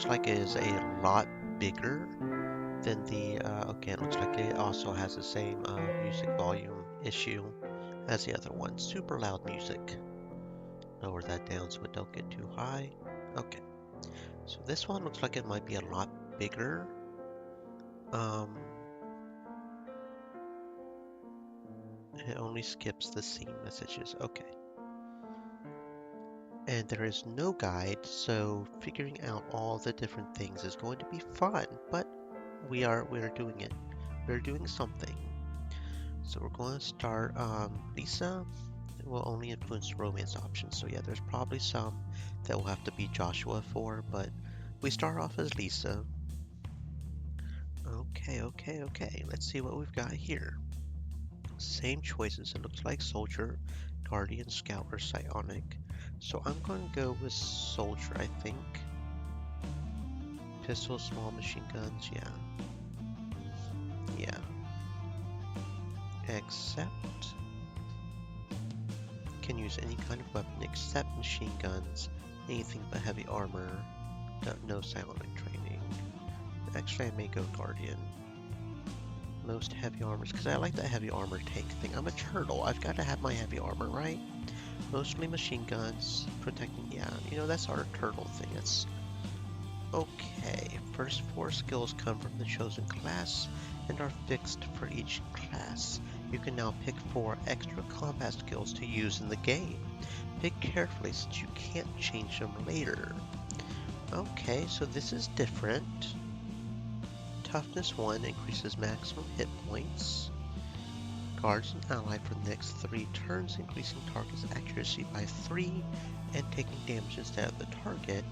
like it is a lot bigger than the, okay, it looks like it also has the same music volume issue as the other one. Super loud music. Lower that down so it don't get too high. Okay, so this one looks like it might be a lot bigger. Um, it only skips the scene messages. Okay. And there is no guide, so figuring out all the different things is going to be fun, but we're doing it. We're doing something. So we're going to start Lisa will only influence romance options. So yeah, there's probably some that we'll have to beat Joshua for, but we start off as Lisa. Okay. Let's see what we've got here. Same choices. It looks like Soldier, Guardian, Scout, or Psionic. So I'm going to go with Soldier, I think. Pistols, small machine guns, yeah. Except can use any kind of weapon except machine guns, anything but heavy armor, no psionic training. Actually, I may go Guardian. Most heavy armors, because I like that heavy armor tank thing. I'm a turtle, I've got to have my heavy armor, right? Mostly machine guns, protecting, yeah, that's our turtle thing. It's okay. First 4 skills come from the chosen class and are fixed for each class. You can now pick 4 extra combat skills to use in the game. Pick carefully since you can't change them later. Okay, so this is different. Toughness 1 increases maximum hit points. Guards an ally for the next 3 turns, increasing target's accuracy by 3 and taking damage instead of the target.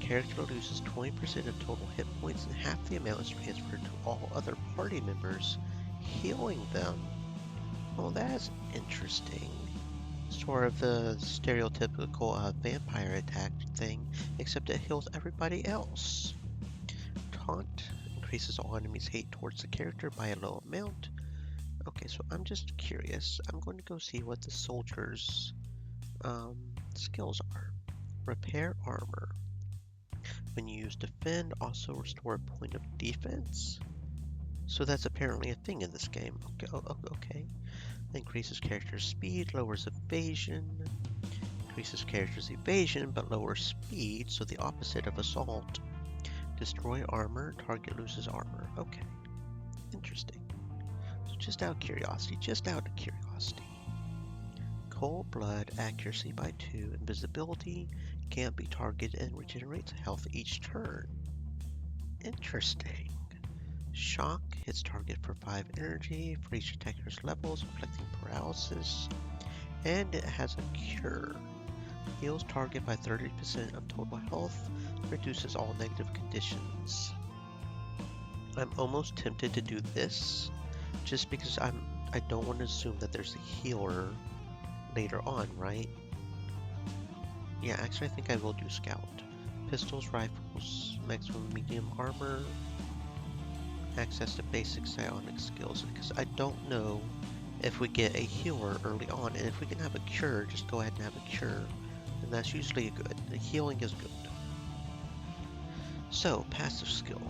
Character loses 20% of total hit points and half the amount is transferred to all other party members, healing them. Well, that's interesting. Sort of the stereotypical vampire attack thing, except it heals everybody else. Taunt increases all enemies' hate towards the character by a low amount. Okay, so I'm just curious. I'm going to go see what the soldier's skills are. Repair armor. When you use defend, also restore a point of defense. So that's apparently a thing in this game. Okay. Increases character's speed, lowers evasion. Increases character's evasion, but lowers speed, so the opposite of assault. Destroy armor, target loses armor. Okay. Interesting. So just out of curiosity. Cold blood, accuracy by 2, invisibility, can't be targeted and regenerates health each turn. Interesting. Shock hits target for 5 energy for each attacker's levels, inflicting paralysis. And it has a cure. Heals target by 30% of total health, reduces all negative conditions. I'm almost tempted to do this, just because I don't want to assume that there's a healer later on, right? Yeah, actually I think I will do Scout. Pistols, rifles, maximum medium armor, access to basic psionic skills, because I don't know if we get a healer early on, and if we can have a cure, just go ahead and have a cure, and that's usually good. The healing is good. So, passive skill.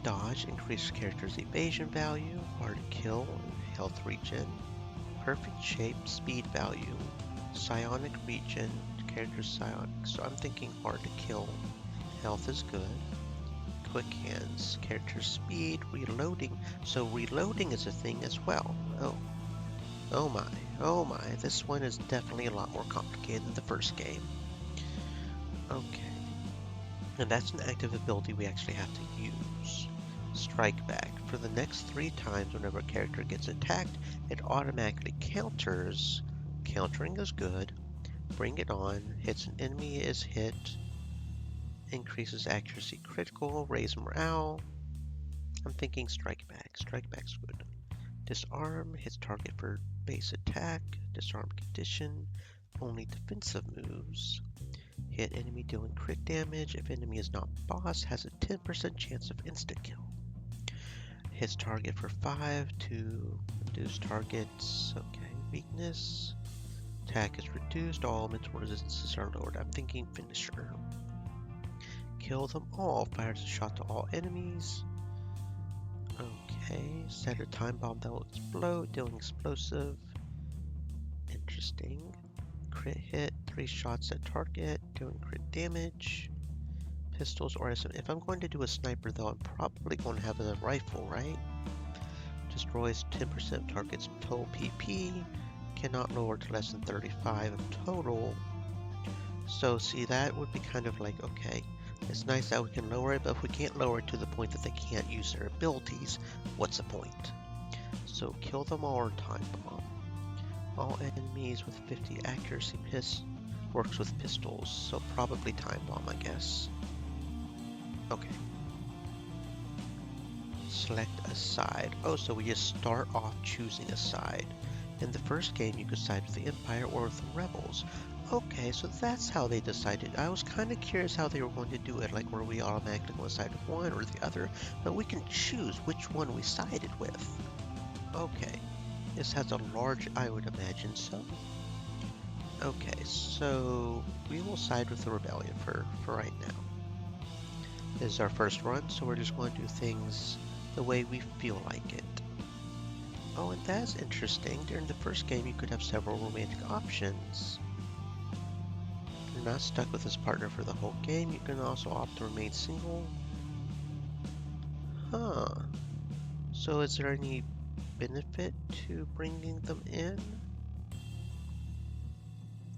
Dodge, increases character's evasion value, hard to kill, health regen. Perfect shape, speed value, psionic regen, character's psionic. So I'm thinking hard to kill. Health is good. Quick hands, character speed, reloading. So reloading is a thing as well. Oh my. This one is definitely a lot more complicated than the first game. Okay. And that's an active ability we actually have to use. Strike back. For the next 3 times whenever a character gets attacked, it automatically counters. Countering is good. Bring it on. Hits an enemy is hit. Increases accuracy critical. Raise morale. I'm thinking strike back. Strike back's good. Disarm. Hits target for base attack. Disarm condition. Only defensive moves. Hit enemy dealing crit damage. If enemy is not boss, has a 10% chance of insta-kill. Hits target for 5 to reduce targets. Okay, weakness. Attack is reduced. All mental resistances are lowered. I'm thinking finisher. Kill them all. Fires a shot to all enemies. Okay. Set a time bomb that will explode, dealing explosive. Interesting. Crit hit. 3 shots at target, doing crit damage. Pistols or SM. If I'm going to do a sniper though, I'm probably going to have a rifle, right? Destroys 10% target's total PP. Cannot lower to less than 35 of total. So see, that would be kind of like, okay, it's nice that we can lower it, but if we can't lower it to the point that they can't use their abilities, what's the point? So kill them all or time bomb. All enemies with 50 accuracy works with pistols, so probably time bomb, I guess. Okay. Select a side. Oh, so we just start off choosing a side. In the first game, you could side with the Empire or with the Rebels. Okay, so that's how they decided. I was kind of curious how they were going to do it, like were we automatically going to side with one or the other, but we can choose which one we sided with. Okay, this has a large, I would imagine so. Okay, so we will side with the Rebellion for right now. This is our first run, so we're just going to do things the way we feel like it. Oh, and that's interesting. During the first game, you could have several romantic options. You're not stuck with this partner for the whole game. You can also opt to remain single. Huh. So is there any benefit to bringing them in?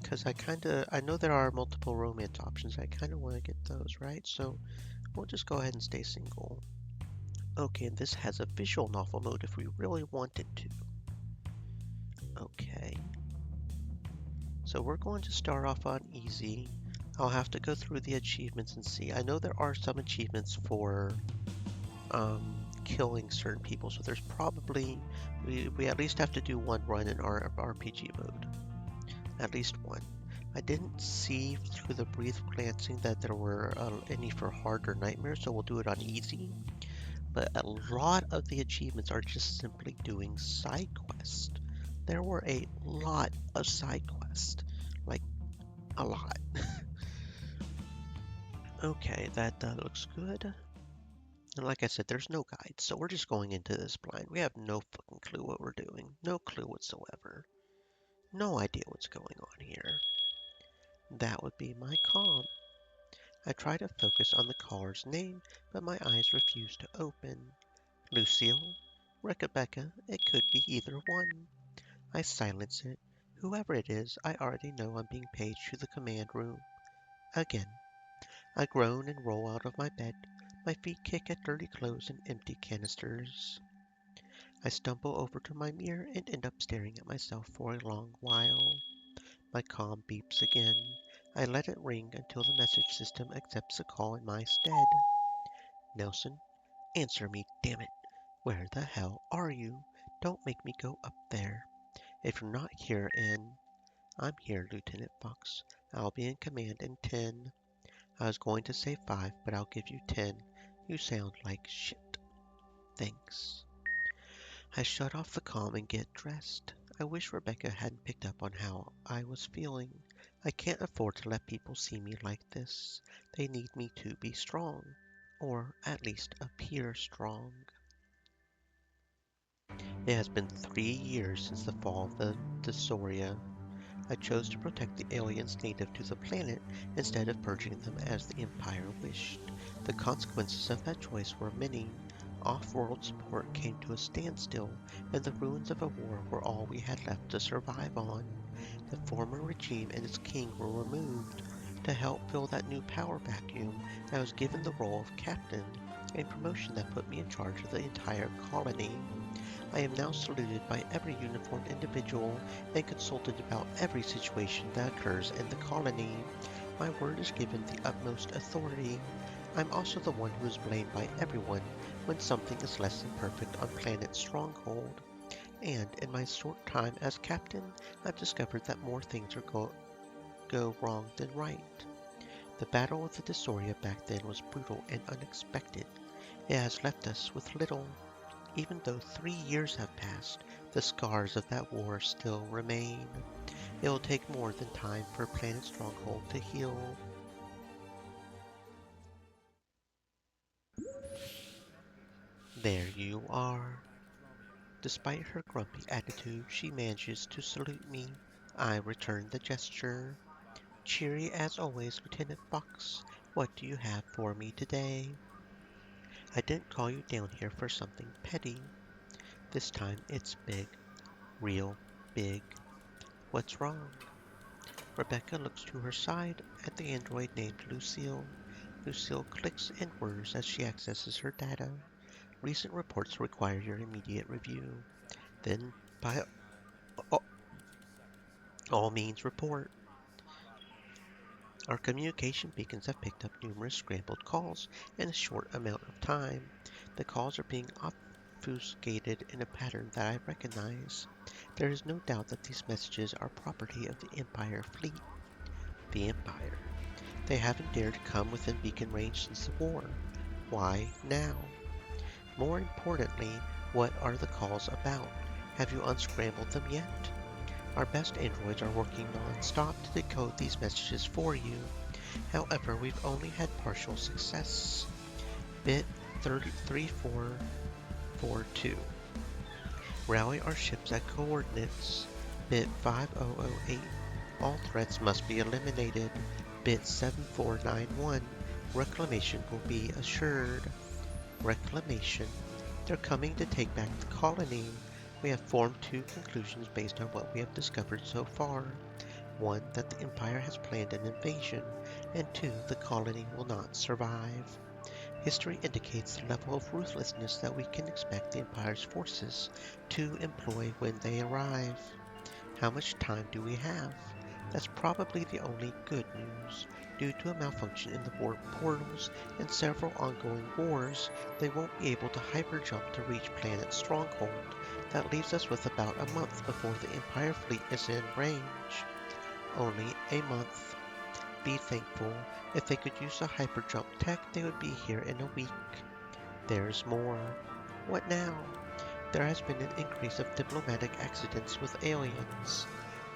Because I know there are multiple romance options. I kind of want to get those, right? So we'll just go ahead and stay single. Okay, and this has a visual novel mode if we really wanted to. Okay. So we're going to start off on easy. I'll have to go through the achievements and see. I know there are some achievements for killing certain people, so there's probably, we at least have to do one run in our RPG mode. At least one. I didn't see through the brief glancing that there were any for hard or nightmare, so we'll do it on easy. But a lot of the achievements are just simply doing side quests. There were a lot of side quests. Like, a lot. Okay, that looks good. And like I said, there's no guide, so we're just going into this blind. We have no fucking clue what we're doing. No clue whatsoever. No idea what's going on here. That would be my comm. I try to focus on the caller's name, but my eyes refuse to open. Lucille? Rebecca? It could be either one. I silence it. Whoever it is, I already know I'm being paged to the command room. Again. I groan and roll out of my bed. My feet kick at dirty clothes and empty canisters. I stumble over to my mirror and end up staring at myself for a long while. My comm beeps again. I let it ring until the message system accepts the call in my stead. Nelson, answer me, damn it. Where the hell are you? Don't make me go up there. If you're not here in... I'm here, Lieutenant Fox. I'll be in command in 10. I was going to say 5, but I'll give you 10. You sound like shit. Thanks. I shut off the comm and get dressed. I wish Rebecca hadn't picked up on how I was feeling. I can't afford to let people see me like this. They need me to be strong, or at least appear strong. It has been 3 years since the fall of the Desoria. I chose to protect the aliens native to the planet instead of purging them as the Empire wished. The consequences of that choice were many. Off-world support came to a standstill, and the ruins of a war were all we had left to survive on. The former regime and its king were removed. To help fill that new power vacuum, I was given the role of captain, a promotion that put me in charge of the entire colony. I am now saluted by every uniformed individual and consulted about every situation that occurs in the colony. My word is given the utmost authority. I'm also the one who is blamed by everyone when something is less than perfect on planet Stronghold. And in my short time as captain, I've discovered that more things go wrong than right. The battle with the Desoria back then was brutal and unexpected. It has left us with little. Even though 3 years have passed, the scars of that war still remain. It will take more than time for Planet Stronghold to heal. There you are. Despite her grumpy attitude, she manages to salute me. I return the gesture. Cheery as always, Lieutenant Fox. What do you have for me today? I didn't call you down here for something petty. This time it's big. Real big. What's wrong? Rebecca looks to her side at the android named Lucille. Lucille clicks and whirs as she accesses her data. Recent reports require your immediate review. Then, by all means, report. Our communication beacons have picked up numerous scrambled calls in a short amount of time. The calls are being obfuscated in a pattern that I recognize. There is no doubt that these messages are property of the Empire fleet. The Empire. They haven't dared to come within beacon range since the war. Why now? More importantly, what are the calls about? Have you unscrambled them yet? Our best androids are working non-stop to decode these messages for you. However, we've only had partial success. Bit 3442. Rally our ships at coordinates. Bit 5008. All threats must be eliminated. Bit 7491. Reclamation will be assured. Reclamation. They're coming to take back the colony. We have formed two conclusions based on what we have discovered so far. One, that the Empire has planned an invasion, and two, the colony will not survive. History indicates the level of ruthlessness that we can expect the Empire's forces to employ when they arrive. How much time do we have? That's probably the only good news. Due to a malfunction in the warp portals and several ongoing wars, they won't be able to hyperjump to reach planet Stronghold. That leaves us with about a month before the Empire fleet is in range. Only a month. Be thankful. If they could use the hyperjump tech, they would be here in a week. There's more. What now? There has been an increase of diplomatic accidents with aliens.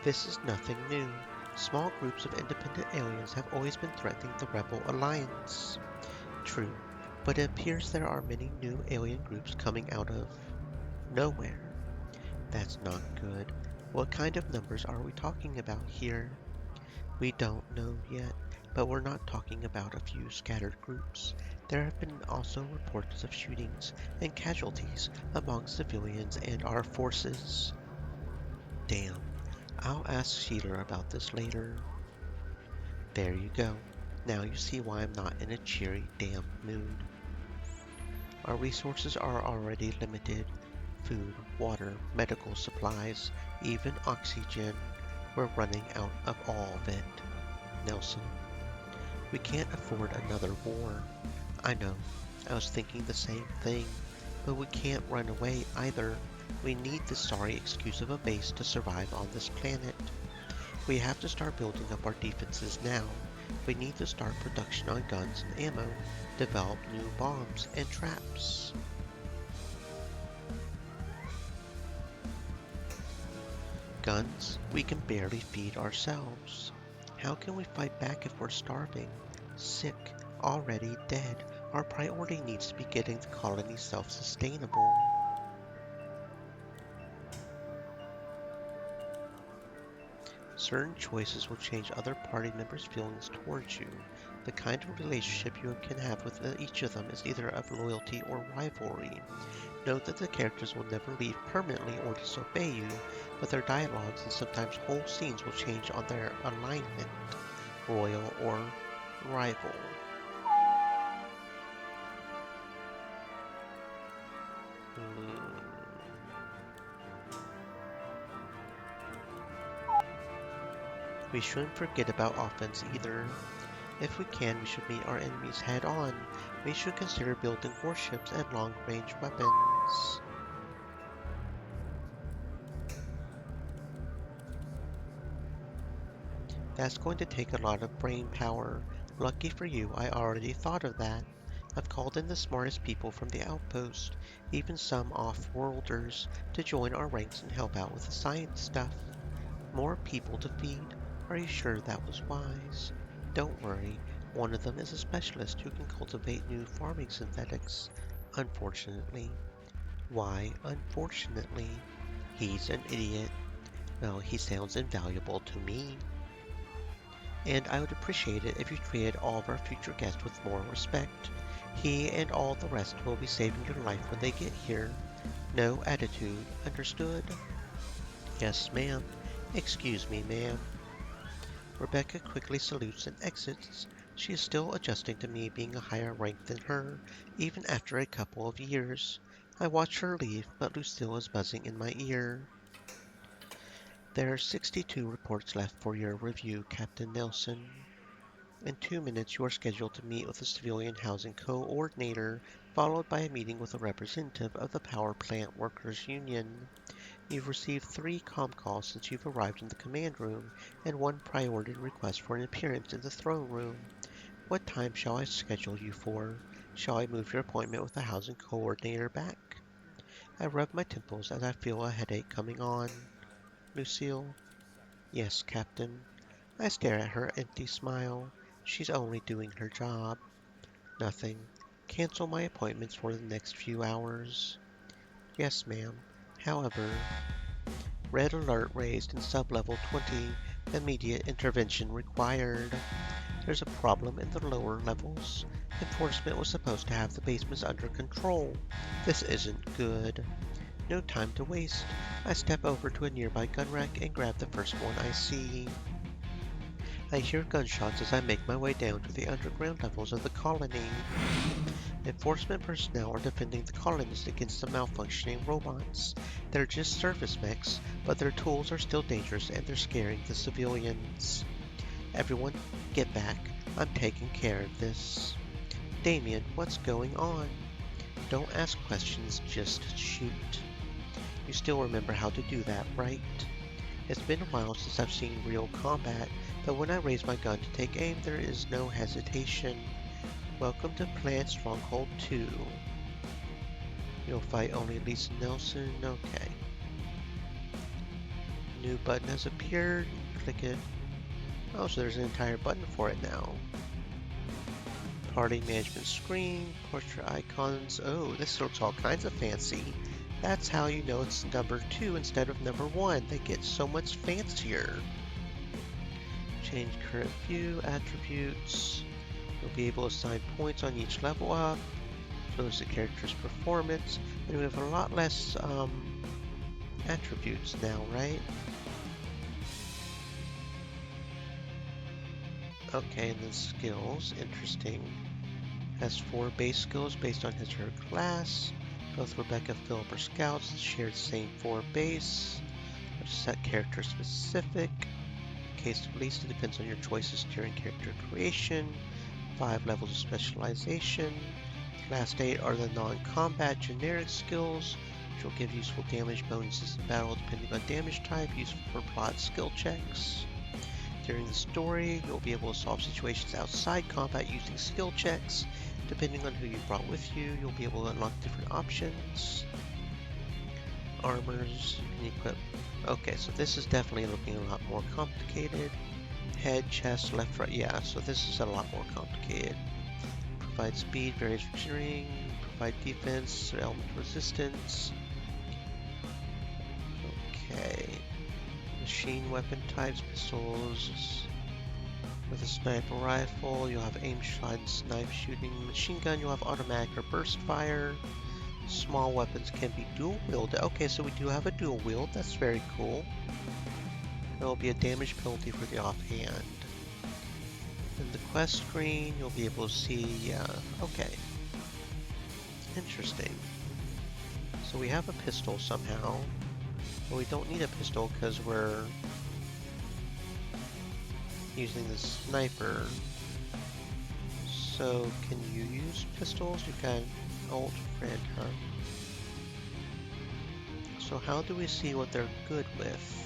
This is nothing new. Small groups of independent aliens have always been threatening the Rebel Alliance. True, but it appears there are many new alien groups coming out of nowhere. That's not good. What kind of numbers are we talking about here? We don't know yet, but we're not talking about a few scattered groups. There have been also reports of shootings and casualties among civilians and our forces. Damn, I'll ask Sheila about this later. There you go. Now you see why I'm not in a cheery, damp mood. Our resources are already limited. Food, water, medical supplies, even oxygen. We're running out of all of it. Nelson. We can't afford another war. I know, I was thinking the same thing, but we can't run away either. We need the sorry excuse of a base to survive on this planet. We have to start building up our defenses now. We need to start production on guns and ammo, develop new bombs and traps. Guns? We can barely feed ourselves. How can we fight back if we're starving, sick, already dead? Our priority needs to be getting the colony self-sustainable. Certain choices will change other party members' feelings towards you. The kind of relationship you can have with each of them is either of loyalty or rivalry. Note that the characters will never leave permanently or disobey you, but their dialogues and sometimes whole scenes will change on their alignment, royal or rival. Hmm. We shouldn't forget about offense either. If we can, we should meet our enemies head on. We should consider building warships and long-range weapons. That's going to take a lot of brain power. Lucky for you, I already thought of that. I've called in the smartest people from the outpost, even some off-worlders, to join our ranks and help out with the science stuff. More people to feed. Are you sure that was wise? Don't worry, one of them is a specialist who can cultivate new farming synthetics. Unfortunately. Why, unfortunately? He's an idiot. Well, he sounds invaluable to me. And I would appreciate it if you treated all of our future guests with more respect. He and all the rest will be saving your life when they get here. No attitude, understood? Yes, ma'am. Excuse me, ma'am. Rebecca quickly salutes and exits. She is still adjusting to me being a higher rank than her, even after a couple of years. I watch her leave, but Lucille is buzzing in my ear. There are 62 reports left for your review, Captain Nelson. In 2 minutes, you are scheduled to meet with the Civilian Housing Coordinator, followed by a meeting with a representative of the Power Plant Workers Union. You've received 3 comm calls since you've arrived in the command room, and 1 priority request for an appearance in the throne room. What time shall I schedule you for? Shall I move your appointment with the housing coordinator back? I rub my temples as I feel a headache coming on. Lucille? Yes, Captain. I stare at her empty smile. She's only doing her job. Nothing. Cancel my appointments for the next few hours. Yes, ma'am. However, red alert raised in sublevel 20. Immediate intervention required. There's a problem in the lower levels. Enforcement was supposed to have the basements under control. This isn't good. No time to waste. I step over to a nearby gun rack and grab the first one I see. I hear gunshots as I make my way down to the underground levels of the colony. Enforcement personnel are defending the colonists against the malfunctioning robots. They're just surface mechs, but their tools are still dangerous and they're scaring the civilians. Everyone, get back. I'm taking care of this. Damien, what's going on? Don't ask questions, just shoot. You still remember how to do that, right? It's been a while since I've seen real combat, but when I raise my gun to take aim, there is no hesitation. Welcome to Plant Stronghold 2. You'll fight only Lisa Nelson. Okay. New button has appeared. Click it. Oh, so there's an entire button for it now. Party management screen, portrait icons. Oh, this looks all kinds of fancy. That's how you know it's number 2 instead of number 1. They get so much fancier. Change current view, attributes. You'll be able to assign points on each level up. Shows the character's performance. And we have a lot less attributes now, right? Okay, and then skills. Interesting. Has 4 base skills based on his or her class. Both Rebecca and Philip are scouts, share the same 4 base. Set character specific. In case of Lisa, depends on your choices during character creation. 5 levels of specialization. Last 8 are the non-combat generic skills, which will give useful damage bonuses in battle depending on damage type, useful for plot skill checks. During the story, you'll be able to solve situations outside combat using skill checks. Depending on who you brought with you, you'll be able to unlock different options. Armors you can equip. Okay, so this is definitely looking a lot more complicated. Head, chest, left, right. Yeah, so this is a lot more complicated. Provide speed, various engineering, provide defense, element resistance. Okay. Machine weapon types, pistols. With a sniper rifle, you'll have aim shot and snipe shooting. Machine gun, you'll have automatic or burst fire. Small weapons can be dual wielded. Okay, so we do have a dual wield. That's very cool. There will be a damage penalty for the offhand. In the quest screen, you'll be able to see, okay. Interesting. So we have a pistol somehow, but we don't need a pistol because we're using the sniper. So, can you use pistols? You've got an old friend, huh? So how do we see what they're good with?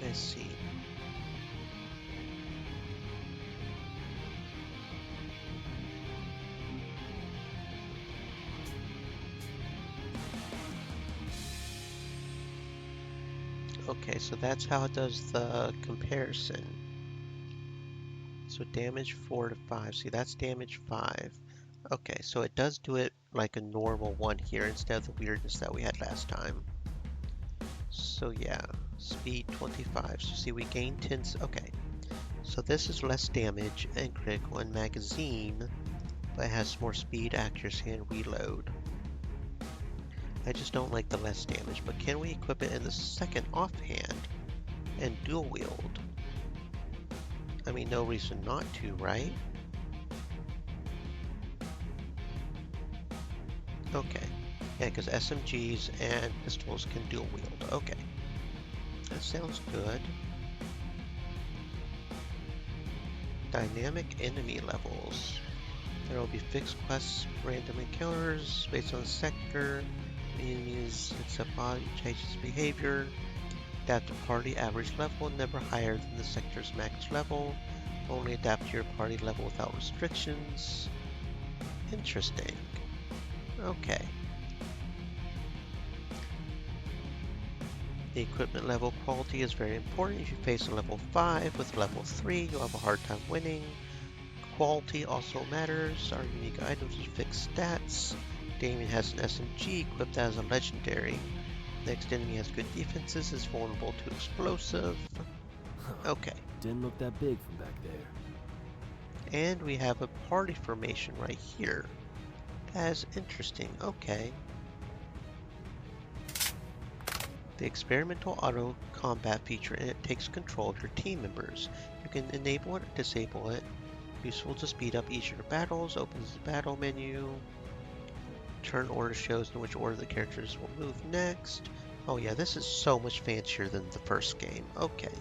I see. Okay, so that's how it does the comparison. So damage 4 to 5. See, that's damage 5. Okay, so it does do it like a normal one here instead of the weirdness that we had last time. So yeah, speed 25. So see, we gain 10. Okay, so this is less damage and critical and magazine, but it has more speed, accuracy, and reload. I just don't like the less damage, but can we equip it in the second offhand and dual wield? I mean, no reason not to, right? Okay. Yeah, because SMGs and pistols can dual wield. Okay. That sounds good. Dynamic enemy levels. There will be fixed quests, random encounters based on sector. Enemies accept body changes behavior. Adapt to party average level, never higher than the sector's max level. Only adapt to your party level without restrictions. Interesting. Okay. The equipment level quality is very important. If you face a level 5 with level 3, you'll have a hard time winning. Quality also matters. Our unique items with fixed stats. Damien has an SMG equipped as a legendary. Next enemy has good defenses, is vulnerable to explosive. Okay. Didn't look that big from back there. And we have a party formation right here. That is interesting. Okay. The experimental auto combat feature in it takes control of your team members. You can enable it or disable it. Useful to speed up easier battles, opens the battle menu. Turn order shows in which order the characters will move next. Oh yeah, this is so much fancier than the first game. Okay.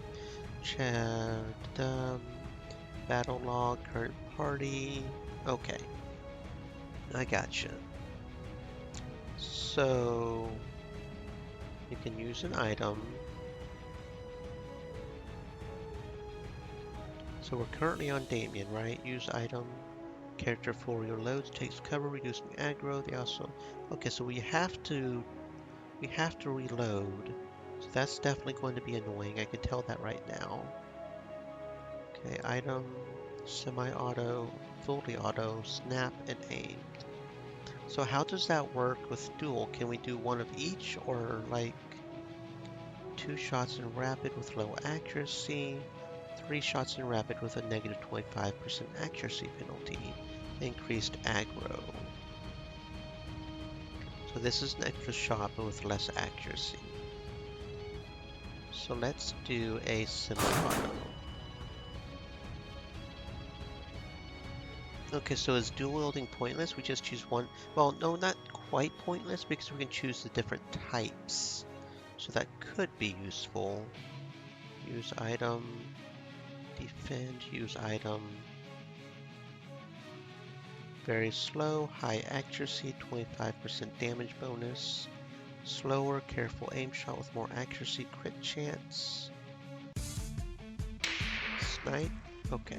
Battle log, current party. Okay. I gotcha. So you can use an item. So we're currently on Damien, right? Use item. Character for reloads, takes cover, reducing aggro. They also okay, so we have to reload. So that's definitely going to be annoying. I can tell that right now. Okay, item, semi-auto, fully auto, snap, and aim. So how does that work with dual? Can we do one of each, or like 2 shots in rapid with low accuracy, 3 shots in rapid with a negative 25% accuracy penalty, increased aggro. So this is an extra shot but with less accuracy. So let's do a semi-auto. Okay, so is dual wielding pointless? We just choose one. Well, no, not quite pointless because we can choose the different types. So that could be useful. Use item, defend, use item. Very slow, high accuracy, 25% damage bonus. Slower, careful aim shot with more accuracy, crit chance. Snipe, okay.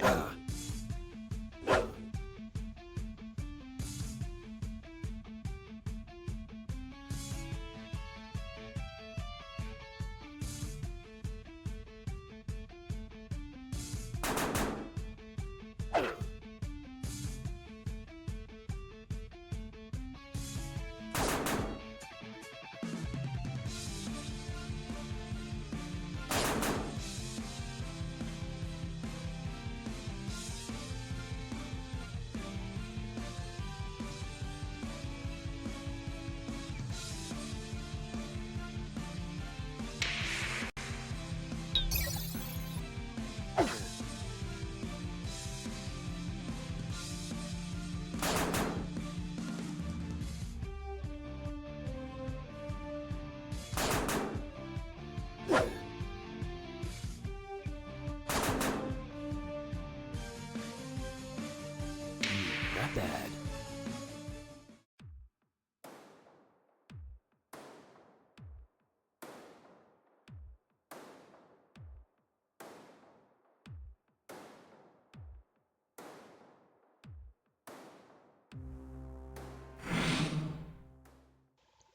Not bad.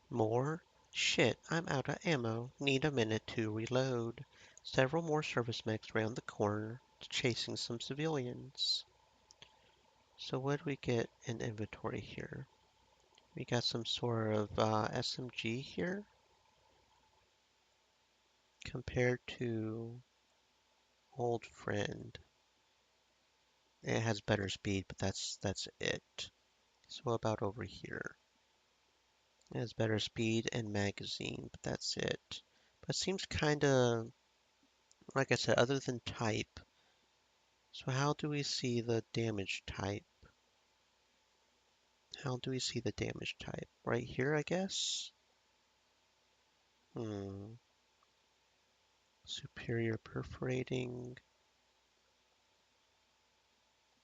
More? Shit, I'm out of ammo. Need a minute to reload. Several more service mechs round the corner. chasing some civilians. So what do we get in inventory here? We got some sort of SMG here compared to old friend. It has better speed, but that's it. So what about over here? It has better speed and magazine, but that's it. But it seems kind of, like I said, other than type. So how do we see the damage type? How do we see the damage type? Right here, I guess? Hmm. Superior perforating.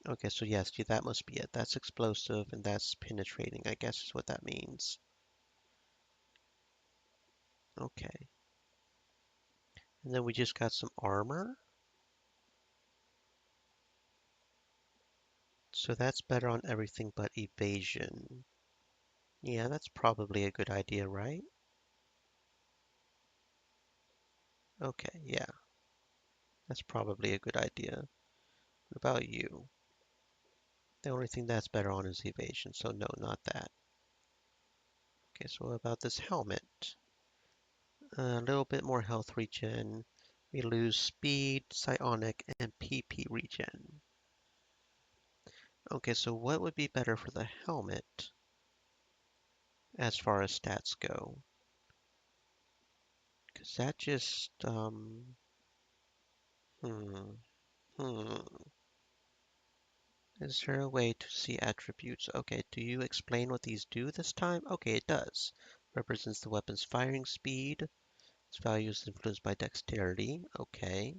Okay, so yes, that must be it. That's explosive and that's penetrating, I guess is what that means. Okay. And then we just got some armor. So that's better on everything but evasion. Yeah, that's probably a good idea, right? Okay, yeah, that's probably a good idea. What about you? The only thing that's better on is evasion, so no, not that. Okay, so what about this helmet? A little bit more health regen. We lose speed, psionic, and PP regen. Okay, so what would be better for the helmet as far as stats go? Because that just, hmm, hmm. Is there a way to see attributes? Okay, do you explain what these do this time? Okay, it does. Represents the weapon's firing speed. Its value is influenced by dexterity. Okay.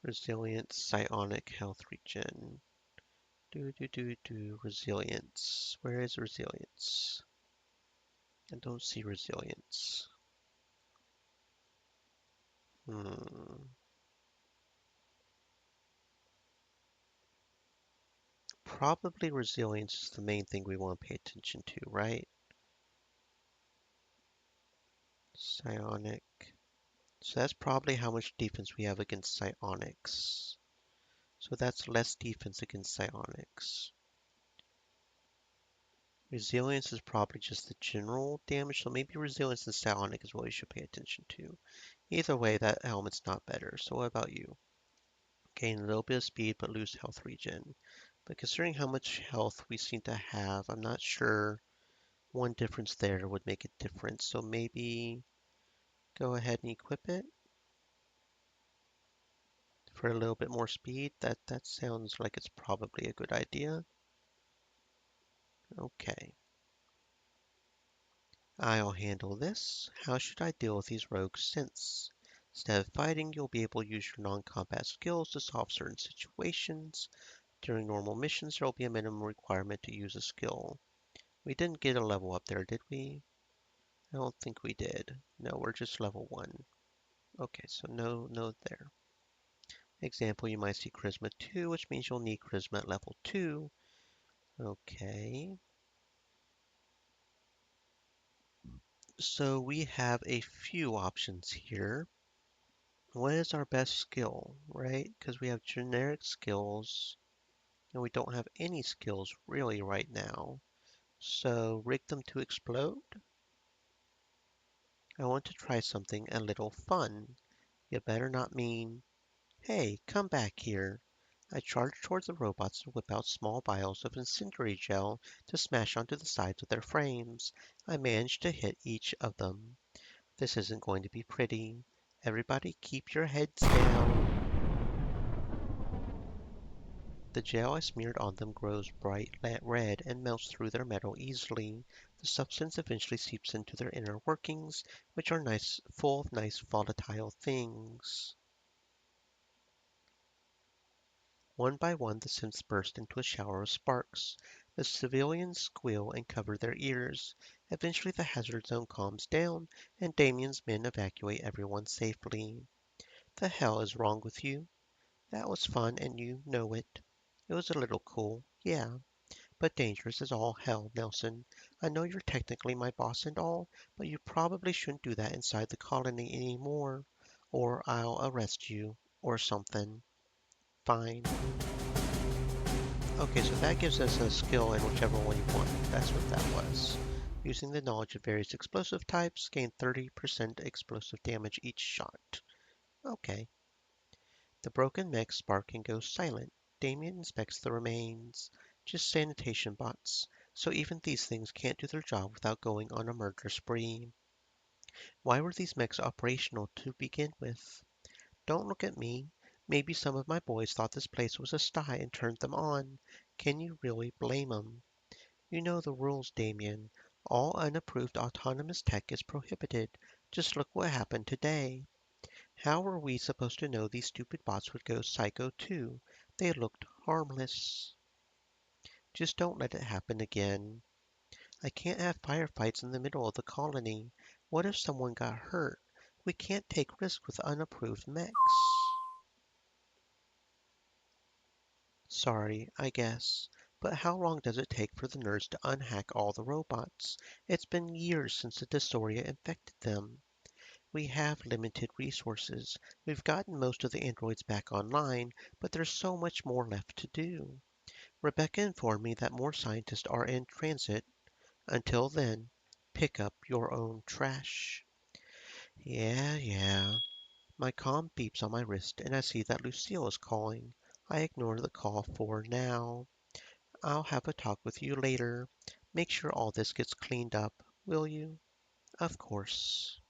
Resilience, psionic, health regen. Resilience. Where is resilience? I don't see resilience. Hmm. Probably resilience is the main thing we want to pay attention to, right? Psionic. So that's probably how much defense we have against psionics. So that's less defense against psionics. Resilience is probably just the general damage, so maybe resilience and psionic is what we should pay attention to. Either way, that helmet's not better. So what about you? Gain a little bit of speed, but lose health regen. But considering how much health we seem to have, I'm not sure one difference there would make a difference. So maybe go ahead and equip it for a little bit more speed. That sounds like it's probably a good idea. Okay. I'll handle this. How should I deal with these rogue synths? Instead of fighting, you'll be able to use your non-combat skills to solve certain situations. During normal missions, there will be a minimum requirement to use a skill. We didn't get a level up there, did we? I don't think we did. No, we're just level 1. Okay, so no there. Example, you might see Charisma 2, which means you'll need Charisma at level 2. Okay. So we have a few options here. What is our best skill, right? Because we have generic skills and we don't have any skills really right now. So rig them to explode. I want to try something a little fun. You better not mean, hey, come back here. I charge towards the robots and whip out small vials of incendiary gel to smash onto the sides of their frames. I managed to hit each of them. This isn't going to be pretty. Everybody keep your heads down. The gel I smeared on them grows bright red and melts through their metal easily. The substance eventually seeps into their inner workings, which are nice, full of nice volatile things. One by one, the synths burst into a shower of sparks. The civilians squeal and cover their ears. Eventually, the hazard zone calms down, and Damien's men evacuate everyone safely. The hell is wrong with you? That was fun, and you know it. It was a little cool, yeah, but dangerous as all hell, Nelson. I know you're technically my boss and all, but you probably shouldn't do that inside the colony anymore, or I'll arrest you. or something. Fine. Okay, so that gives us a skill in whichever one you want. That's what that was. Using the knowledge of various explosive types, gain 30% explosive damage each shot. Okay. The broken mech spark and goes silent. Damien inspects the remains. Just sanitation bots. So even these things can't do their job without going on a murder spree. Why were these mechs operational to begin with? Don't look at me. Maybe some of my boys thought this place was a sty and turned them on. Can you really blame 'em? You know the rules, Damien. All unapproved autonomous tech is prohibited. Just look what happened today. How were we supposed to know these stupid bots would go psycho too? They looked harmless. Just don't let it happen again. I can't have firefights in the middle of the colony. What if someone got hurt? We can't take risks with unapproved mechs. Sorry, I guess. But how long does it take for the nerds to unhack all the robots? It's been years since the dysphoria infected them. We have limited resources. We've gotten most of the androids back online, but there's so much more left to do. Rebecca informed me that more scientists are in transit. Until then, pick up your own trash. Yeah. My comm beeps on my wrist, and I see that Lucille is calling. I ignore the call for now. I'll have a talk with you later. Make sure all this gets cleaned up, will you? Of course.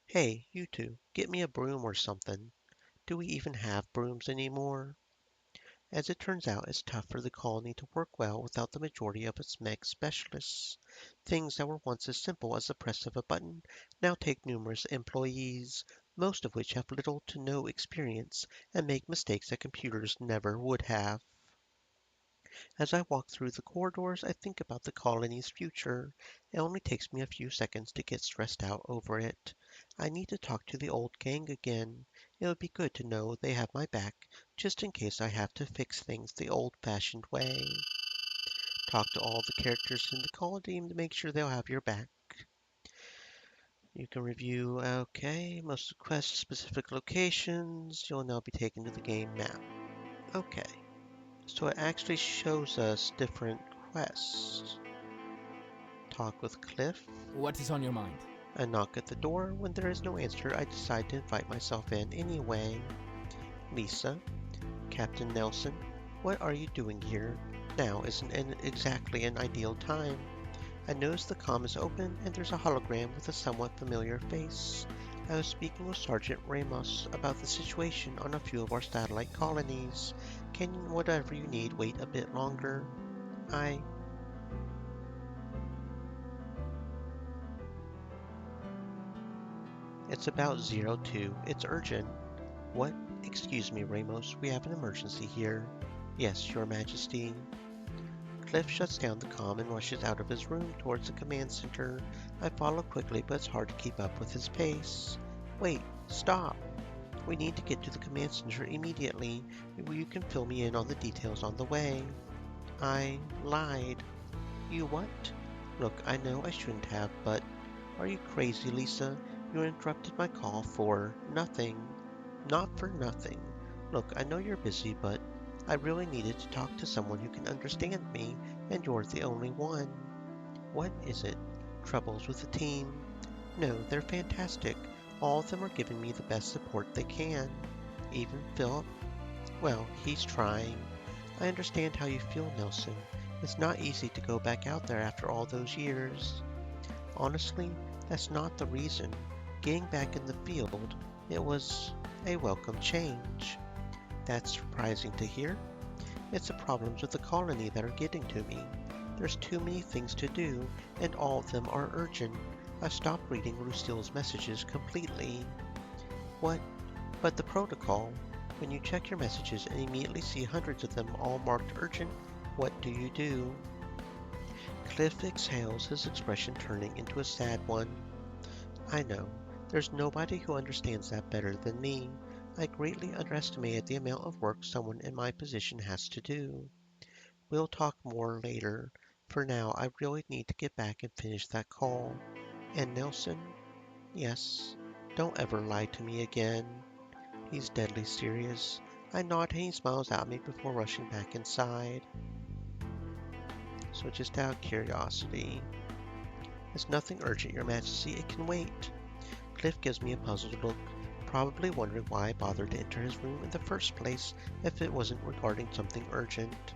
Hey, you two, get me a broom or something. Do we even have brooms anymore? As it turns out, it's tough for the colony to work well without the majority of its mech specialists. Things that were once as simple as the press of a button now take numerous employees, most of which have little to no experience and make mistakes that computers never would have. As I walk through the corridors, I think about the colony's future. It only takes me a few seconds to get stressed out over it. I need to talk to the old gang again. It would be good to know they have my back, just in case I have to fix things the old-fashioned way. Talk to all the characters in the colony to make sure they'll have your back. You can review, okay, most of the quest specific locations. You'll now be taken to the game map. Okay, so it actually shows us different quests. Talk with Cliff. What is on your mind? I knock at the door. When there is no answer, I decide to invite myself in anyway. Lisa, Captain Nelson, what are you doing here? Now isn't exactly an ideal time. I notice the comm is open and there's a hologram with a somewhat familiar face. I was speaking with Sergeant Ramos about the situation on a few of our satellite colonies. Can whatever you need wait a bit longer? I It's about zero 02. It's urgent. What? Excuse me, Ramos. We have an emergency here. Yes, Your Majesty. Cliff shuts down the comm and rushes out of his room towards the command center. I follow quickly, but it's hard to keep up with his pace. Wait, stop. We need to get to the command center immediately. You can fill me in on the details on the way. I lied. You what? Look, I know I shouldn't have, but are you crazy, Lisa? You interrupted my call for nothing. Not for nothing. Look, I know you're busy, but I really needed to talk to someone who can understand me, and you're the only one. What is it? Troubles with the team? No, they're fantastic. All of them are giving me the best support they can. Even Philip? Well, he's trying. I understand how you feel, Nelson. It's not easy to go back out there after all those years. Honestly, that's not the reason. Getting back in the field, it was a welcome change. That's surprising to hear. It's the problems with the colony that are getting to me. There's too many things to do, and all of them are urgent. I've stopped reading Lucille's messages completely. What? But the protocol. When you check your messages and immediately see hundreds of them all marked urgent, what do? Cliff exhales, his expression turning into a sad one. I know. There's nobody who understands that better than me. I greatly underestimated the amount of work someone in my position has to do. We'll talk more later. For now, I really need to get back and finish that call. And Nelson? Yes. Don't ever lie to me again. He's deadly serious. I nod and he smiles at me before rushing back inside. So just out of curiosity, it's nothing urgent, Your Majesty. It can wait. Cliff gives me a puzzled look, probably wondering why I bothered to enter his room in the first place if it wasn't regarding something urgent.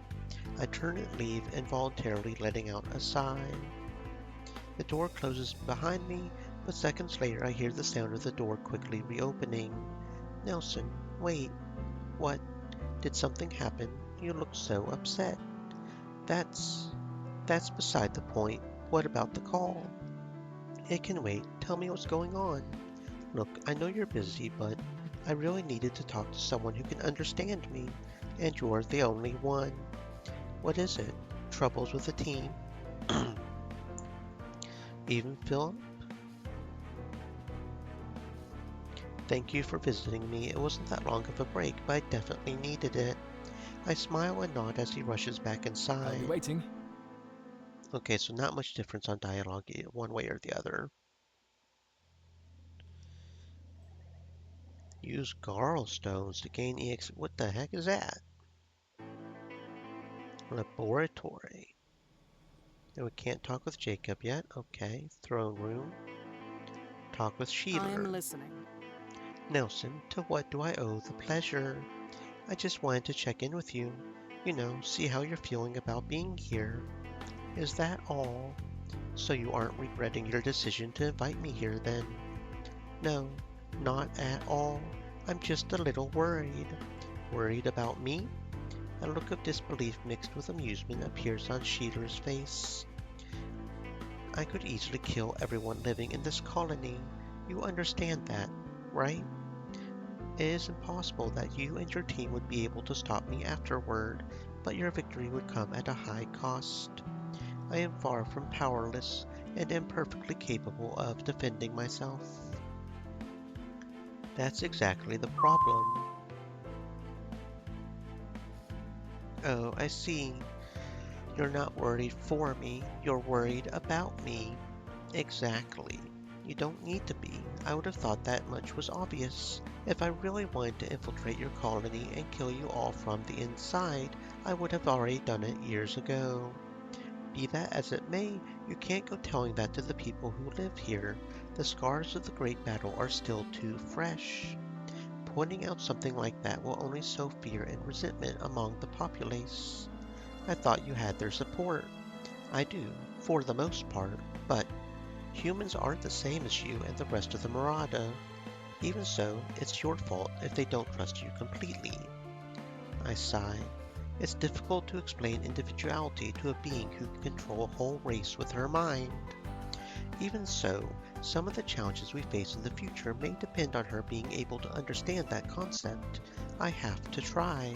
I turn and leave, involuntarily letting out a sigh. The door closes behind me, but seconds later I hear the sound of the door quickly reopening. Nelson, wait. What? Did something happen? You look so upset. That's beside the point. What about the call? It can wait. Tell me what's going on. Look, I know you're busy, but I really needed to talk to someone who can understand me, and you're the only one. What is it? Troubles with the team? Even Phil? Thank you for visiting me. It wasn't that long of a break, but I definitely needed it. I smile and nod as he rushes back I'll inside. be waiting. Okay, so not much difference on dialogue one way or the other. Use Garl stones to gain EX. What the heck is that? Laboratory. And we can't talk with Jacob yet. Okay. Throne room. Talk with I am Sheeler. listening. Nelson, to what do I owe the pleasure? I just wanted to check in with you. You know, see how you're feeling about being here. Is that all? So you aren't regretting your decision to invite me here then? No, not at all. I'm just a little worried. Worried about me? A look of disbelief mixed with amusement appears on Sheeler's face. I could easily kill everyone living in this colony. You understand that, right? It is impossible that you and your team would be able to stop me afterward, but your victory would come at a high cost. I am far from powerless and am perfectly capable of defending myself. That's exactly the problem. Oh, I see. You're not worried for me, you're worried about me. Exactly. You don't need to be. I would have thought that much was obvious. If I really wanted to infiltrate your colony and kill you all from the inside, I would have already done it years ago. Be that as it may, you can't go telling that to the people who live here. The scars of the Great Battle are still too fresh. Pointing out something like that will only sow fear and resentment among the populace. I thought you had their support. I do, for the most part, but humans aren't the same as you and the rest of the Marauder. Even so, it's your fault if they don't trust you completely. I sigh. It's difficult to explain individuality to a being who can control a whole race with her mind. Even so, some of the challenges we face in the future may depend on her being able to understand that concept. I have to try.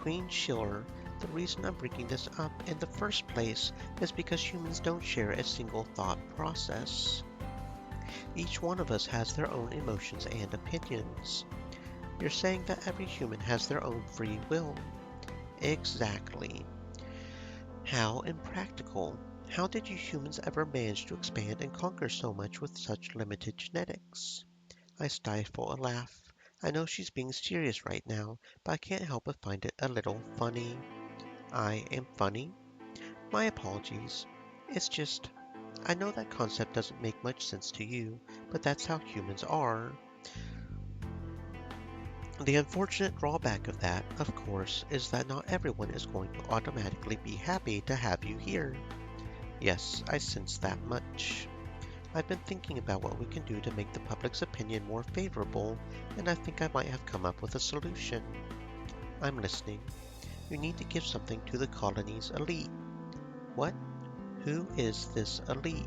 Queen Schiller, the reason I'm bringing this up in the first place is because humans don't share a single thought process. Each one of us has their own emotions and opinions. You're saying that every human has their own free will. Exactly. How impractical. How did you humans ever manage to expand and conquer so much with such limited genetics? I stifle a laugh. I know she's being serious right now, but I can't help but find it a little funny. I am funny? My apologies. It's just, I know that concept doesn't make much sense to you, but that's how humans are. The unfortunate drawback of that, of course, is that not everyone is going to automatically be happy to have you here. Yes, I sense that much. I've been thinking about what we can do to make the public's opinion more favorable, and I think I might have come up with a solution. I'm listening. You need to give something to the colony's elite. What? Who is this elite?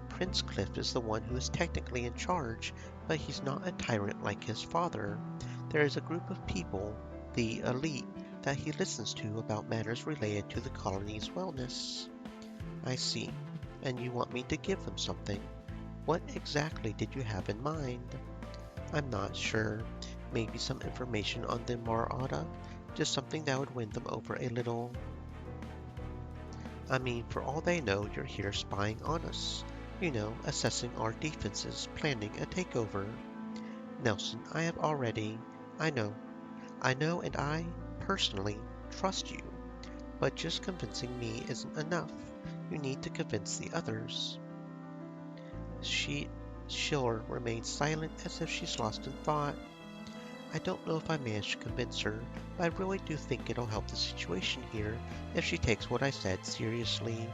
Prince Cliff is the one who is technically in charge, but he's not a tyrant like his father. There is a group of people, the elite, that he listens to about matters related to the colony's wellness. I see. And you want me to give them something. What exactly did you have in mind? I'm not sure. Maybe some information on the Marauder? Just something that would win them over a little. I mean, for all they know, you're here spying on us. You know, assessing our defenses, planning a takeover. Nelson, I have already. I know, and I, personally, trust you. But just convincing me isn't enough. You need to convince the others. She Schiller remained silent as if she's lost in thought. I don't know if I managed to convince her, but I really do think it'll help the situation here if she takes what I said seriously.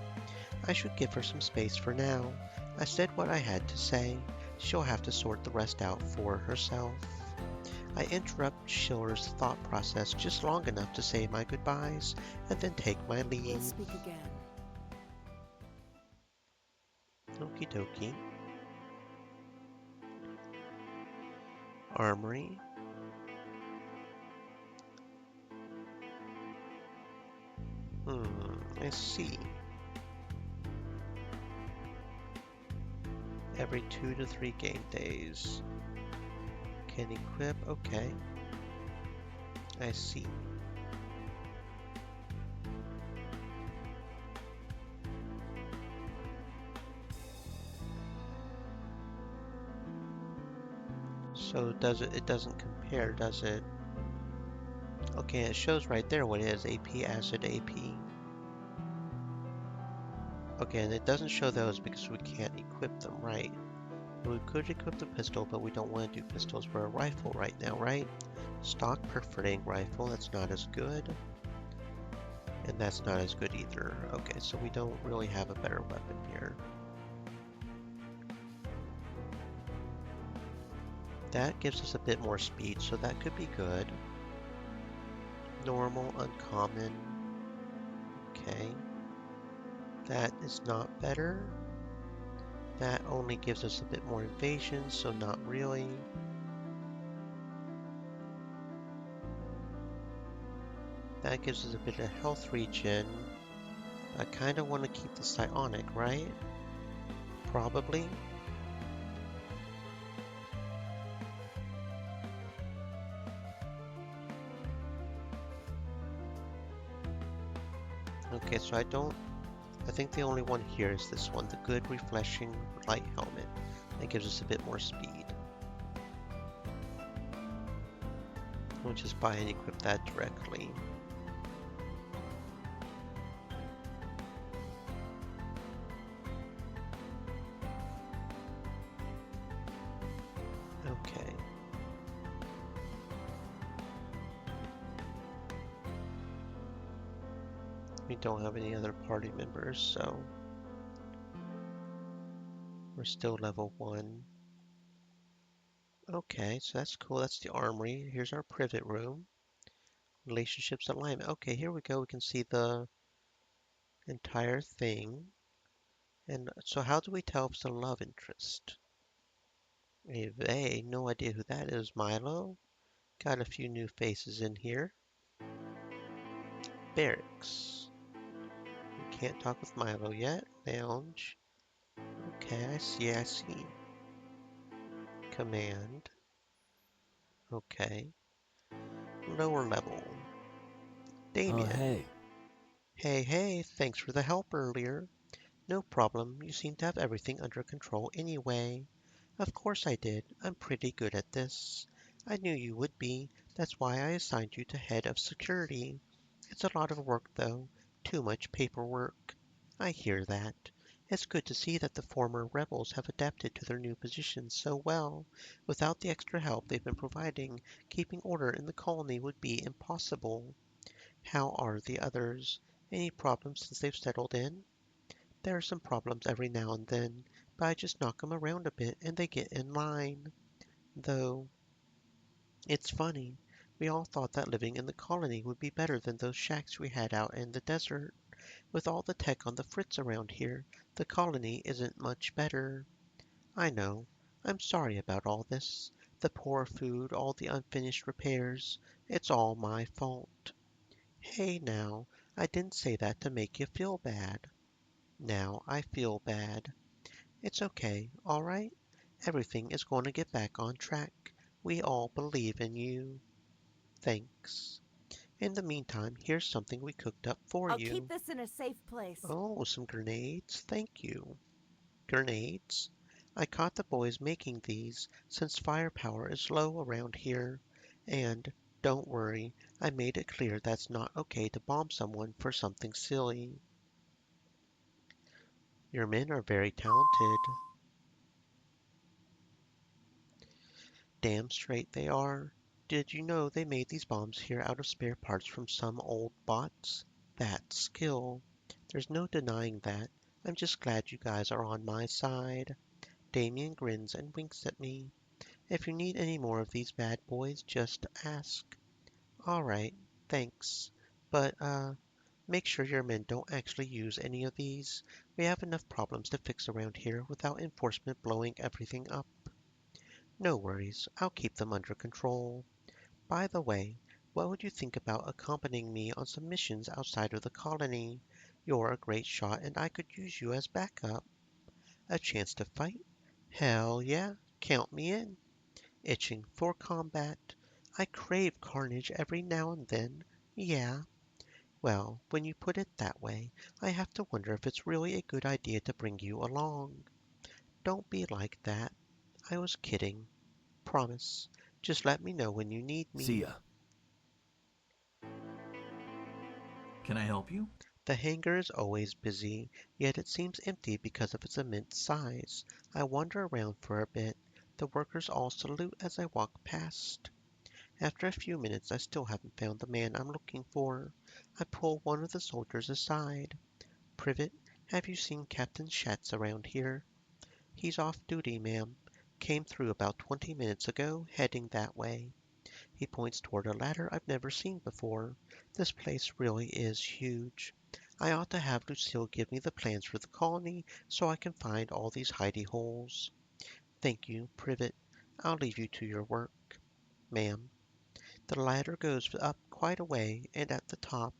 I should give her some space for now. I said what I had to say. She'll have to sort the rest out for herself. I interrupt Schiller's thought process just long enough to say my goodbyes and then take my We'll leave. speak again. Okie dokie. Armory. I see. Every 2 to 3 game days. Can equip, okay. I see. So it doesn't compare, does it? Okay, it shows right there what it is, AP, acid, AP. Okay, and it doesn't show those because we can't equip them, right? We could equip the pistol, but we don't want to do pistols. We're a rifle right now, right? Stock perforating rifle, that's not as good. And that's not as good either. Okay, so we don't really have a better weapon here. That gives us a bit more speed, so that could be good. Normal, uncommon. Okay. That is not better. That only gives us a bit more invasion, so not really. That gives us a bit of health regen. I kind of want to keep the psionic, right? Probably. Okay, so I think the only one here is this one, the good refreshing light helmet. That gives us a bit more speed. We'll just buy and equip that directly. Okay. We don't have any other party members, so we're still level 1. Okay, so that's cool. That's the armory. Here's our privet room. Relationships alignment. Okay, here we go. We can see the entire thing. And so how do we tell if it's a love interest? A they, no idea who that is. Milo. Got a few new faces in here. Barracks. We can't talk with Milo yet. Lounge. Okay, I see. Command. Okay. Lower level. Oh, Damien. hey. Hey, thanks for the help earlier. No problem, you seem to have everything under control anyway. Of course I did, I'm pretty good at this. I knew you would be, that's why I assigned you to head of security. It's a lot of work though, too much paperwork. I hear that. It's good to see that the former rebels have adapted to their new positions so well. Without the extra help they've been providing, keeping order in the colony would be impossible. How are the others? Any problems since they've settled in? There are some problems every now and then, but I just knock 'em around a bit and they get in line. Though, it's funny. We all thought that living in the colony would be better than those shacks we had out in the desert. With all the tech on the fritz around here, the colony isn't much better. I know. I'm sorry about all this. The poor food, all the unfinished repairs. It's all my fault. Hey now, I didn't say that to make you feel bad. Now I feel bad. It's okay, all right? Everything is going to get back on track. We all believe in you. Thanks. In the meantime, here's something we cooked up for I'll keep you. this in a safe place. Oh, some grenades. Thank you. Grenades? I caught the boys making these since firepower is low around here. And don't worry, I made it clear that's not okay to bomb someone for something silly. Your men are very talented. Damn straight they are. Did you know they made these bombs here out of spare parts from some old bots? That's skill. There's no denying that. I'm just glad you guys are on my side. Damien grins and winks at me. If you need any more of these bad boys, just ask. All right, thanks. But, make sure your men don't actually use any of these. We have enough problems to fix around here without enforcement blowing everything up. No worries, I'll keep them under control. By the way, what would you think about accompanying me on some missions outside of the colony? You're a great shot and I could use you as backup. A chance to fight? Hell yeah, count me in. Itching for combat. I crave carnage every now and then. Yeah. Well, when you put it that way, I have to wonder if it's really a good idea to bring you along. Don't be like that. I was kidding. Promise. Just let me know when you need See me. ya. Can I help you? The hangar is always busy, yet it seems empty because of its immense size. I wander around for a bit. The workers all salute as I walk past. After a few minutes, I still haven't found the man I'm looking for. I pull one of the soldiers aside. Privet, have you seen Captain Schatz around here? He's off duty, ma'am. Came through about 20 minutes ago, heading that way. He points toward a ladder I've never seen before. This place really is huge. I ought to have Lucille give me the plans for the colony so I can find all these hidey holes. Thank you, Privet. I'll leave you to your work, ma'am. The ladder goes up quite a way, and at the top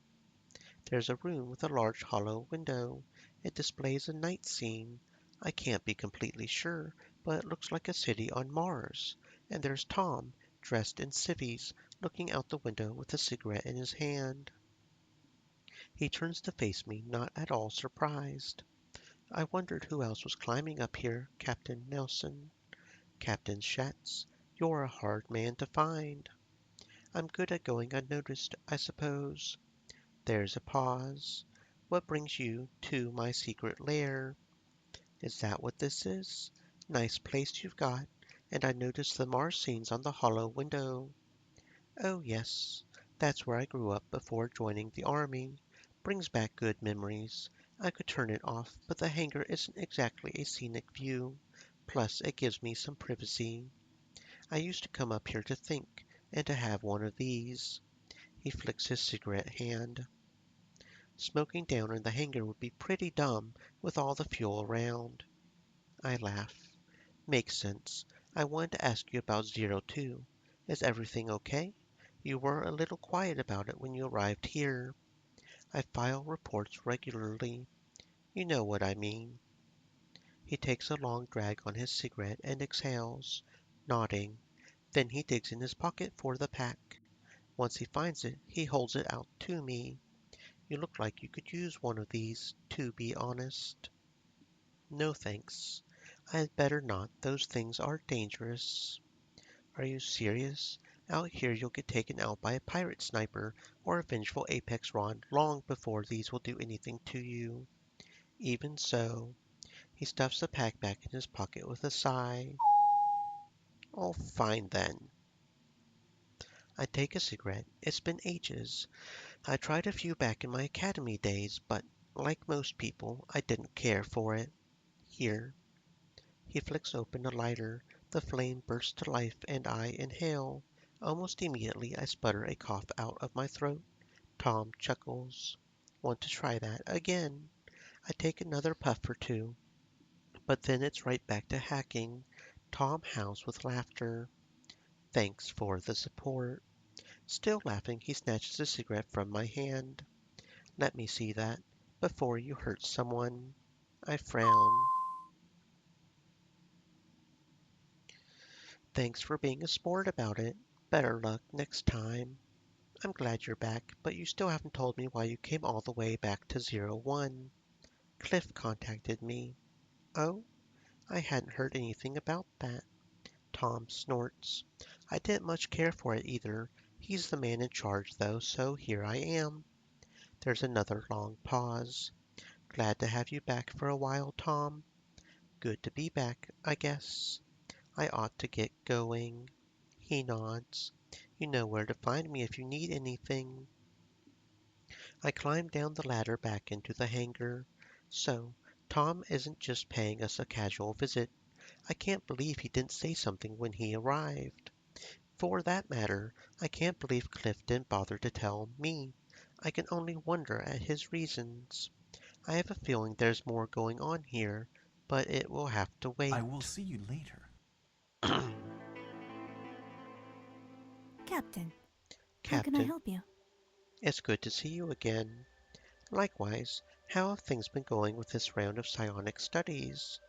there's a room with a large hollow window. It displays a night scene. I can't be completely sure, but it looks like a city on Mars. And there's Tom, dressed in civvies, looking out the window with a cigarette in his hand. He turns to face me, not at all surprised. I wondered who else was climbing up here, Captain Nelson. Captain Schatz, you're a hard man to find. I'm good at going unnoticed, I suppose. There's a pause. What brings you to my secret lair? Is that what this is? Nice place you've got, and I noticed the Mars scenes on the hollow window. Oh, yes, that's where I grew up before joining the army. Brings back good memories. I could turn it off, but the hangar isn't exactly a scenic view. Plus, it gives me some privacy. I used to come up here to think, and to have one of these. He flicks his cigarette hand. Smoking down in the hangar would be pretty dumb with all the fuel around. I laugh. Makes sense. I wanted to ask you about Zero Two. Is everything okay? You were a little quiet about it when you arrived here. I file reports regularly. You know what I mean. He takes a long drag on his cigarette and exhales, nodding. Then he digs in his pocket for the pack. Once he finds it, he holds it out to me. You look like you could use one of these, to be honest. No thanks. I had better not. Those things are dangerous. Are you serious? Out here you'll get taken out by a pirate sniper or a vengeful apex rod long before these will do anything to you. Even so, he stuffs the pack back in his pocket with a sigh. Oh, fine then. I take a cigarette. It's been ages. I tried a few back in my academy days, but like most people, I didn't care for it. Here. He flicks open a lighter. The flame bursts to life and I inhale. Almost immediately I sputter a cough out of my throat. Tom chuckles. Want to try that again? I take another puff or two, but then it's right back to hacking. Tom howls with laughter. Thanks for the support. Still laughing, he snatches a cigarette from my hand. Let me see that, before you hurt someone. I frown. Thanks for being a sport about it. Better luck next time. I'm glad you're back, but you still haven't told me why you came all the way back to Zero One. Cliff contacted me. Oh, I hadn't heard anything about that. Tom snorts. I didn't much care for it either. He's the man in charge, though, so here I am. There's another long pause. Glad to have you back for a while, Tom. Good to be back, I guess. I ought to get going. He nods. You know where to find me if you need anything. I climb down the ladder back into the hangar. So, Tom isn't just paying us a casual visit. I can't believe he didn't say something when he arrived. For that matter, I can't believe Cliff didn't bother to tell me. I can only wonder at his reasons. I have a feeling there's more going on here, but it will have to I will wait. see you later. Captain, how can I Captain, help you? it's good to see you again. Likewise, how have things been going with this round of psionic studies?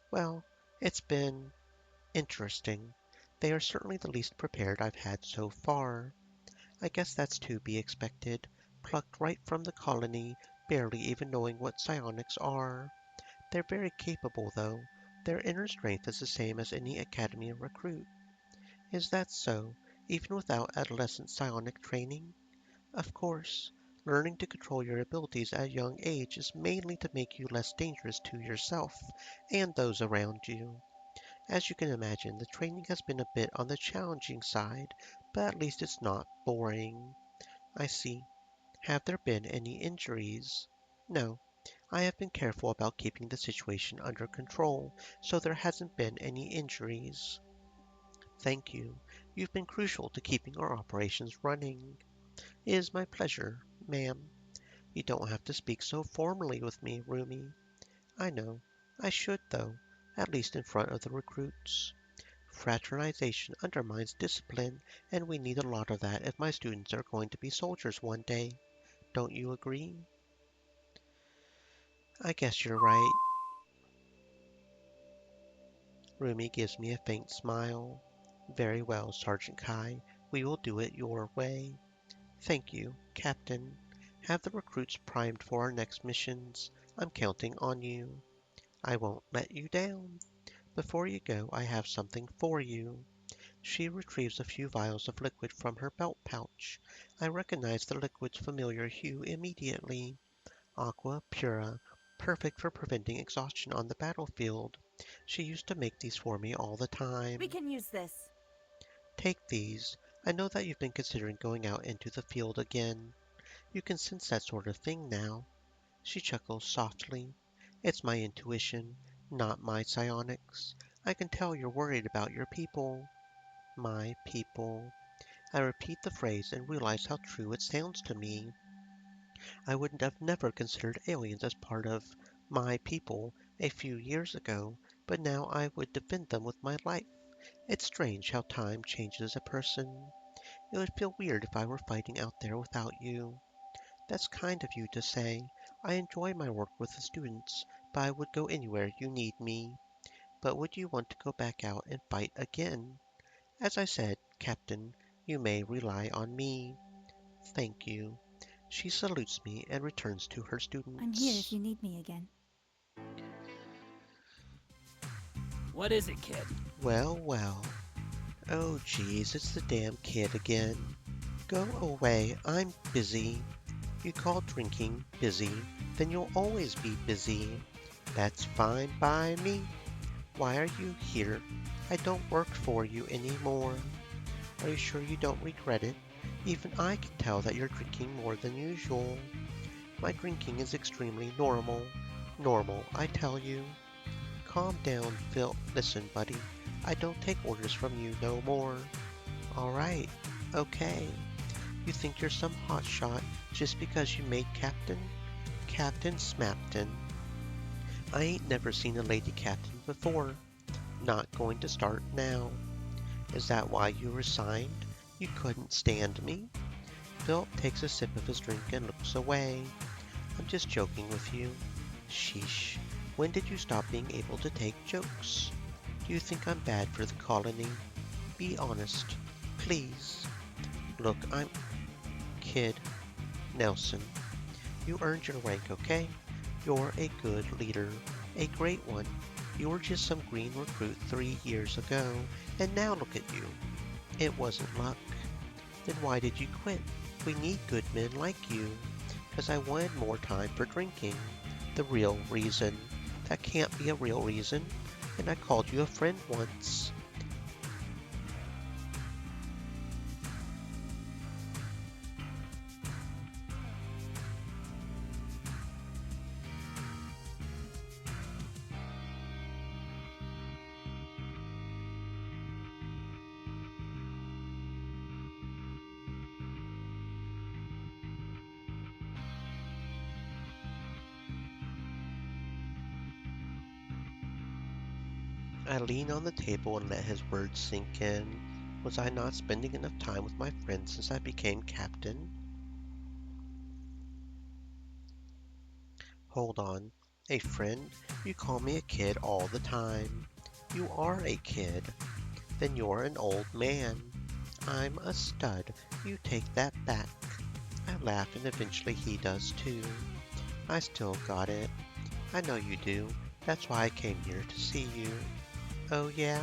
Well, it's been interesting. They are certainly the least prepared I've had so far. I guess that's to be expected, plucked right from the colony, barely even knowing what psionics are. They're very capable, though. Their inner strength is the same as any academy recruit. Is that so, even without adolescent psionic training? Of course, learning to control your abilities at a young age is mainly to make you less dangerous to yourself and those around you. As you can imagine, the training has been a bit on the challenging side, but at least it's not boring. I see. Have there been any injuries? No. I have been careful about keeping the situation under control, so there hasn't been any injuries. Thank you. You've been crucial to keeping our operations running. It is my pleasure, ma'am. You don't have to speak so formally with me, Rumi. I know. I should, though, at least in front of the recruits. Fraternization undermines discipline, and we need a lot of that if my students are going to be soldiers one day. Don't you agree? I guess you're right. Rumi gives me a faint smile. Very well, Sergeant Kai. We will do it your way. Thank you, Captain. Have the recruits primed for our next missions. I'm counting on you. I won't let you down. Before you go, I have something for you. She retrieves a few vials of liquid from her belt pouch. I recognize the liquid's familiar hue immediately. Aqua pura, perfect for preventing exhaustion on the battlefield. She used to make these for me all the We time. can use this. Take these. I know that you've been considering going out into the field again. You can sense that sort of thing now. She chuckles softly. It's my intuition, not my psionics. I can tell you're worried about your people. My people. I repeat the phrase and realize how true it sounds to me. I wouldn't have never considered aliens as part of my people a few years ago, but now I would defend them with my life. It's strange how time changes a person. It would feel weird if I were fighting out there without you. That's kind of you to say. I enjoy my work with the students, but I would go anywhere you need me. But would you want to go back out and fight again? As I said, Captain, you may rely on me. Thank you. She salutes me and returns to her I'm here if students. you need me again. What is it, kid? Well, well. Oh, geez, it's the damn kid again. Go away, I'm busy. You call drinking busy, then you'll always be busy. That's fine by me. Why are you here? I don't work for you anymore. Are you sure you don't regret it? Even I can tell that you're drinking more than usual. My drinking is extremely normal. Normal, I tell you. Calm down, Phil. Listen, buddy. I don't take orders from you no more. All right. Okay. You think you're some hotshot just because you made captain? Captain Smapton. I ain't never seen a lady captain before. Not going to start now. Is that why you resigned? You couldn't stand me? Philip takes a sip of his drink and looks away. I'm just joking with you. Sheesh. When did you stop being able to take jokes? Do you think I'm bad for the colony? Be honest. Please. Look, I'm Kid Nelson. You earned your rank, okay? You're a good leader. A great one. You were just some green recruit 3 years ago, and now look at you. It wasn't luck. Then why did you quit? We need good men like you. 'Cause I wanted more time for drinking. The real reason. That can't be a real reason. And I called you a friend once. I leaned on the table and let his words sink in. Was I not spending enough time with my friends since I became captain? Hold on. A friend? You call me a kid all the time. You are a kid. Then you're an old man. I'm a stud. You take that back. I laugh and eventually he does too. I still got it. I know you do. That's why I came here to see you. Oh yeah?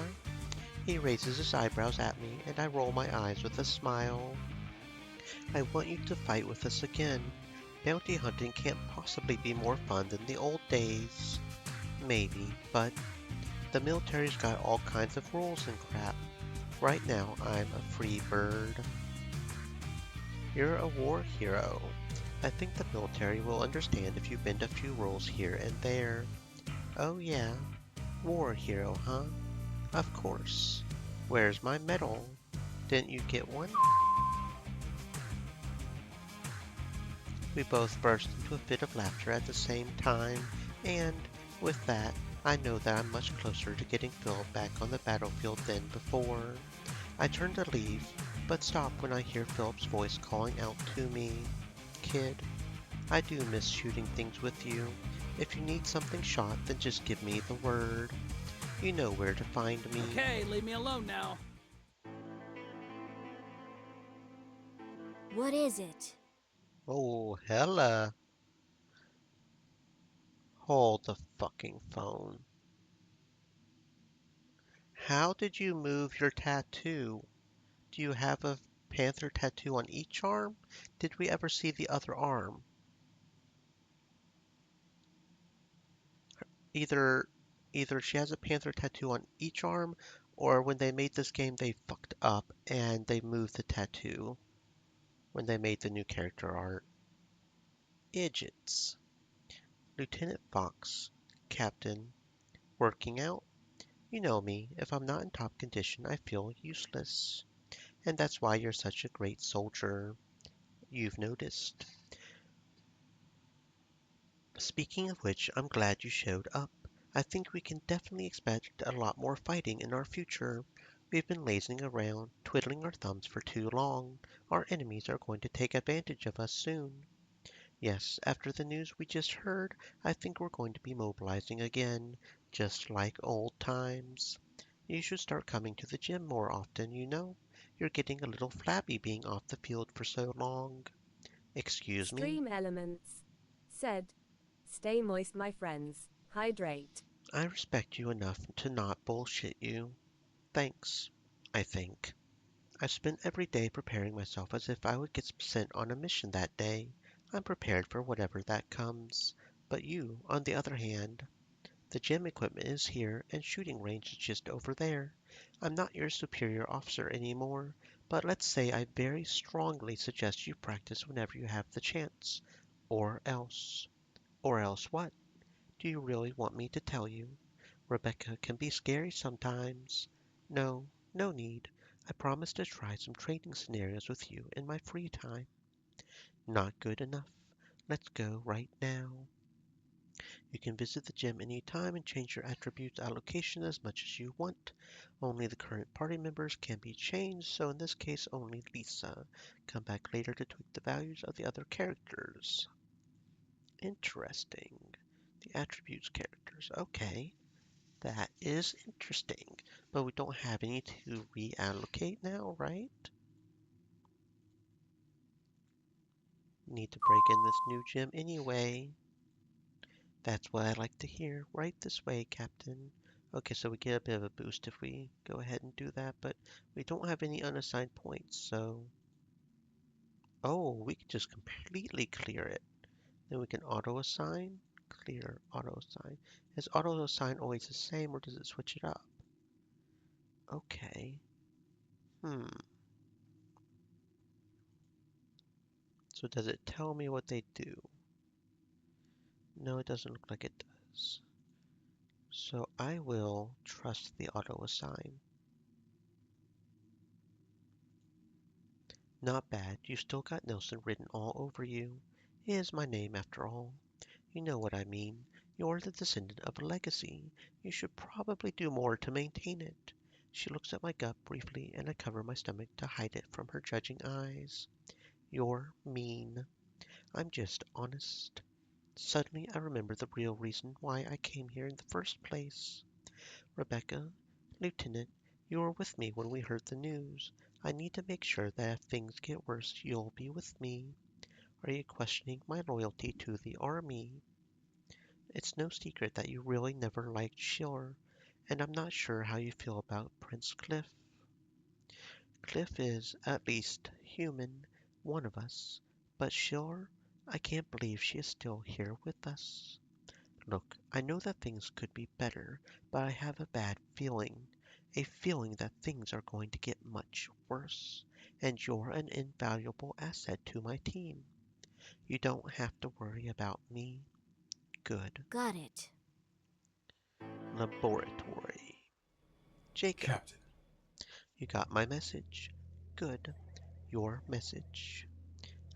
He raises his eyebrows at me and I roll my eyes with a smile. I want you to fight with us again. Bounty hunting can't possibly be more fun than the old days. Maybe, but the military's got all kinds of rules and crap. Right now, I'm a free bird. You're a war hero. I think the military will understand if you bend a few rules here and there. Oh yeah, war hero, huh? Of course. Where's my medal? Didn't you get one? We both burst into a fit of laughter at the same time, and, with that, I know that I'm much closer to getting Phil back on the battlefield than before. I turn to leave, but stop when I hear Philip's voice calling out to me. Kid, I do miss shooting things with you. If you need something shot, then just give me the word. You know where to find me. Okay, leave me alone now. What is it? Oh, hella. Hold the fucking phone. How did you move your tattoo? Do you have a panther tattoo on each arm? Did we ever see the other arm? Either either she has a panther tattoo on each arm, or when they made this game they fucked up and they moved the tattoo when they made the new character art. Idiots. Lieutenant Fox, Captain, working out? You know me, if I'm not in top condition, I feel useless. And that's why you're such a great soldier. You've noticed. Speaking of which, I'm glad you showed up. I think we can definitely expect a lot more fighting in our future. We've been lazing around, twiddling our thumbs for too long. Our enemies are going to take advantage of us soon. Yes, after the news we just heard, I think we're going to be mobilizing again, just like old times. You should start coming to the gym more often, you know. You're getting a little flabby being off the field for so long. Excuse me? Stream elements. Said. Stay moist, my friends. Hydrate. I respect you enough to not bullshit you. Thanks, I think. I spent every day preparing myself as if I would get sent on a mission that day. I'm prepared for whatever that comes. But you, on the other hand, the gym equipment is here and shooting range is just over there. I'm not your superior officer anymore, but let's say I very strongly suggest you practice whenever you have the chance. Or else. Or else what? Do you really want me to tell you? Rebecca can be scary sometimes. No, no need. I promise to try some training scenarios with you in my free time. Not good enough. Let's go right now. You can visit the gym anytime and change your attributes allocation as much as you want. Only the current party members can be changed, so in this case only Lisa. Come back later to tweak the values of the other characters. Interesting. The attributes characters. Okay. That is interesting, but we don't have any to reallocate now, right? Need to break in this new gym anyway. That's what I like to hear. Right this way, Captain. Okay, so we get a bit of a boost if we go ahead and do that, but we don't have any unassigned points, so... Oh, we can just completely clear it. Then we can auto-assign, clear, auto-assign. Is auto-assign always the same, or does it switch it up? Okay. Hmm. So does it tell me what they do? No, it doesn't look like it does. So I will trust the auto-assign. Not bad. You still got Nelson written all over you. It is my name after all. You know what I mean. You're the descendant of a legacy. You should probably do more to maintain it. She looks at my gut briefly, and I cover my stomach to hide it from her judging eyes. You're mean. I'm just honest. Suddenly I remember the real reason why I came here in the first place. Rebecca, Lieutenant, you were with me when we heard the news. I need to make sure that if things get worse, you'll be with me. Are you questioning my loyalty to the Army? It's no secret that you really never liked Schiller, and I'm not sure how you feel about Prince Cliff. Cliff is, at least, human, one of us, but Schiller, I can't believe she is still here with us. Look, I know that things could be better, but I have a bad feeling. A feeling that things are going to get much worse, and you're an invaluable asset to my team. You don't have to worry about me. Good. Got it. Laboratory. Jacob, Captain. you got my message. Good. Your message.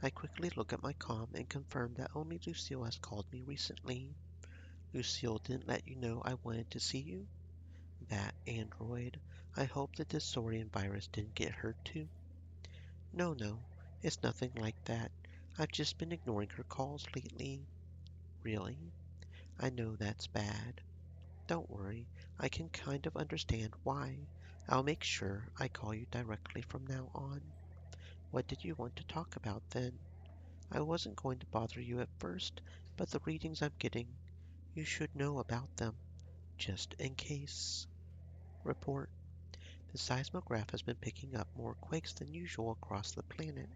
I quickly look at my comm and confirm that only Lucille has called me recently. Lucille didn't let you know I wanted to see you? That android. I hope the Saurian virus didn't get hurt too. No, no, it's nothing like that. I've just been ignoring her calls lately. Really? I know that's bad. Don't worry, I can kind of understand why. I'll make sure I call you directly from now on. What did you want to talk about then? I wasn't going to bother you at first, but the readings I'm getting, you should know about them, just in case. Report. The seismograph has been picking up more quakes than usual across the planet.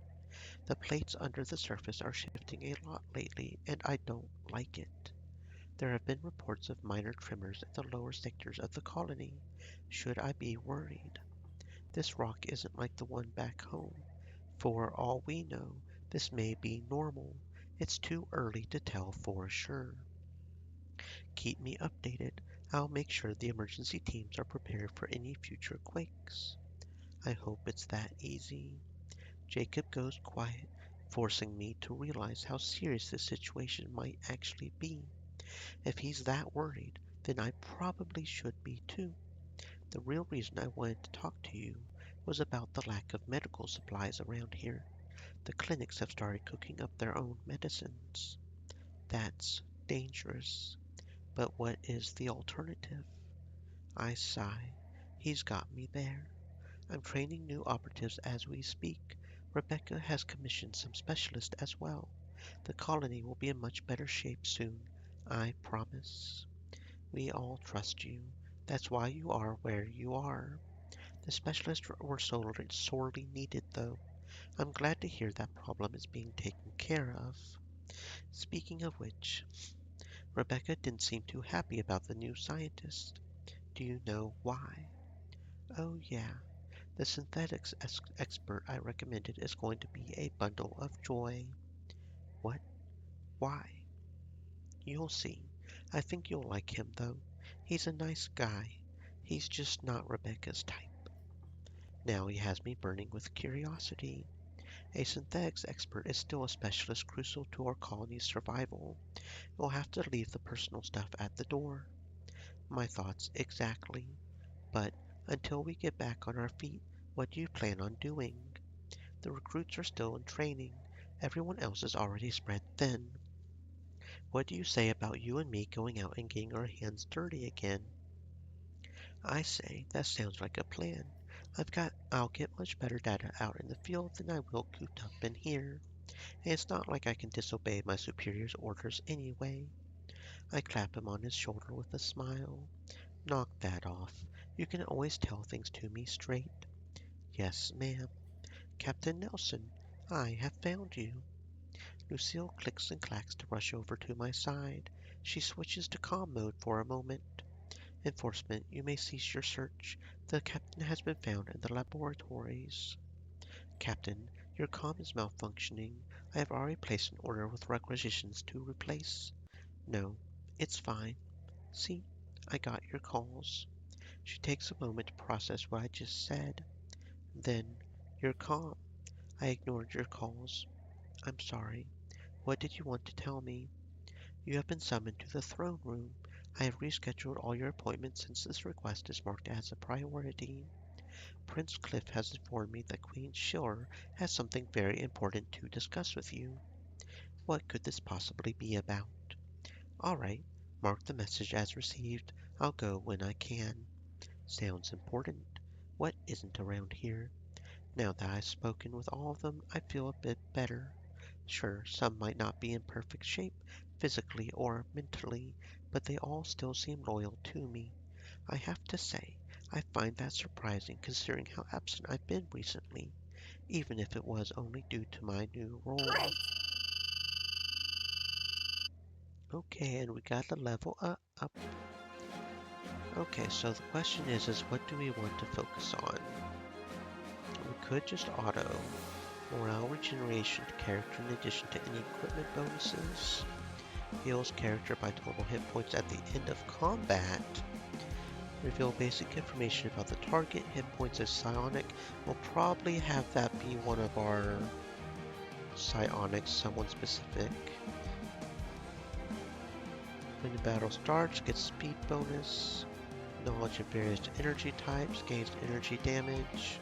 The plates under the surface are shifting a lot lately, and I don't like it. There have been reports of minor tremors in the lower sectors of the colony. Should I be worried? This rock isn't like the one back home. For all we know, this may be normal. It's too early to tell for sure. Keep me updated. I'll make sure the emergency teams are prepared for any future quakes. I hope it's that easy. Jacob goes quiet, forcing me to realize how serious this situation might actually be. If he's that worried, then I probably should be too. The real reason I wanted to talk to you was about the lack of medical supplies around here. The clinics have started cooking up their own medicines. That's dangerous. But what is the alternative? I sigh. He's got me there. I'm training new operatives as we speak. Rebecca has commissioned some specialists as well. The colony will be in much better shape soon, I promise. We all trust you. That's why you are where you are. The specialists were sorely needed, though. I'm glad to hear that problem is being taken care of. Speaking of which, Rebecca didn't seem too happy about the new scientist. Do you know why? Oh, yeah. The synthetics expert I recommended is going to be a bundle of joy. What? Why? You'll see. I think you'll like him, though. He's a nice guy. He's just not Rebecca's type. Now he has me burning with curiosity. A synthetics expert is still a specialist crucial to our colony's survival. We'll have to leave the personal stuff at the door. My thoughts exactly. But until we get back on our feet, what do you plan on doing? The recruits are still in training. Everyone else is already spread thin. What do you say about you and me going out and getting our hands dirty again? I say that sounds like a plan. I'll get much better data out in the field than I will cooped up in here. And it's not like I can disobey my superior's orders anyway. I clap him on his shoulder with a smile. Knock that off. You can always tell things to me straight. Yes, ma'am. Captain Nelson, I have found you. Lucille clicks and clacks to rush over to my side. She switches to calm mode for a moment. Enforcement, you may cease your search. The captain has been found in the laboratories. Captain, your comm is malfunctioning. I have already placed an order with requisitions to replace. No, it's fine. See, I got your calls. She takes a moment to process what I just said. Then, you're calm. I ignored your calls. I'm sorry. What did you want to tell me? You have been summoned to the throne room. I have rescheduled all your appointments since this request is marked as a priority. Prince Cliff has informed me that Queen Schiller has something very important to discuss with you. What could this possibly be about? All right, mark the message as received. I'll go when I can. Sounds important. What isn't around here? Now that I've spoken with all of them, I feel a bit better. Sure, some might not be in perfect shape, physically or mentally, but they all still seem loyal to me. I have to say, I find that surprising considering how absent I've been recently, even if it was only due to my new role. Great! Okay, and we got the level up. Okay, so the question is what do we want to focus on? We could just auto. Morale regeneration to character in addition to any equipment bonuses. Heals character by total hit points at the end of combat. Reveal basic information about the target. Hit points as psionic. We'll probably have that be one of our psionics, someone specific. When the battle starts, gets speed bonus. Knowledge of various energy types, gains energy damage.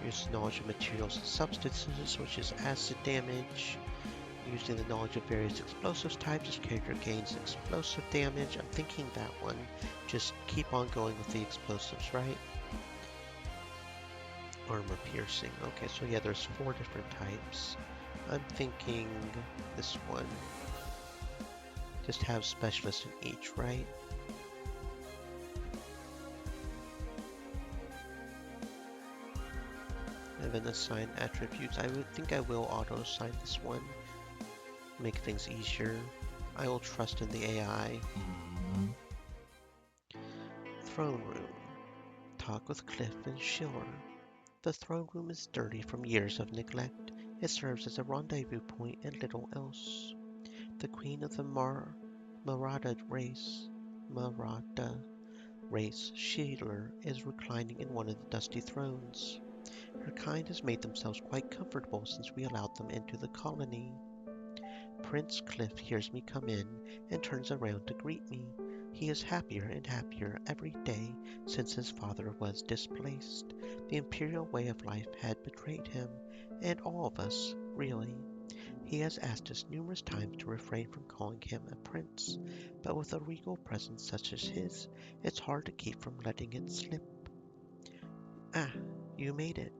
Use knowledge of materials and substances, which is acid damage. Using the knowledge of various explosives types, this character gains explosive damage. I'm thinking that one. Just keep on going with the explosives, right? Armor piercing. Okay, so yeah, there's 4 different types. I'm thinking this one. Just have specialists in each, right? And then assign attributes. I would think I will auto-assign this one. Make things easier. I will trust in the AI. Throne room. Talk with Cliff and Schiller. The throne room is dirty from years of neglect. It serves as a rendezvous point and little else. The queen of the Marada race, Schiller, is reclining in one of the dusty thrones. Her kind has made themselves quite comfortable since we allowed them into the colony. Prince Cliff hears me come in and turns around to greet me. He is happier and happier every day since his father was displaced. The imperial way of life had betrayed him, and all of us, really. He has asked us numerous times to refrain from calling him a prince, but with a regal presence such as his, it's hard to keep from letting it slip. Ah, you made it.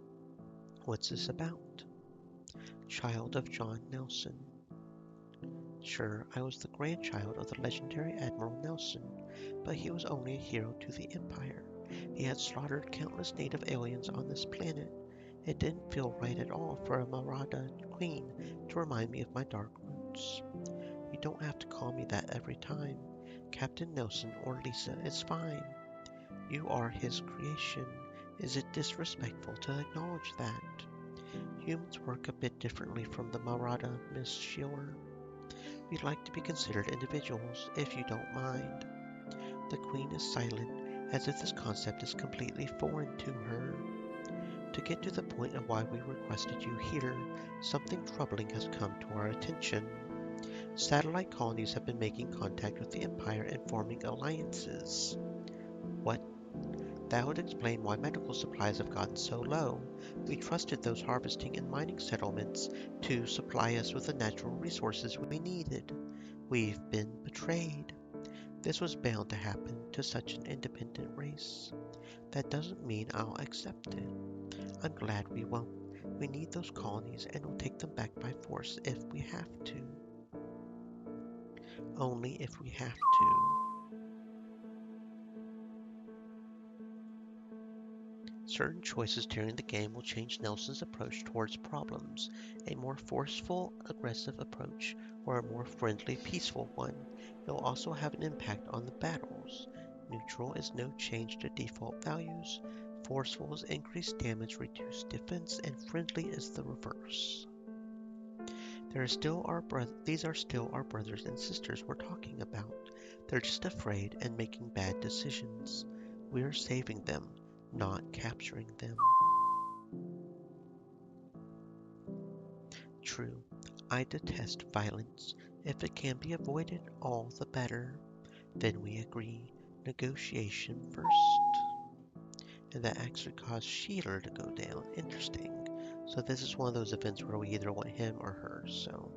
What's this about? Child of John Nelson. Sure, I was the grandchild of the legendary Admiral Nelson, but he was only a hero to the Empire. He had slaughtered countless native aliens on this planet. It didn't feel right at all for a Marada queen to remind me of my dark roots. You don't have to call me that every time. Captain Nelson or Lisa is fine. You are his creation. Is it disrespectful to acknowledge that? Humans work a bit differently from the Marada, Miss Schiller. We'd like to be considered individuals, if you don't mind. The Queen is silent, as if this concept is completely foreign to her. To get to the point of why we requested you here, something troubling has come to our attention. Satellite colonies have been making contact with the Empire and forming alliances. What? That would explain why medical supplies have gotten so low. We trusted those harvesting and mining settlements to supply us with the natural resources we needed. We've been betrayed. This was bound to happen to such an independent race. That doesn't mean I'll accept it. I'm glad we won't. We need those colonies and we'll take them back by force if we have to. Only if we have to. Certain choices during the game will change Nelson's approach towards problems, a more forceful, aggressive approach, or a more friendly, peaceful one. It will also have an impact on the battles. Neutral is no change to default values, forceful is increased damage, reduced defense, and friendly is the reverse. These are still our brothers and sisters we're talking about. They're just afraid and making bad decisions. We're saving them, not capturing them. True, I detest violence. If it can be avoided, all the better. Then we agree, negotiation first. And that actually caused Sheeler to go down. Interesting. So this is one of those events where we either want him or her, so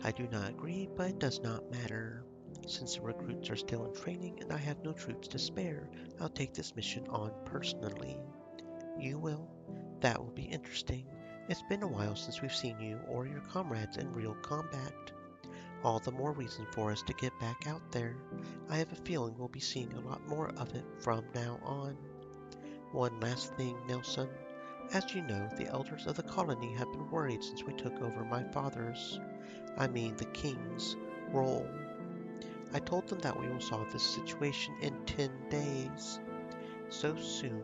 I do not agree, but it does not matter. Since the recruits are still in training and I have no troops to spare, I'll take this mission on personally. You will? That will be interesting. It's been a while since we've seen you or your comrades in real combat. All the more reason for us to get back out there. I have a feeling we'll be seeing a lot more of it from now on. One last thing, Nelson. As you know, the elders of the colony have been worried since we took over my father's, the king's, role. I told them that we will solve this situation in 10 days. So soon,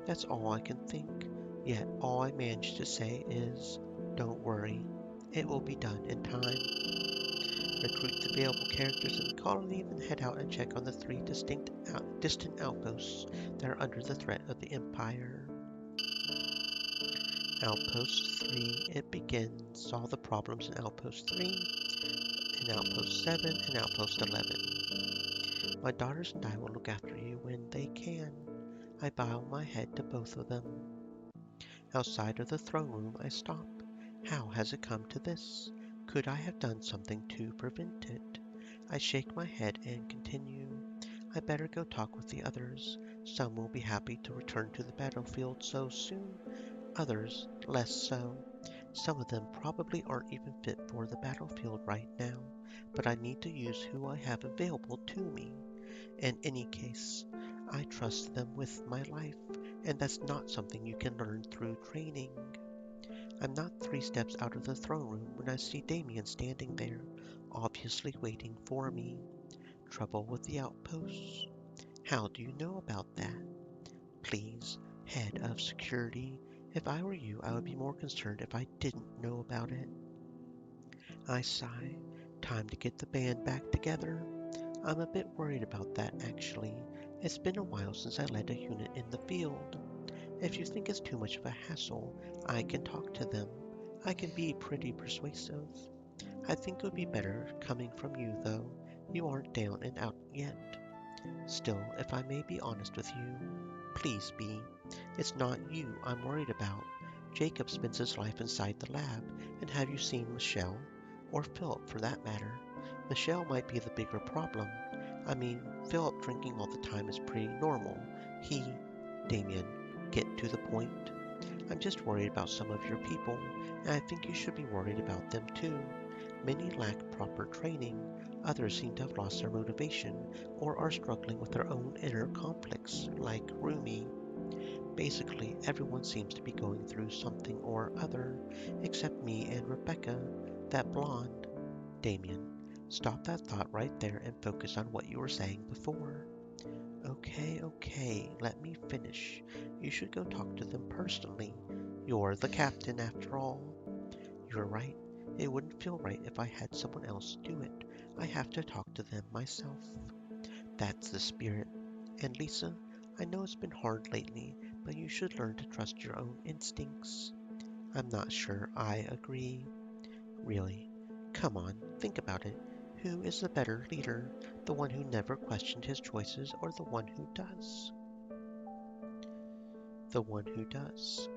that's all I can think. Yet all I manage to say is, don't worry, it will be done in time. Recruit the available characters in the colony, then head out and check on the three distant outposts that are under the threat of the Empire. Outpost 3, it begins. Solve the problems in Outpost 3, in Outpost 7, and Outpost 11. My daughters and I will look after you when they can. I bow my head to both of them. Outside of the throne room, I stop. How has it come to this? Could I have done something to prevent it? I shake my head and continue. I better go talk with the others. Some will be happy to return to the battlefield so soon, others less so. Some of them probably aren't even fit for the battlefield right now, but I need to use who I have available to me. In any case, I trust them with my life, and that's not something you can learn through training. I'm not 3 steps out of the throne room when I see Damien standing there, obviously waiting for me. Trouble with the outposts? How do you know about that? Please, head of security, if I were you, I would be more concerned if I didn't know about it. I sigh. Time to get the band back together. I'm a bit worried about that, actually. It's been a while since I led a unit in the field. If you think it's too much of a hassle, I can talk to them. I can be pretty persuasive. I think it would be better coming from you, though. You aren't down and out yet. Still, if I may be honest with you, please be. It's not you I'm worried about. Jacob spends his life inside the lab, and have you seen Michelle? Or Philip, for that matter. Michelle might be the bigger problem. Philip drinking all the time is pretty normal. Damien, get to the point. I'm just worried about some of your people, and I think you should be worried about them too. Many lack proper training, others seem to have lost their motivation, or are struggling with their own inner conflicts, like Rumi. Basically, everyone seems to be going through something or other, except me and Rebecca, that blonde. Damien, stop that thought right there and focus on what you were saying before. Okay, let me finish. You should go talk to them personally. You're the captain, after all. You're right. It wouldn't feel right if I had someone else do it. I have to talk to them myself. That's the spirit. And Lisa, I know it's been hard lately, but you should learn to trust your own instincts. I'm not sure I agree. Really? Come on, think about it. Who is the better leader? The one who never questioned his choices or the one who does? The one who does.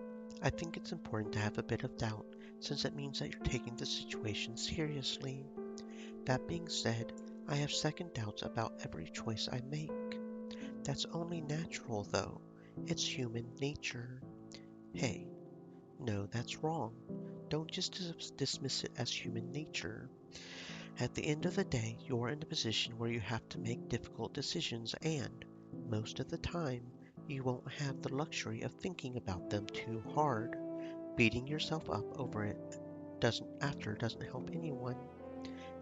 I think it's important to have a bit of doubt, since it means that you're taking the situation seriously. That being said, I have second doubts about every choice I make. That's only natural, though. It's human nature. Hey, no, that's wrong. Don't just dismiss it as human nature. At the end of the day, you're in a position where you have to make difficult decisions and, most of the time, you won't have the luxury of thinking about them too hard. Beating yourself up over it doesn't help anyone.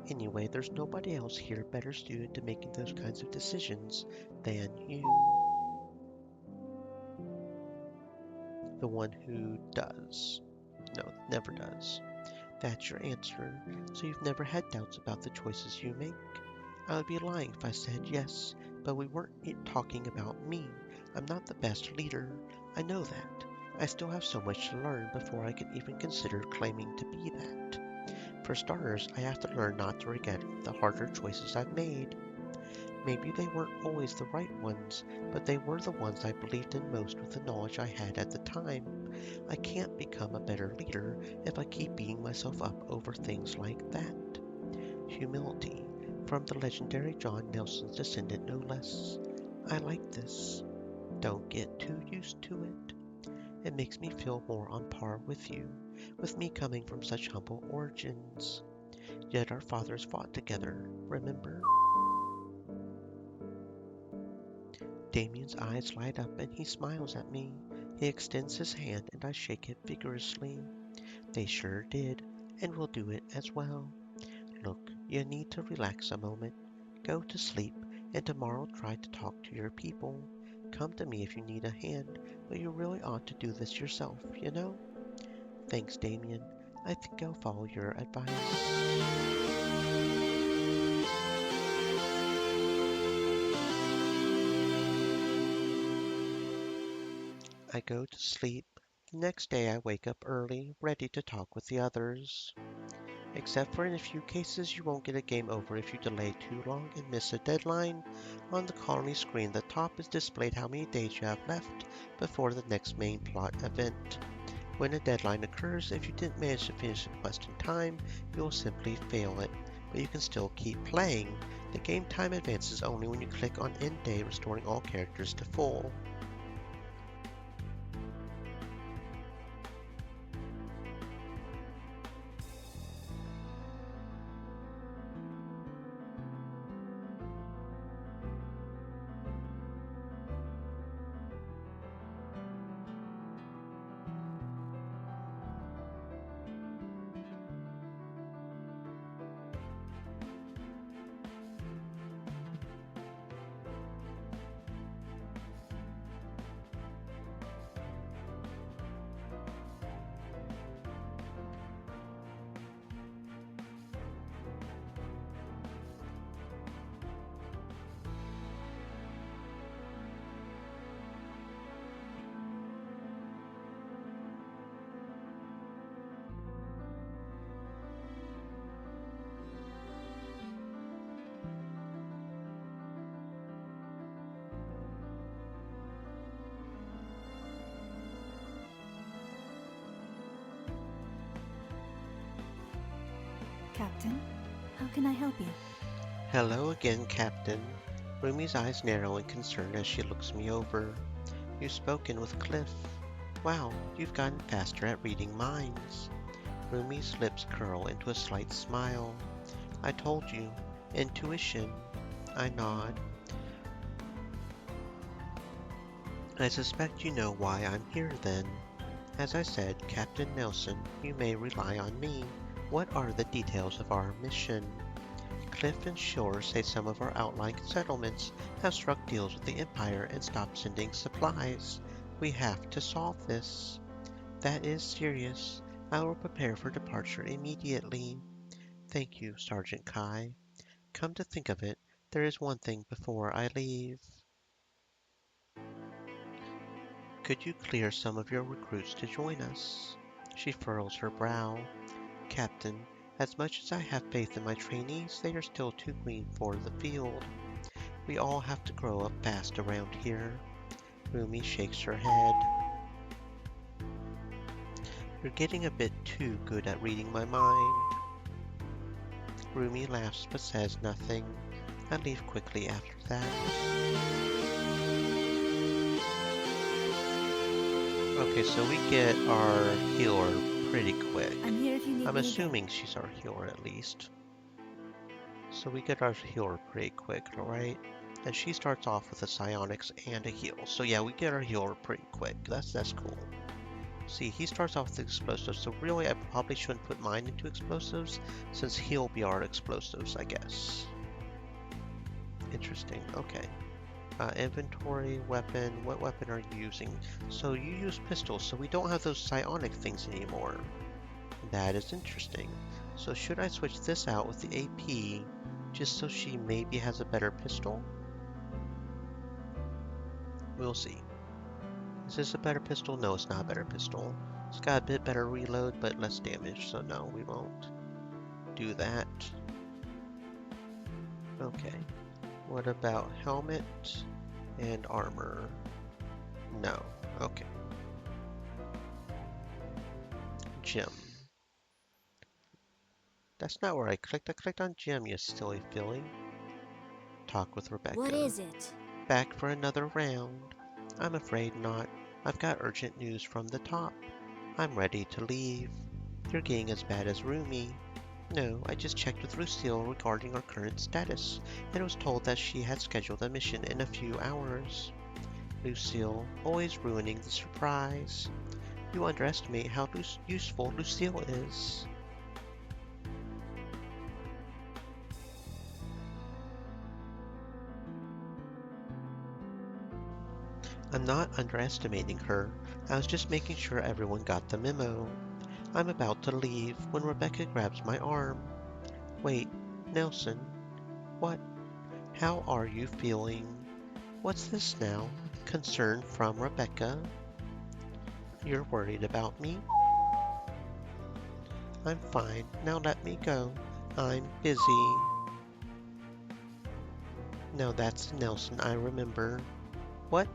Anyway, there's nobody else here better suited to making those kinds of decisions than you. The one who does. No, never does. That's your answer, so you've never had doubts about the choices you make. I would be lying if I said yes, but we weren't talking about me. I'm not the best leader. I know that. I still have so much to learn before I can even consider claiming to be that. For starters, I have to learn not to regret the harder choices I've made. Maybe they weren't always the right ones, but they were the ones I believed in most with the knowledge I had at the time. I can't become a better leader if I keep beating myself up over things like that. Humility, from the legendary John Nelson's descendant no less. I like this. Don't get too used to it. It makes me feel more on par with you, with me coming from such humble origins. Yet our fathers fought together, remember? Damien's eyes light up and he smiles at me. He extends his hand and I shake it vigorously. They sure did, and will do it as well. Look, you need to relax a moment. Go to sleep, and tomorrow try to talk to your people. Come to me if you need a hand, but you really ought to do this yourself, you know? Thanks, Damien. I think I'll follow your advice. I go to sleep. The next day I wake up early, ready to talk with the others. Except for in a few cases, you won't get a game over if you delay too long and miss a deadline. On the colony screen at the top is displayed how many days you have left before the next main plot event. When a deadline occurs, if you didn't manage to finish the quest in time, you will simply fail it, but you can still keep playing. The game time advances only when you click on End Day, restoring all characters to full. Captain, how can I help you? Hello again, Captain. Rumi's eyes narrow in concern as she looks me over. You've spoken with Cliff. Wow, you've gotten faster at reading minds. Rumi's lips curl into a slight smile. I told you. Intuition. I nod. I suspect you know why I'm here then. As I said, Captain Nelson, you may rely on me. What are the details of our mission? Cliff and Shore say some of our outlying settlements have struck deals with the Empire and stopped sending supplies. We have to solve this. That is serious. I will prepare for departure immediately. Thank you, Sergeant Kai. Come to think of it, there is one thing before I leave. Could you clear some of your recruits to join us? She furrows her brow. Captain, as much as I have faith in my trainees, they are still too green for the field. We all have to grow up fast around here. Rumi shakes her head. You're getting a bit too good at reading my mind. Rumi laughs but says nothing. I leave quickly after that. Okay, so we get our healer pretty quick. I'm here if you need I'm me assuming she's our healer at least. So we get our healer pretty quick, alright? And she starts off with a psionics and a heal. So yeah, we get our healer pretty quick. That's cool. See, he starts off with explosives, so really I probably shouldn't put mine into explosives, since he'll be our explosives, I guess. Interesting, okay. Inventory, weapon, what weapon are you using? So you use pistols, so we don't have those psionic things anymore. That is interesting. So should I switch this out with the AP, just so she maybe has a better pistol? We'll see. Is this a better pistol? No, it's not a better pistol. It's got a bit better reload, but less damage, so no, we won't do that. Okay. What about helmet and armor? No. Okay. Gem. That's not where I clicked. I clicked on gem, you silly filly. Talk with What Rebecca. is it? Back for another round? I'm afraid not. I've got urgent news from the top. I'm ready to leave. You're getting as bad as Rumi. No, I just checked with Lucille regarding our current status, and was told that she had scheduled a mission in a few hours. Lucille, always ruining the surprise. You underestimate how useful Lucille is. I'm not underestimating her. I was just making sure everyone got the memo. I'm about to leave when Rebecca grabs my arm. Wait, Nelson, what? How are you feeling? What's this now? Concern from Rebecca? You're worried about me? I'm fine. Now let me go. I'm busy. Now that's Nelson I remember. What?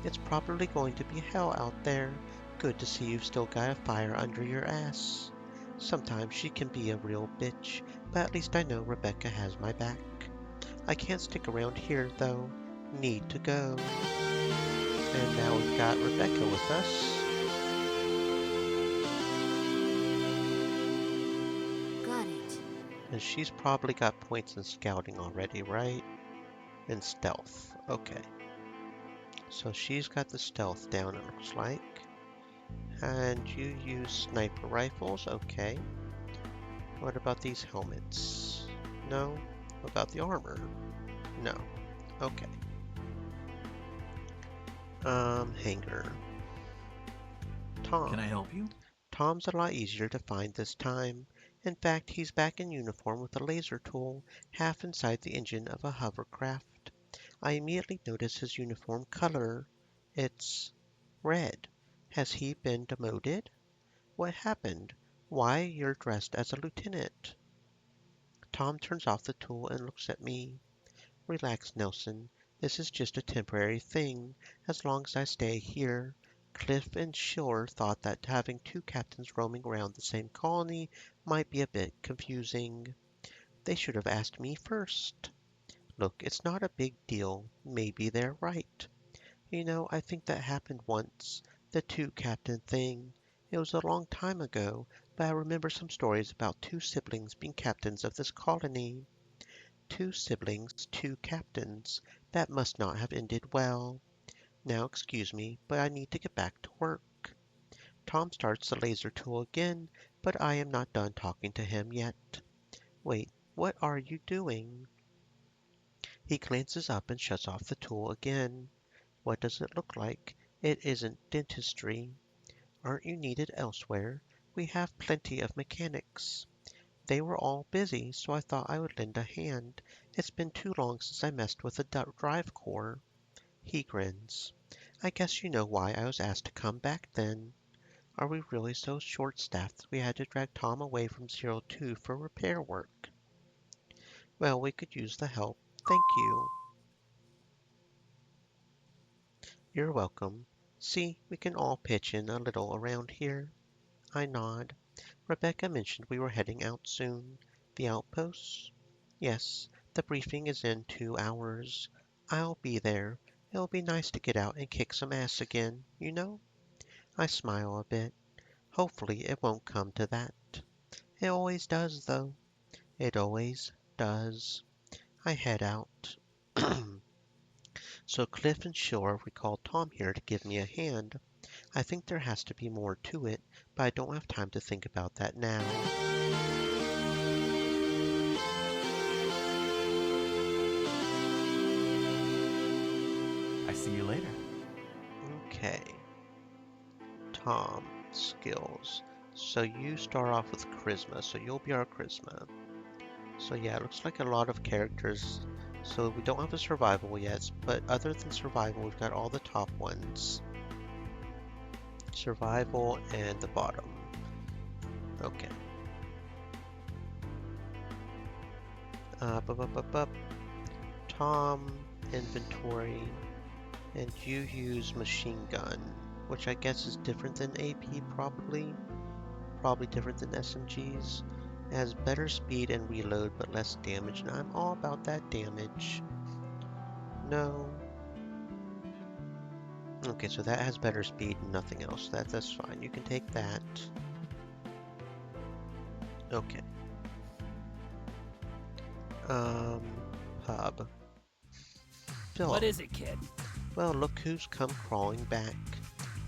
It's probably going to be hell out there. Good to see you've still got a fire under your ass. Sometimes she can be a real bitch, but at least I know Rebecca has my back. I can't stick around here, though. Need to go. And now we've got Rebecca with us. Got it. And she's probably got points in scouting already, right? And stealth. Okay. So she's got the stealth down, it looks like. And you use sniper rifles, okay. What about these helmets? No? What about the armor? No. Okay. Hanger. Tom. Can I help you? Tom's a lot easier to find this time. In fact, he's back in uniform with a laser tool, half inside the engine of a hovercraft. I immediately notice his uniform color. It's red. Has he been demoted? What happened? Why, you're dressed as a lieutenant. Tom turns off the tool and looks at me. Relax, Nelson. This is just a temporary thing, as long as I stay here. Cliff and Shore thought that having two captains roaming around the same colony might be a bit confusing. They should have asked me first. Look, it's not a big deal. Maybe they're right. I think that happened once. The two captain thing. It was a long time ago, but I remember some stories about two siblings being captains of this colony. Two siblings, two captains. That must not have ended well. Now excuse me, but I need to get back to work. Tom starts the laser tool again, but I am not done talking to him yet. Wait, what are you doing? He glances up and shuts off the tool again. What does it look like? It isn't dentistry. Aren't you needed elsewhere? We have plenty of mechanics. They were all busy, so I thought I would lend a hand. It's been too long since I messed with the drive core. He grins. I guess you know why I was asked to come back then. Are we really so short-staffed that we had to drag Tom away from Zero Two for repair work? Well, we could use the help. Thank you. You're welcome. See, we can all pitch in a little around here. I nod. Rebecca mentioned we were heading out soon. The outposts? Yes, the briefing is in 2 hours. I'll be there. It'll be nice to get out and kick some ass again, you know? I smile a bit. Hopefully it won't come to that. It always does, though. It always does. I head out. So Cliff and Shore recalled Tom here to give me a hand. I think there has to be more to it, but I don't have time to think about that now. I see you later. Okay. Tom, skills. So you start off with charisma, so you'll be our charisma. So yeah, it looks like a lot of characters. So we don't have a survival yet, but other than survival, we've got all the top ones. Survival and the bottom. Okay. Bup. Tom, inventory, and you use machine gun, which I guess is different than AP probably. Probably different than SMGs. It has better speed and reload, but less damage, and I'm all about that damage. No. Okay, so that has better speed and nothing else. That's fine. You can take that. Okay. Um, Pub. What Philip. is it, kid? Well, look who's come crawling back.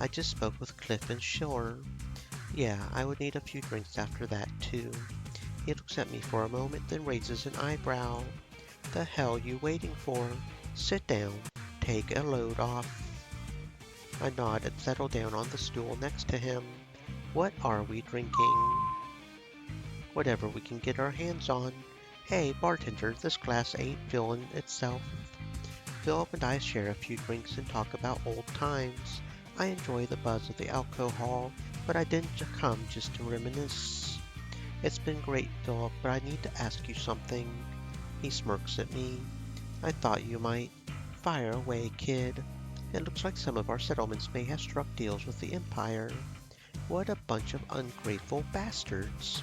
I just spoke with Cliff and Shore. Yeah, I would need a few drinks after that, too. He looks at me for a moment, then raises an eyebrow. The hell you waiting for? Sit down. Take a load off. I nod and settle down on the stool next to him. What are we drinking? Whatever we can get our hands on. Hey, bartender, this glass ain't filling itself. Philip and I share a few drinks and talk about old times. I enjoy the buzz of the alcohol, but I didn't come just to reminisce. It's been great, Philip, but I need to ask you something. He smirks at me. I thought you might. Fire away, kid. It looks like some of our settlements may have struck deals with the Empire. What a bunch of ungrateful bastards.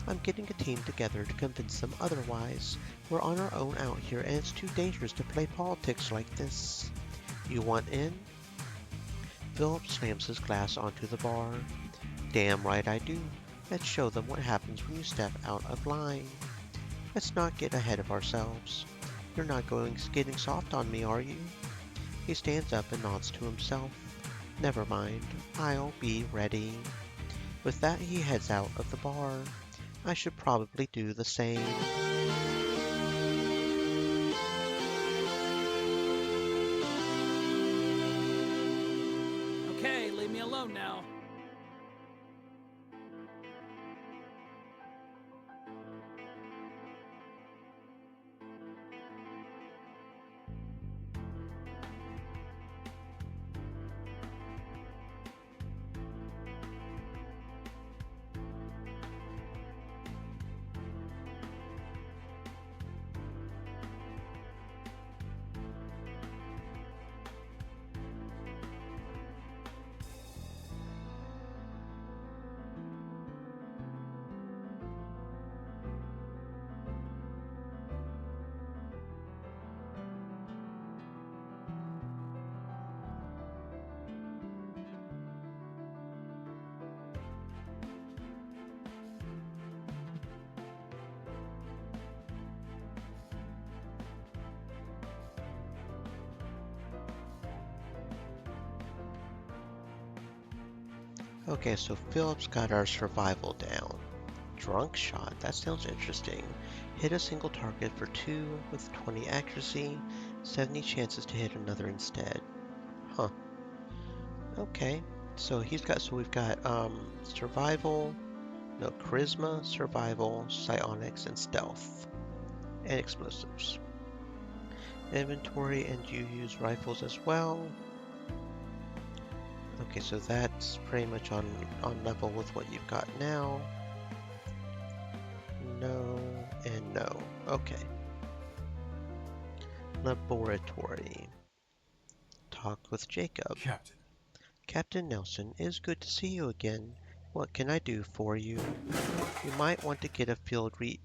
I'm getting a team together to convince them otherwise. We're on our own out here, and it's too dangerous to play politics like this. You want in? Philip slams his glass onto the bar. Damn right I do. Let's show them what happens when you step out of line. Let's not get ahead of ourselves. You're not getting soft on me, are you? He stands up and nods to himself. Never mind. I'll be ready. With that, he heads out of the bar. I should probably do the same. Okay, leave me alone now. Okay, so Philip's got our survival down. Drunk shot, that sounds interesting. Hit a single target for 2 with 20 accuracy, 70 chances to hit another instead. Huh. Okay. So we've got survival, no charisma, survival, psionics, and stealth. And explosives. Inventory, and you use rifles as well. Okay, so that's pretty much on level with what you've got now. No, and no. Okay. Laboratory. Talk with Jacob. Captain. Captain Nelson, it is good to see you again. What can I do for you? You might want to get a field re...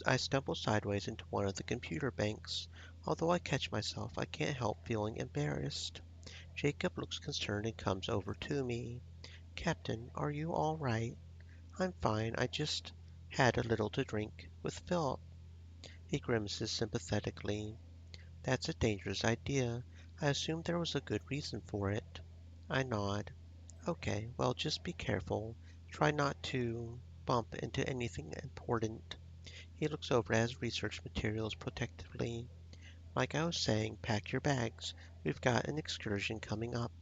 I stumble sideways into one of the computer banks. Although I catch myself, I can't help feeling embarrassed. Jacob looks concerned and comes over to me. Captain, are you all right? I'm fine. I just had a little to drink with Philip. He grimaces sympathetically. That's a dangerous idea. I assumed there was a good reason for it. I nod. Okay, well, just be careful. Try not to bump into anything important. He looks over at his research materials protectively. Like I was saying, pack your bags. We've got an excursion coming up.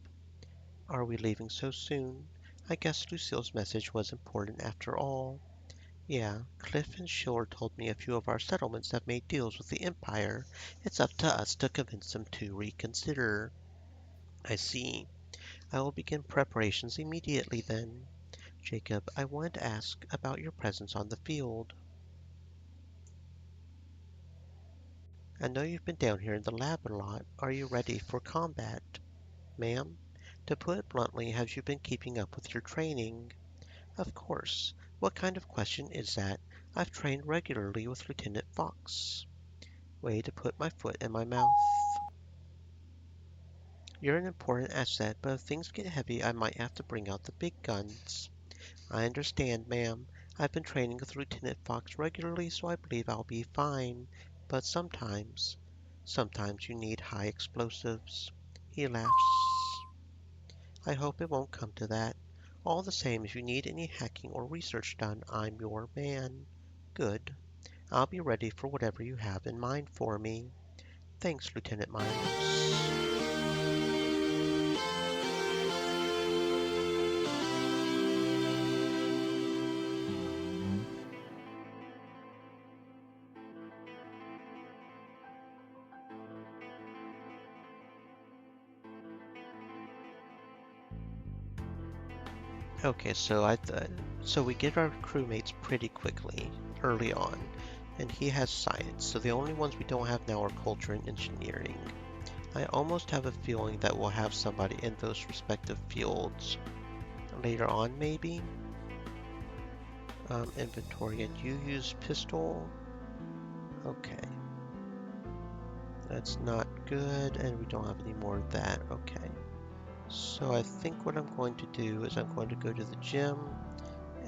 Are we leaving so soon? I guess Lucille's message was important after all. Yeah, Cliff and Schiller told me a few of our settlements have made deals with the Empire. It's up to us to convince them to reconsider. I see. I will begin preparations immediately then. Jacob, I wanted to ask about your presence on the field. I know you've been down here in the lab a lot. Are you ready for combat? Ma'am, to put it bluntly, have you been keeping up with your training? Of course. What kind of question is that? I've trained regularly with Lieutenant Fox. Way to put my foot in my mouth. You're an important asset, but if things get heavy, I might have to bring out the big guns. I understand, ma'am. I've been training with Lieutenant Fox regularly, so I believe I'll be fine. But sometimes you need high explosives. He laughs. I hope it won't come to that. All the same, if you need any hacking or research done, I'm your man. Good. I'll be ready for whatever you have in mind for me. Thanks, Lieutenant Miles. Okay, so we get our crewmates pretty quickly early on, and he has science. So the only ones we don't have now are culture and engineering. I almost have a feeling that we'll have somebody in those respective fields later on, maybe. Inventory, and you use pistol. Okay, that's not good, and we don't have any more of that. Okay, so I think what I'm going to do is I'm going to go to the gym,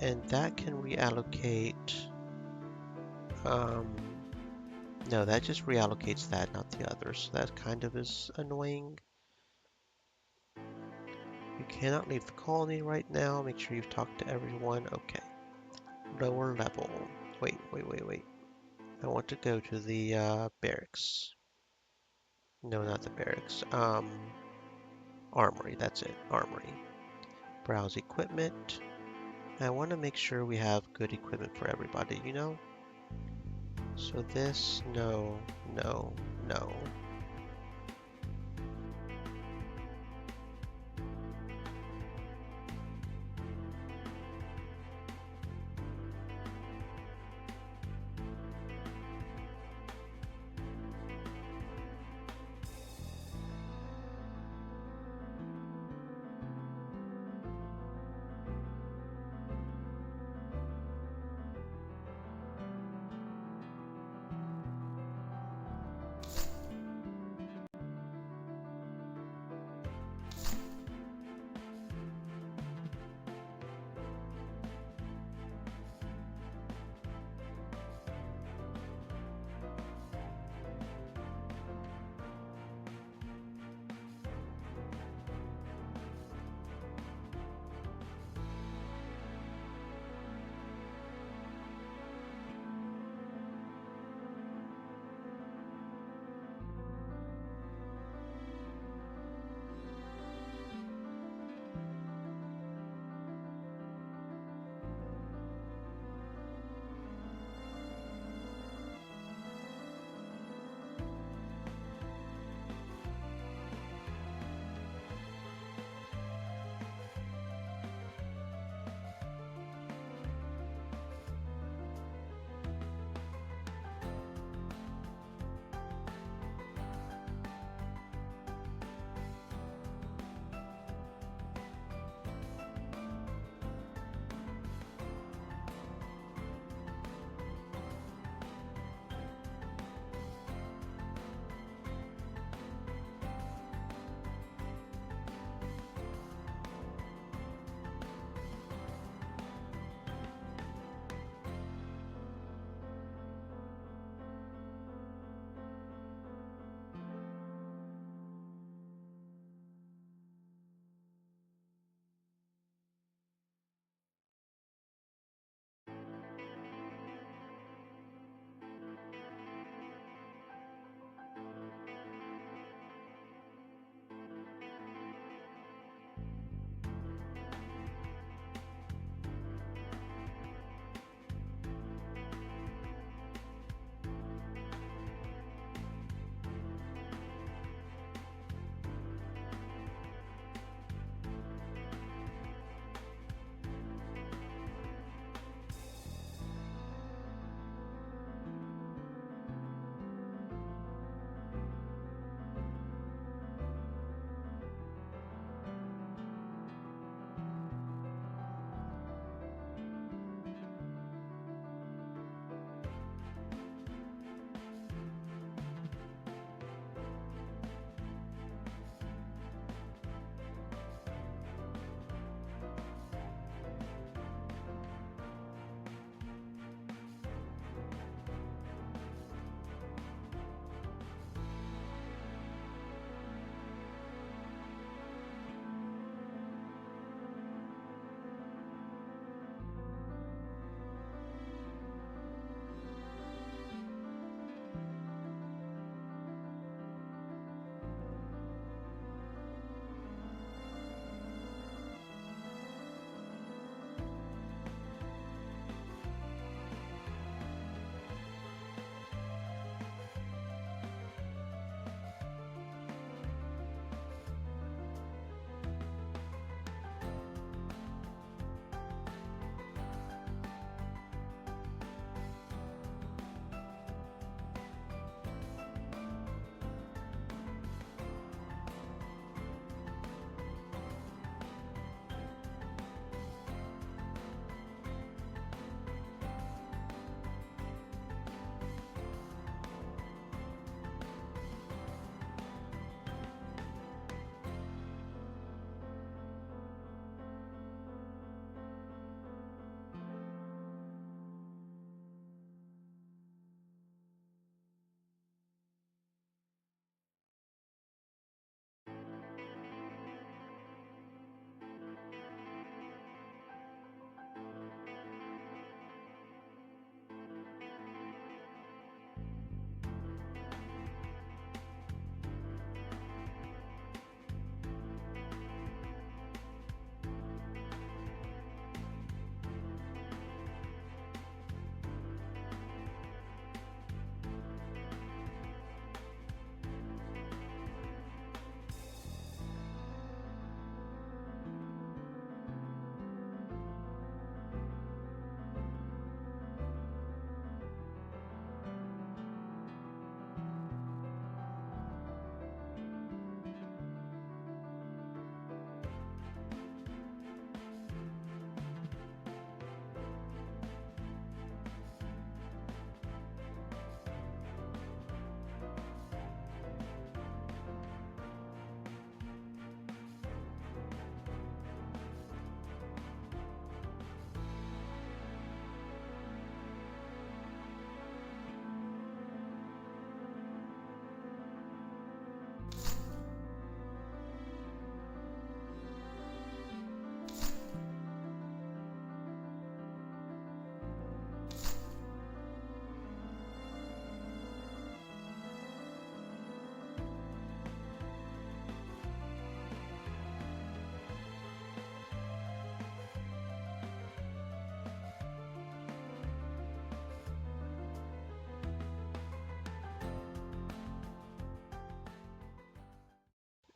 and that can reallocate. Um, no, that just reallocates that, not the other. So that kind of is annoying. You cannot leave the colony right now. Make sure you've talked to everyone. Okay. Lower level. Wait. I want to go to the barracks. No, not the barracks. Armory. That's it. Armory. Browse equipment. I want to make sure we have good equipment for everybody, you know? So this, no, no, no.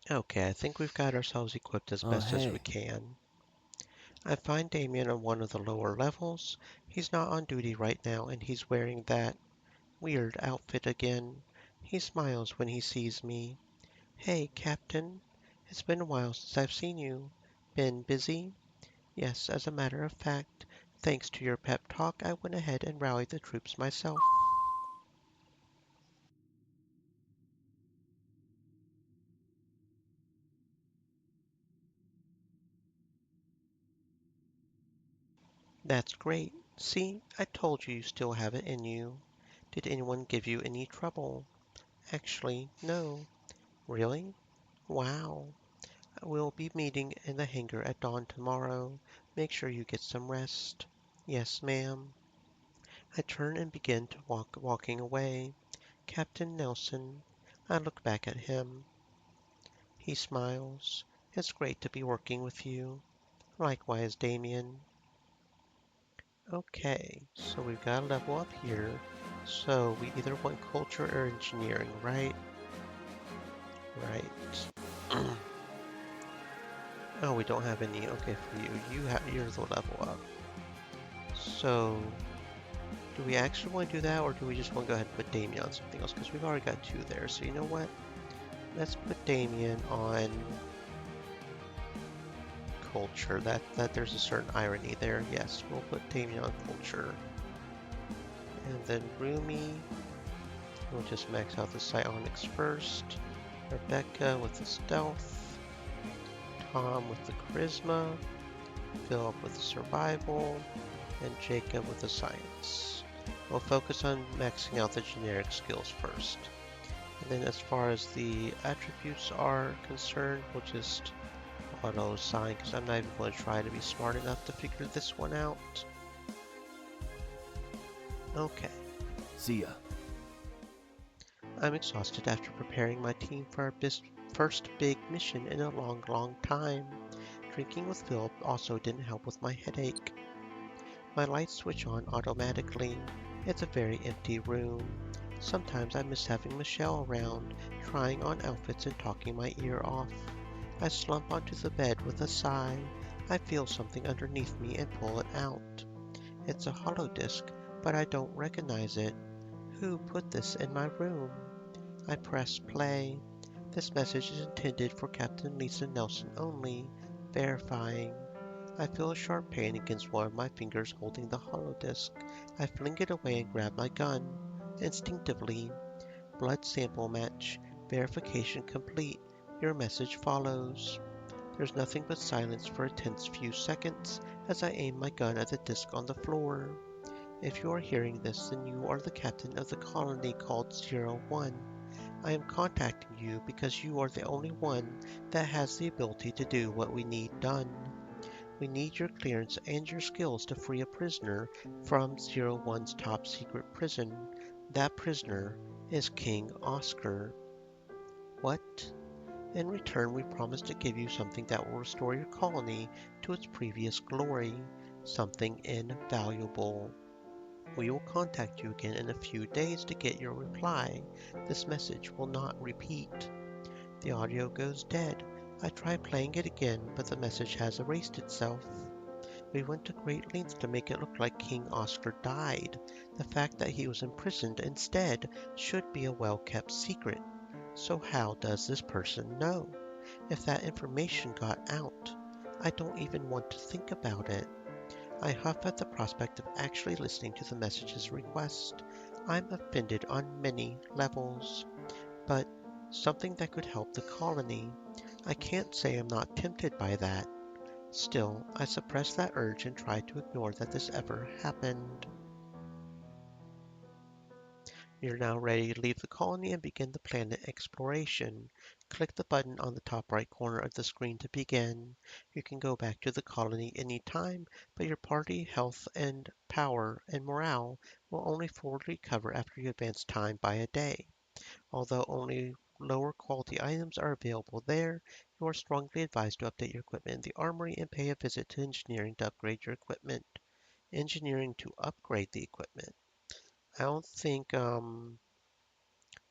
Okay, I think we've got ourselves equipped as Oh, best as we hey. can. I find Damien on one of the lower levels. He's not on duty right now, and he's wearing that weird outfit again. He smiles when he sees me. Hey, Captain. It's been a while since I've seen you. Been busy? Yes, as a matter of fact, thanks to your pep talk, I went ahead and rallied the troops myself. That's great. See, I told you still have it in you. Did anyone give you any trouble? Actually, no. Really? Wow. We'll be meeting in the hangar at dawn tomorrow. Make sure you get some rest. Yes, ma'am. I turn and begin to walking away. Captain Nelson. I look back at him. He smiles. It's great to be working with you. Likewise, Damien. Okay, so we've got a level up here. So we either want culture or engineering, right? Right. Oh, we don't have any. Okay, for you, you're the level up. So, do we actually want to do that, or do we just want to go ahead and put Damien on something else? Because we've already got two there. So you know what? Let's put Damien on culture. That there's a certain irony there. Yes, we'll put Damien on culture, and then Rumi. We'll just max out the psionics first. Rebecca with the stealth. Tom with the charisma. Philip with the survival. And Jacob with the science. We'll focus on maxing out the generic skills first. And then as far as the attributes are concerned, we'll just auto assign because I'm not even going to try to be smart enough to figure this one out. Okay. See ya. I'm exhausted after preparing my team for our first big mission in a long, long time. Drinking with Philip also didn't help with my headache. My lights switch on automatically. It's a very empty room. Sometimes I miss having Michelle around, trying on outfits and talking my ear off. I slump onto the bed with a sigh. I feel something underneath me and pull it out. It's a hollow disk, but I don't recognize it. Who put this in my room? I press play. This message is intended for Captain Lisa Nelson only. Verifying. I feel a sharp pain against one of my fingers holding the hollow disk. I fling it away and grab my gun. Instinctively, blood sample match. Verification complete. Your message follows. There's nothing but silence for a tense few seconds as I aim my gun at the disk on the floor. If you are hearing this, then you are the captain of the colony called Zero One. I am contacting you because you are the only one that has the ability to do what we need done. We need your clearance and your skills to free a prisoner from Zero One's top secret prison. That prisoner is King Oscar. What? In return, we promise to give you something that will restore your colony to its previous glory. Something invaluable. We will contact you again in a few days to get your reply. This message will not repeat. The audio goes dead. I try playing it again, but the message has erased itself. We went to great lengths to make it look like King Oscar died. The fact that he was imprisoned instead should be a well-kept secret. So how does this person know? If that information got out, I don't even want to think about it. I huff at the prospect of actually listening to the message's request. I'm offended on many levels, but something that could help the colony. I can't say I'm not tempted by that. Still, I suppress that urge and try to ignore that this ever happened. You're now ready to leave the colony and begin the planet exploration. Click the button on the top right corner of the screen to begin. You can go back to the colony anytime, but your party health and power and morale will only fully recover after you advance time by a day. Although only lower quality items are available there, you are strongly advised to update your equipment in the armory and pay a visit to engineering to upgrade your equipment. Engineering to upgrade the equipment. I don't think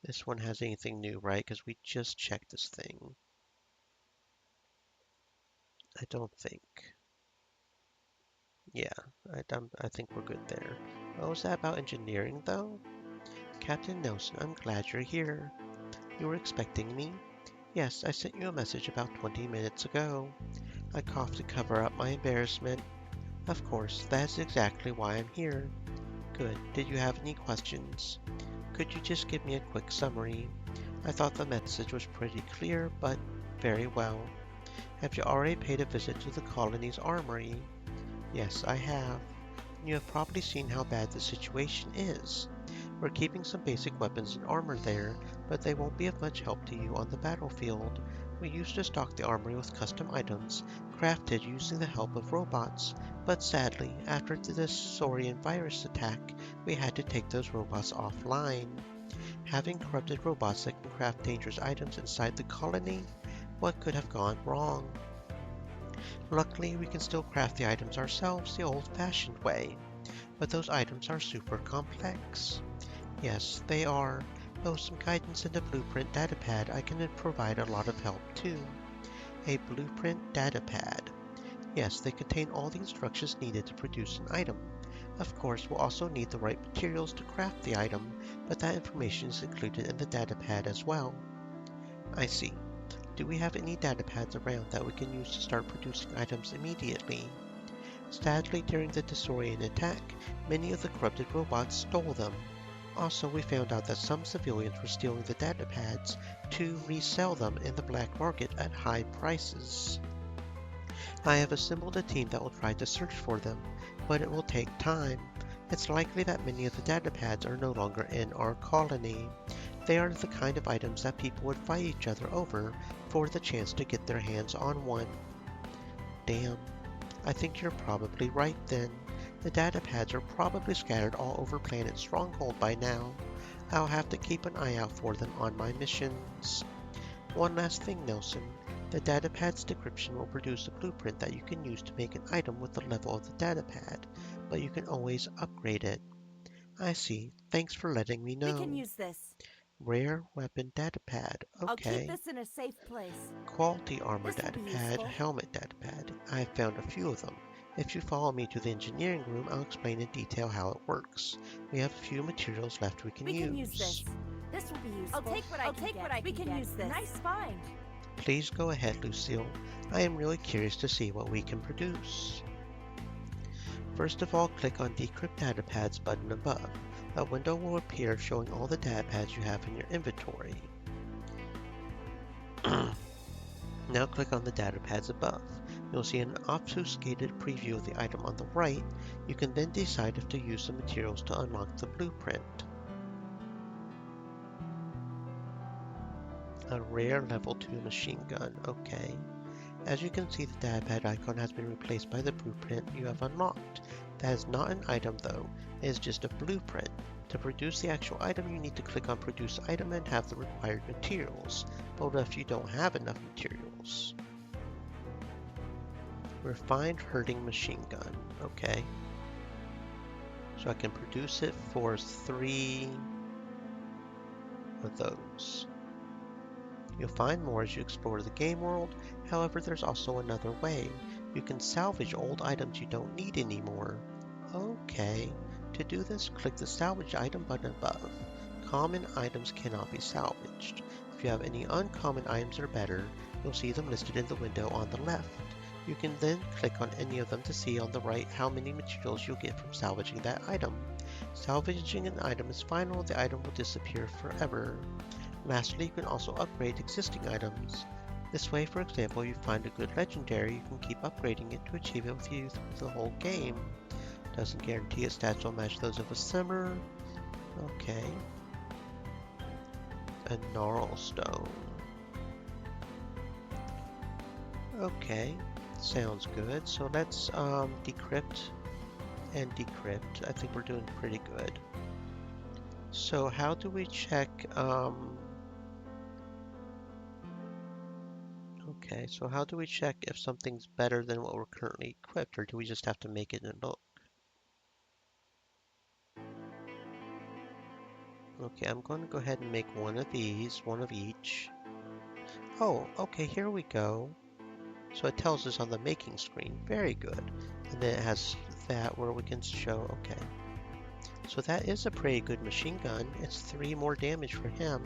this one has anything new, right? Because we just checked this thing. I don't think. Yeah, I think we're good there. What was that about engineering, though? Captain Nelson, I'm glad you're here. You were expecting me? Yes, I sent you a message about 20 minutes ago. I coughed to cover up my embarrassment. Of course, that's exactly why I'm here. Good. Did you have any questions? Could you just give me a quick summary? I thought the message was pretty clear, but very well. Have you already paid a visit to the colony's armory? Yes, I have. You have probably seen how bad the situation is. We're keeping some basic weapons and armor there, but they won't be of much help to you on the battlefield. We used to stock the armory with custom items, crafted using the help of robots, but sadly, after the Saurian virus attack, we had to take those robots offline. Having corrupted robots that can craft dangerous items inside the colony? What could have gone wrong? Luckily, we can still craft the items ourselves the old-fashioned way, but those items are super complex. Yes, they are. Though some guidance and a blueprint datapad, I can provide a lot of help too. A blueprint datapad. Yes, they contain all the instructions needed to produce an item. Of course, we'll also need the right materials to craft the item, but that information is included in the datapad as well. I see. Do we have any datapads around that we can use to start producing items immediately? Sadly, during the Saurian attack, many of the corrupted robots stole them. Also, we found out that some civilians were stealing the datapads to resell them in the black market at high prices. I have assembled a team that will try to search for them, but it will take time. It's likely that many of the datapads are no longer in our colony. They are the kind of items that people would fight each other over for the chance to get their hands on one. Damn. I think you're probably right then. The datapads are probably scattered all over planet Stronghold by now. I'll have to keep an eye out for them on my missions. One last thing, Nelson. The datapad's description will produce a blueprint that you can use to make an item with the level of the datapad, but you can always upgrade it. I see. Thanks for letting me We can know. use this. Rare weapon datapad. I'll keep Okay. this in a safe place. Quality armor This will be datapad, useful. helmet datapad. I have found a few of them. If you follow me to the engineering room, I'll explain in detail how it works. We have a few materials left we can We can use use. this. This will be useful. I'll take what I can get. We can use this. Nice find. Please go ahead, Lucille. I am really curious to see what we can produce. First of all, click on Decrypt Datapads button above. A window will appear showing all the datapads you have in your inventory. Now click on the datapads above. You'll see an obfuscated preview of the item on the right. You can then decide if to use the materials to unlock the blueprint. A rare level 2 machine gun, okay. As you can see, the datapad icon has been replaced by the blueprint you have unlocked. That is not an item though, it is just a blueprint. To produce the actual item, you need to click on Produce Item and have the required materials. But what if you don't have enough materials? Refined Herding Machine Gun, okay. So I can produce it for 3 of those. You'll find more as you explore the game world. However, there's also another way. You can salvage old items you don't need anymore. Okay. To do this, click the Salvage Item button above. Common items cannot be salvaged. If you have any uncommon items or better, you'll see them listed in the window on the left. You can then click on any of them to see on the right how many materials you'll get from salvaging that item. Salvaging an item is final, the item will disappear forever. Lastly, you can also upgrade existing items. This way, for example, you find a good legendary, you can keep upgrading it to achieve it with you through the whole game. Doesn't guarantee its stats will match those of a simmer. Okay. A gnarl stone. Okay, sounds good. So let's decrypt and decrypt. I think we're doing pretty good. So how do we check okay, so how do we check if something's better than what we're currently equipped, or do we just have to make it and look? Okay, I'm going to go ahead and make one of these, one of each. Oh, okay, here we go. So it tells us on the making screen, very good. And then it has that where we can show, okay. So that is a pretty good machine gun. It's 3 more damage for him.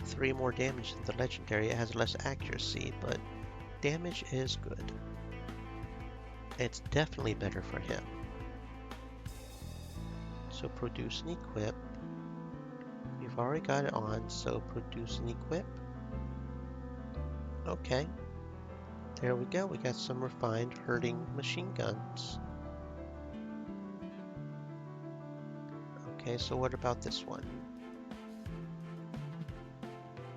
3 more damage than the legendary. It has less accuracy, but damage is good. It's definitely better for him. So produce and equip. We've already got it on, so produce and equip. Okay. There we go. We got some refined hurting machine guns. Okay, so what about this one?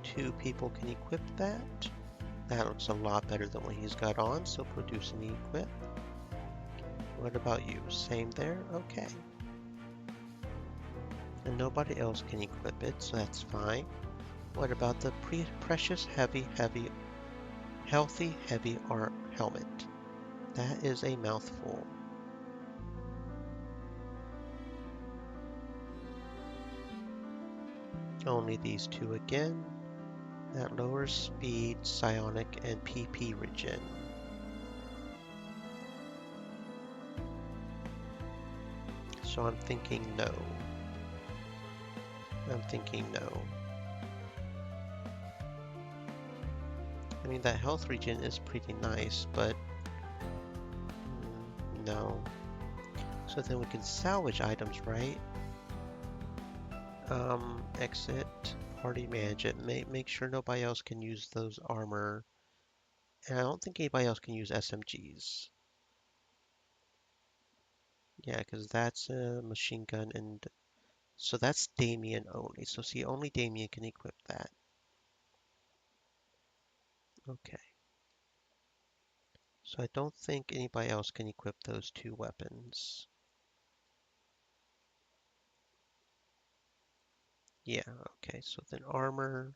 2 people can equip that. That looks a lot better than what he's got on, so produce and equip. What about you? Same there? Okay. And nobody else can equip it, so that's fine. What about the precious healthy heavy art helmet? That is a mouthful. Only these 2 again. That lowers speed, psionic, and PP regen. So I'm thinking no. I'm thinking no. I mean, that health regen is pretty nice, but no. So then we can salvage items, right? Exit, party manage it. Make sure nobody else can use those armor. And I don't think anybody else can use SMGs. Yeah, because that's a machine gun, and so that's Damien only. So see, only Damien can equip that. Okay. So I don't think anybody else can equip those 2 weapons. Yeah, okay, so then armor.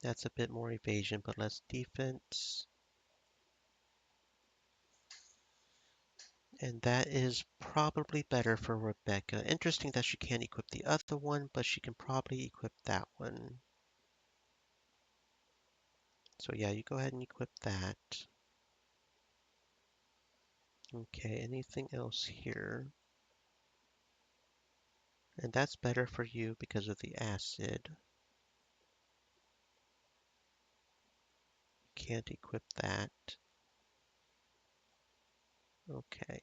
That's a bit more evasion, but less defense. And that is probably better for Rebecca. Interesting that she can't equip the other one, but she can probably equip that one. So yeah, you go ahead and equip that. Okay, anything else here? And that's better for you because of the acid. Can't equip that. Okay.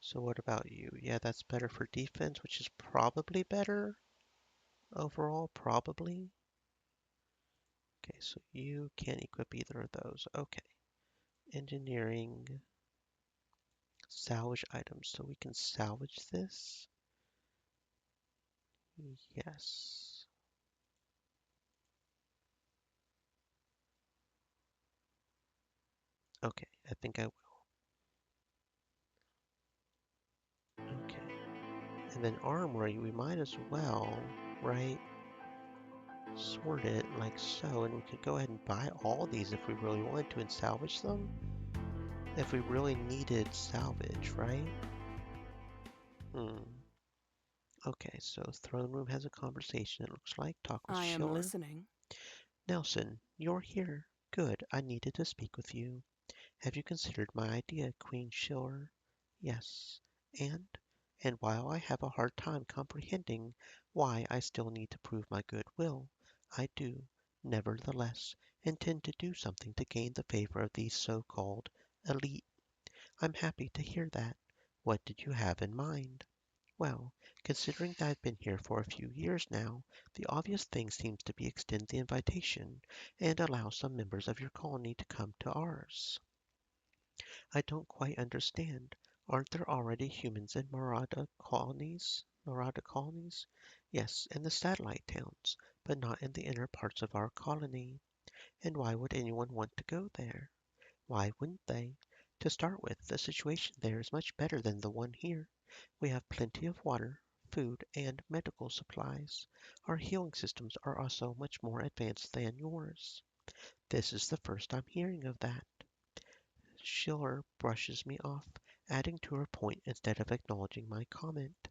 So what about you? Yeah, that's better for defense, which is probably better overall, probably. Okay, so you can't equip either of those. Okay. Engineering, salvage items. So we can salvage this. Yes. Okay, I think I will. Okay. And then armor, we might as well, right? Sort it like so, and we could go ahead and buy all these if we really wanted to and salvage them. If we really needed salvage, right? Hmm. Okay, so throne room has a conversation, it looks like. Talk with I am Schiller. listening. Nelson, you're here. Good, I needed to speak with you. Have you considered my idea, Queen Schiller? Yes. And? And while I have a hard time comprehending why I still need to prove my goodwill, I do, nevertheless, intend to do something to gain the favor of these so-called elite. I'm happy to hear that. What did you have in mind? Well, considering that I've been here for a few years now, the obvious thing seems to be extend the invitation and allow some members of your colony to come to ours. I don't quite understand. Aren't there already humans in Marada colonies? Marada colonies? Yes, in the satellite towns, but not in the inner parts of our colony. And why would anyone want to go there? Why wouldn't they? To start with, the situation there is much better than the one here. We have plenty of water, food, and medical supplies. Our healing systems are also much more advanced than yours. This is the first I'm hearing of that. Schiller brushes me off, adding to her point instead of acknowledging my comment.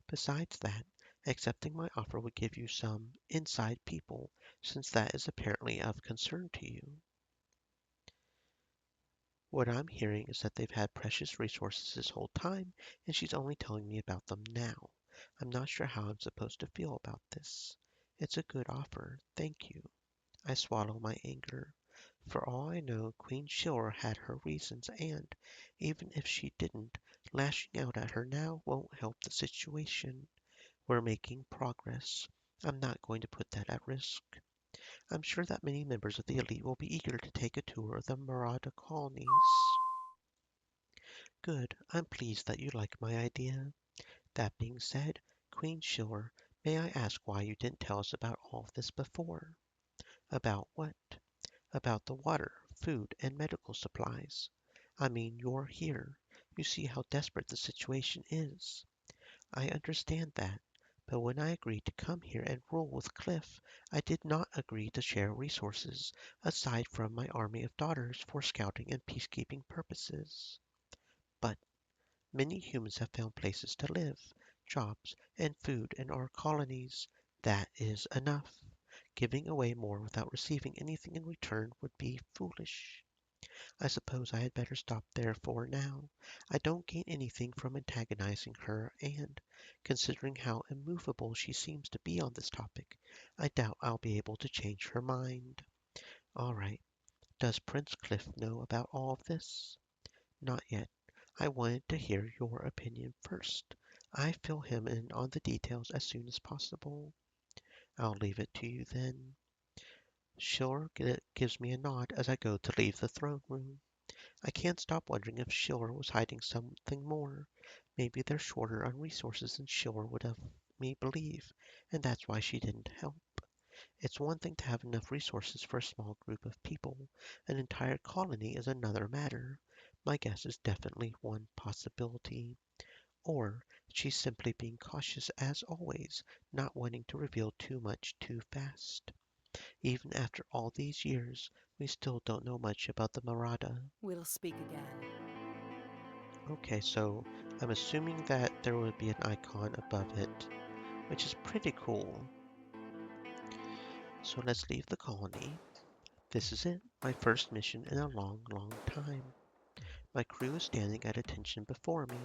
Besides that, Accepting my offer would give you some inside people, since that is apparently of concern to you. What I'm hearing is that they've had precious resources this whole time, and she's only telling me about them now. I'm not sure how I'm supposed to feel about this. It's a good offer, thank you. I swallow my anger. For all I know, Queen Shiller had her reasons, and, even if she didn't, lashing out at her now won't help the situation. We're making progress. I'm not going to put that at risk. I'm sure that many members of the elite will be eager to take a tour of the Marauder colonies. Good. I'm pleased that you like my idea. That being said, Queen Shiller, may I ask why you didn't tell us about all of this before? About what? About the water, food, and medical supplies. I mean, you're here. You see how desperate the situation is. I understand that, but when I agreed to come here and rule with Cliff, I did not agree to share resources, aside from my army of daughters for scouting and peacekeeping purposes. But many humans have found places to live, jobs, and food in our colonies. That is enough. Giving away more without receiving anything in return would be foolish. I suppose I had better stop there for now. I don't gain anything from antagonizing her, and, considering how immovable she seems to be on this topic, I doubt I'll be able to change her mind. All right. Does Prince Cliff know about all of this? Not yet. I wanted to hear your opinion first. I fill him in on the details as soon as possible. I'll leave it to you then. Shiller gives me a nod as I go to leave the throne room. I can't stop wondering if Shiller was hiding something more. Maybe they're shorter on resources than Shiller would have me believe, and that's why she didn't help. It's one thing to have enough resources for a small group of people. An entire colony is another matter. My guess is definitely one possibility. Or she's simply being cautious as always, not wanting to reveal too much too fast. Even after all these years, we still don't know much about the Marada. We'll speak again. Okay, so I'm assuming that there would be an icon above it, which is pretty cool. So let's leave the colony. This is it, my first mission in a long, long time. My crew is standing at attention before me.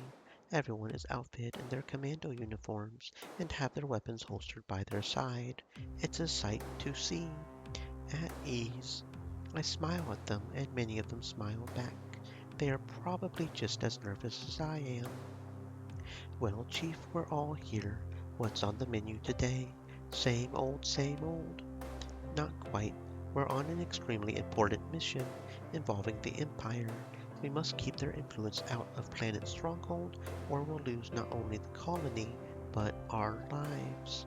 Everyone is outfitted in their commando uniforms and have their weapons holstered by their side. It's a sight to see. At ease. I smile at them, and many of them smile back. They are probably just as nervous as I am. Well, Chief, we're all here. What's on the menu today? Same old, same old. Not quite. We're on an extremely important mission involving the Empire. We must keep their influence out of planet Stronghold, or we'll lose not only the colony, but our lives.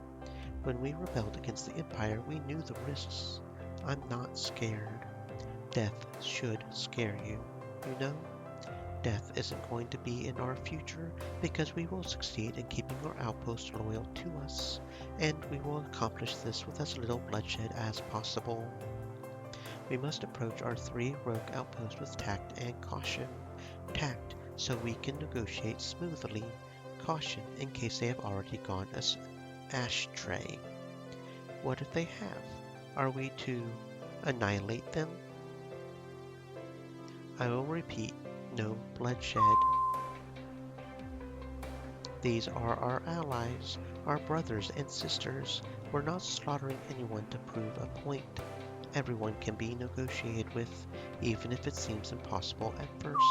When we rebelled against the Empire, we knew the risks. I'm not scared. Death should scare you, you know? Death isn't going to be in our future because we will succeed in keeping our outposts loyal to us, and we will accomplish this with as little bloodshed as possible. We must approach our 3 rogue outposts with tact and caution. Tact so we can negotiate smoothly. Caution in case they have already gone astray. What if they have? Are we to annihilate them? I will repeat, no bloodshed. These are our allies, our brothers and sisters. We're not slaughtering anyone to prove a point. Everyone can be negotiated with, even if it seems impossible at first.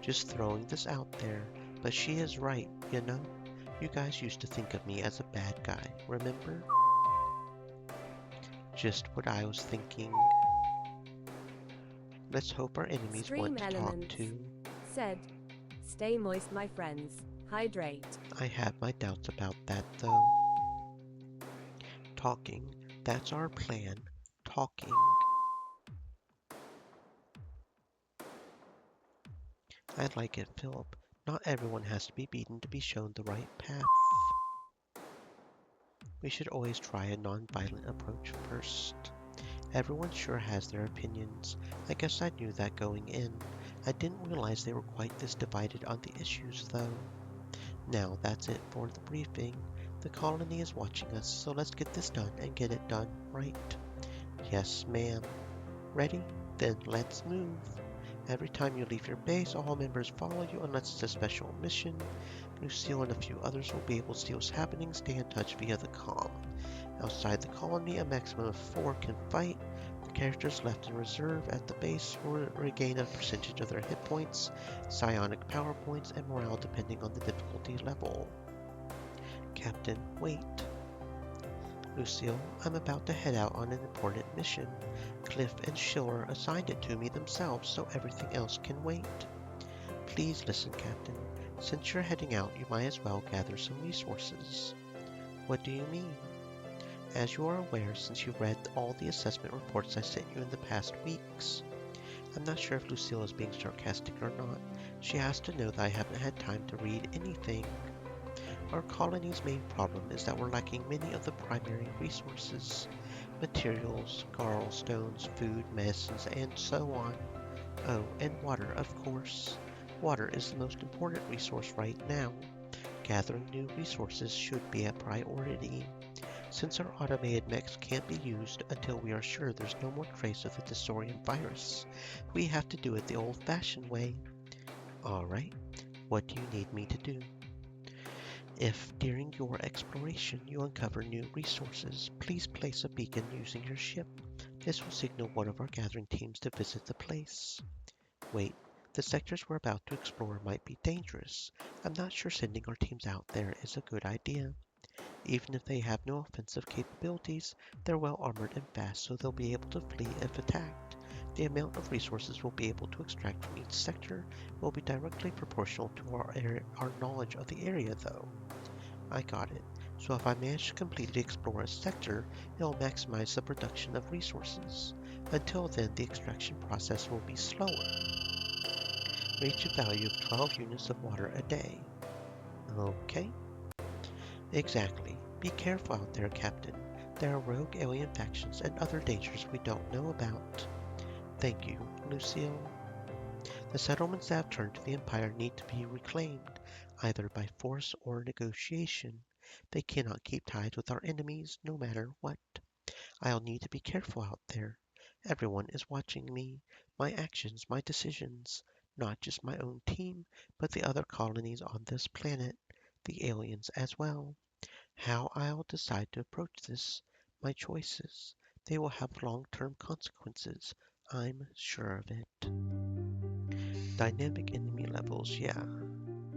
Just throwing this out there, but she is right, you know? You guys used to think of me as a bad guy, remember? Just what I was thinking. Let's hope our enemies Stream want to talk elements. too. Said, stay moist, my friends. Hydrate. I have my doubts about that, though. Talking. That's our plan. Talking. I like it, Philip. Not everyone has to be beaten to be shown the right path. We should always try a non-violent approach first. Everyone sure has their opinions. I guess I knew that going in. I didn't realize they were quite this divided on the issues, though. Now that's it for the briefing. The colony is watching us, so let's get this done and get it done right. Yes, ma'am. Ready? Then let's move. Every time you leave your base, all members follow you unless it's a special mission. Lucille and a few others will be able to see what's happening. Stay in touch via the comm. Outside the colony, a maximum of 4 can fight. The characters left in reserve at the base will regain a percentage of their hit points, psionic power points, and morale depending on the difficulty level. Captain, wait. Lucille, I'm about to head out on an important mission. Cliff and Schiller assigned it to me themselves, so everything else can wait. Please listen, Captain. Since you're heading out, you might as well gather some resources. What do you mean? As you are aware, since you read all the assessment reports I sent you in the past weeks. I'm not sure if Lucille is being sarcastic or not. She has to know that I haven't had time to read anything. Our colony's main problem is that we're lacking many of the primary resources. Materials, garl stones, food, medicines, and so on. Oh, and water, of course. Water is the most important resource right now. Gathering new resources should be a priority. Since our automated mechs can't be used until we are sure there's no more trace of the Disorium virus, we have to do it the old-fashioned way. Alright, what do you need me to do? If, during your exploration, you uncover new resources, please place a beacon using your ship. This will signal one of our gathering teams to visit the place. Wait, the sectors we're about to explore might be dangerous. I'm not sure sending our teams out there is a good idea. Even if they have no offensive capabilities, they're well armored and fast, so they'll be able to flee if attacked. The amount of resources we'll be able to extract from each sector will be directly proportional to our knowledge of the area, though. I got it. So if I manage to completely explore a sector, it'll maximize the production of resources. Until then, the extraction process will be slower. Reach a value of 12 units of water a day. Okay. Exactly. Be careful out there, Captain. There are rogue alien factions and other dangers we don't know about. Thank you, Lucille. The settlements that have turned to the Empire need to be reclaimed, either by force or negotiation. They cannot keep ties with our enemies, no matter what. I'll need to be careful out there. Everyone is watching me, my actions, my decisions. Not just my own team, but the other colonies on this planet, the aliens as well. How I'll decide to approach this, my choices, they will have long-term consequences. I'm sure of it. Dynamic enemy levels, yeah.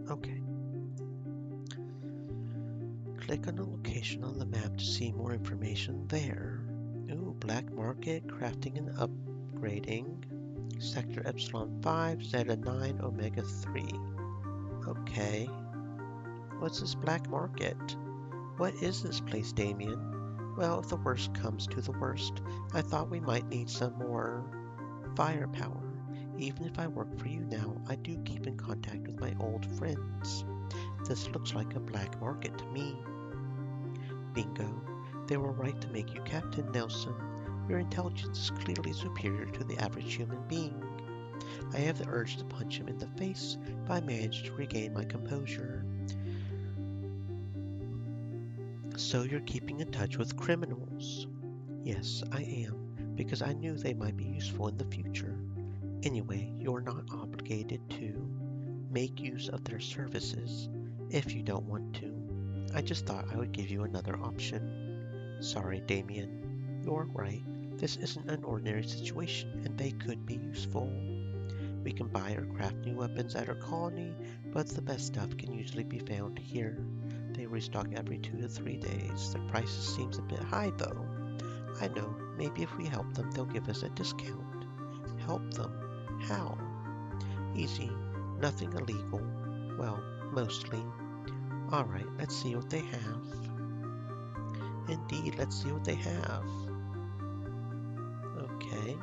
Okay. Click on a location on the map to see more information there. Ooh, Black Market, crafting and upgrading. Sector Epsilon 5, Zeta 9, Omega 3. Okay. What's this Black Market? What is this place, Damien? Well, if the worst comes to the worst, I thought we might need some more firepower. Even if I work for you now, I do keep in contact with my old friends. This looks like a black market to me. Bingo. They were right to make you Captain Nelson. Your intelligence is clearly superior to the average human being. I have the urge to punch him in the face, but I managed to regain my composure. So you're keeping in touch with criminals? Yes, I am, because I knew they might be useful in the future. Anyway, you're not obligated to make use of their services if you don't want to. I just thought I would give you another option. Sorry, Damien. You're right. This isn't an ordinary situation, and they could be useful. We can buy or craft new weapons at our colony, but the best stuff can usually be found here. They restock every 2 to 3 days. The prices seems a bit high, though. I know, maybe if we help them, they'll give us a discount. Help them? How? Easy. Nothing illegal. Well, mostly. Alright, let's see what they have. Indeed, let's see what they have. Okay.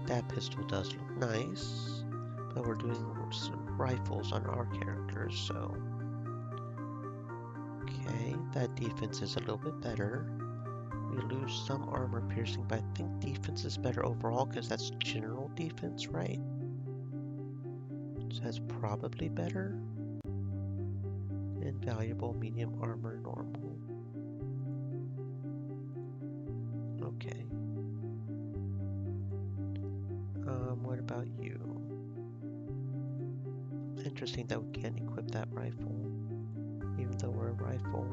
That pistol does look nice. But we're doing some rifles on our characters, so... Okay, that defense is a little bit better. We lose some armor piercing, but I think defense is better overall because that's general defense, right? So that's probably better. invaluable, medium armor, normal. Okay. What about you? Interesting that we can't equip that rifle, even though we're a rifle.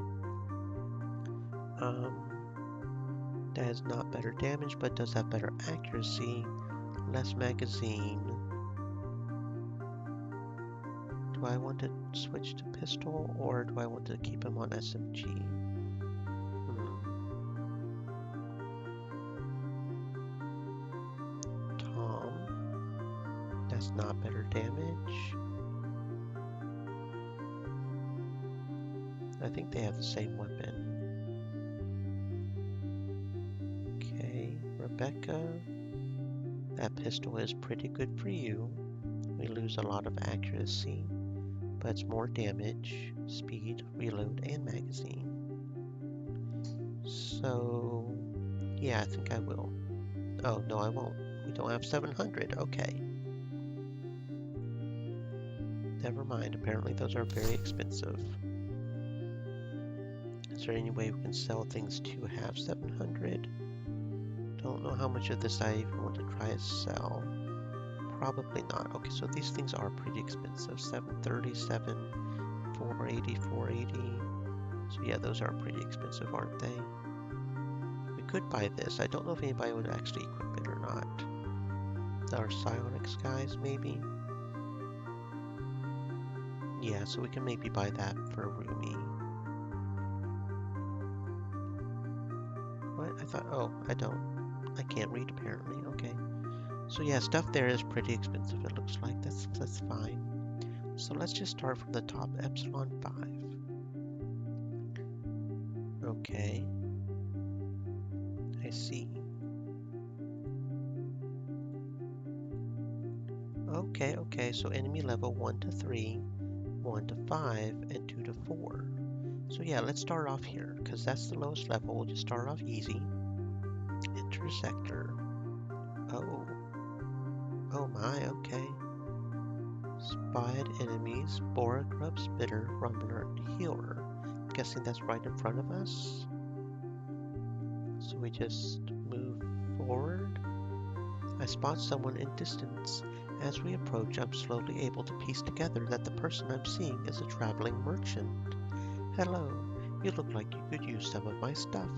That has not better damage, but does have better accuracy, less magazine. Do I want to switch to pistol, or do I want to keep him on SMG? Tom. That's not better damage. I think they have the same weapon. Okay, Rebecca. That pistol is pretty good for you. We lose a lot of accuracy, but it's more damage, speed, reload, and magazine. So, yeah, I think I will. Oh, no, I won't. We don't have 700. Okay. Never mind. Apparently those are very expensive. Is there any way we can sell things to have 700? Don't know how much of this I even want to try to sell. Probably not. Okay, so these things are pretty expensive. 737, 480, 480. So yeah, those are pretty expensive, aren't they? We could buy this. I don't know if anybody would actually equip it or not. Our psionics guys, maybe? Yeah, so we can maybe buy that for Rumi. What? I thought, oh, I can't read apparently. Okay. So yeah, stuff there is pretty expensive, it looks like. That's fine. So let's just start from the top, Epsilon 5. Okay. I see. Okay, so enemy level 1 to 3, 1 to 5, and 2 to 4. So yeah, let's start off here, because that's the lowest level. We'll just start off easy. Enter sector. Oh my, okay. Spied enemies, Bora Grub, Spitter, Rumbler, Healer. I'm guessing that's right in front of us. So we just move forward. I spot someone in distance. As we approach, I'm slowly able to piece together that the person I'm seeing is a traveling merchant. Hello, you look like you could use some of my stuff.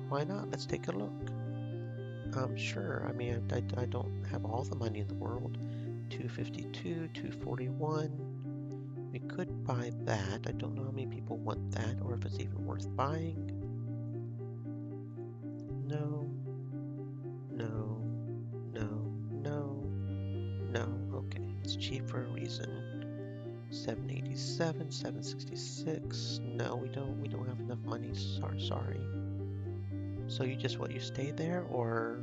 Why not? Let's take a look. Sure. I mean, I don't have all the money in the world. 252, 241. We could buy that. I don't know how many people want that, or if it's even worth buying. No. No. No. No. No. Okay. It's cheap for a reason. 787, 766. No, we don't have enough money. Sorry. So you just you stay there, or?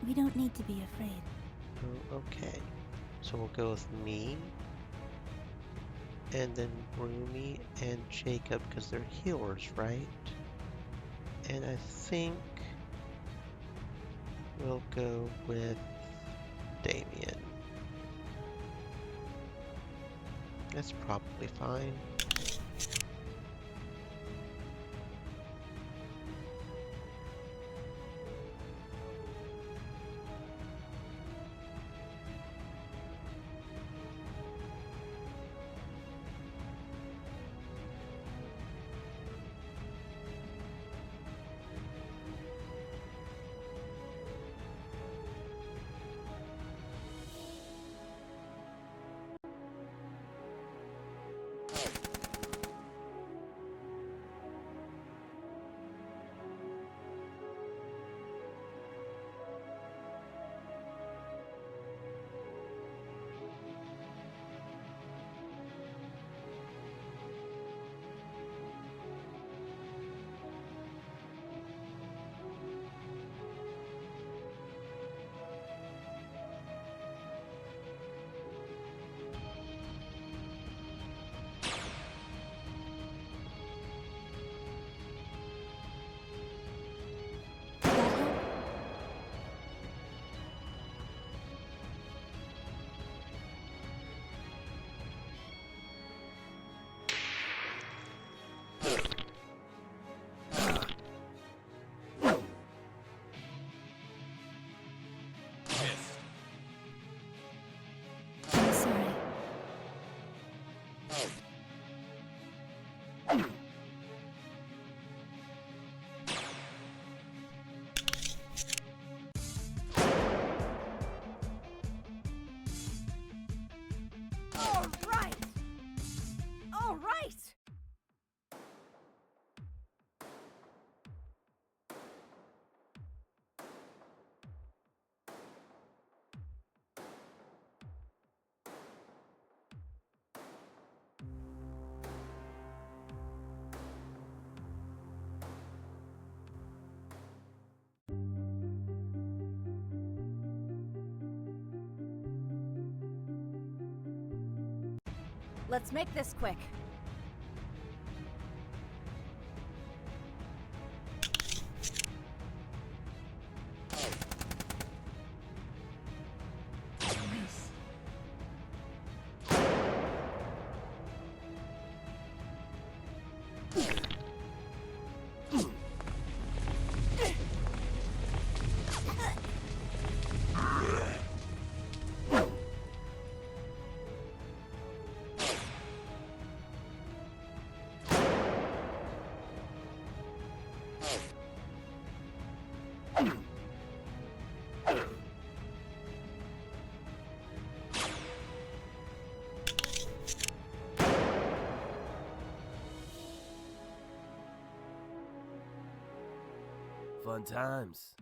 We don't need to be afraid. Oh, okay. So we'll go with me, and then Rumi and Jacob, because they're healers, right? And I think we'll go with Damien. That's probably fine. Let's make this quick. Fun times.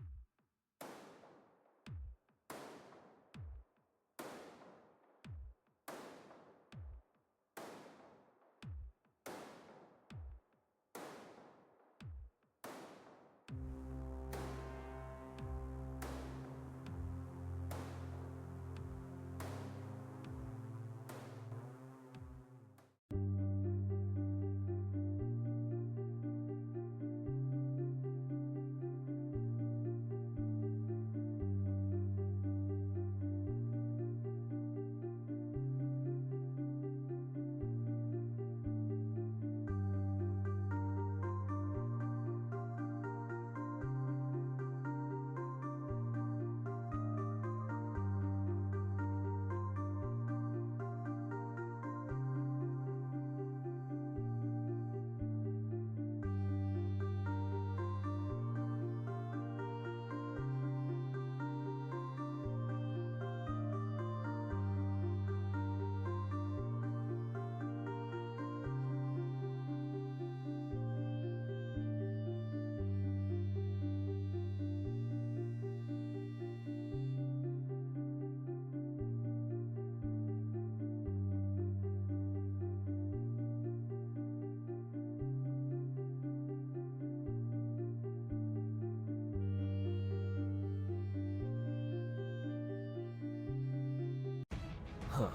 Huh.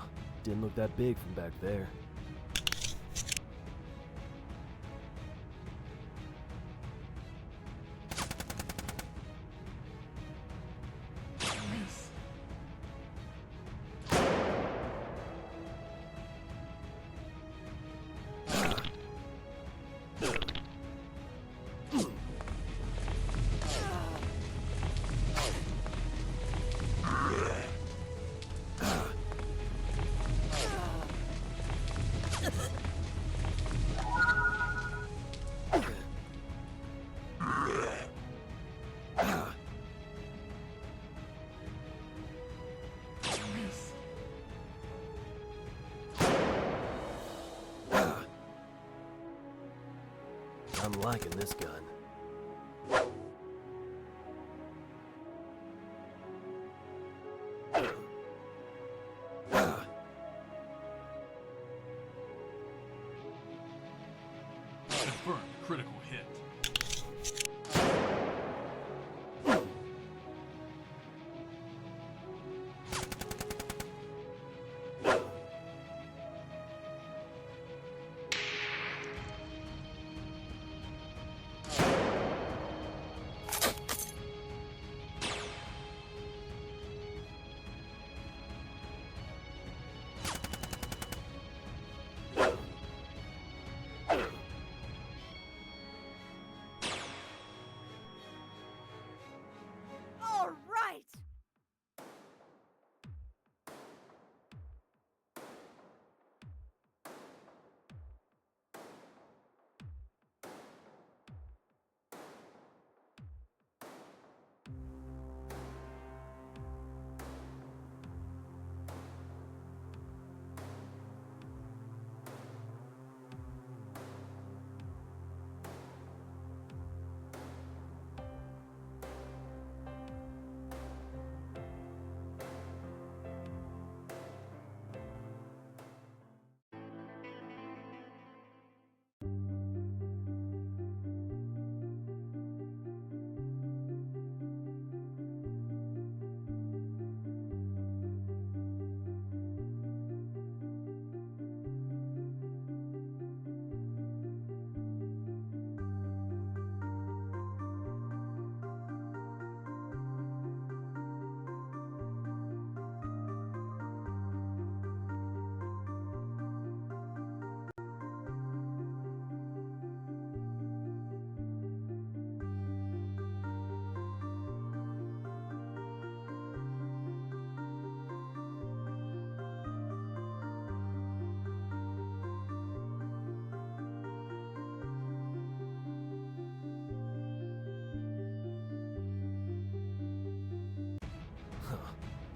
Didn't look that big from back there. I'm liking this gun. Confirmed critical hit.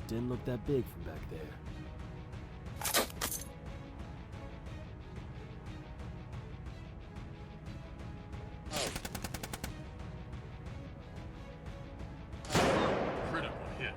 Didn't look that big from back there. Critical hit.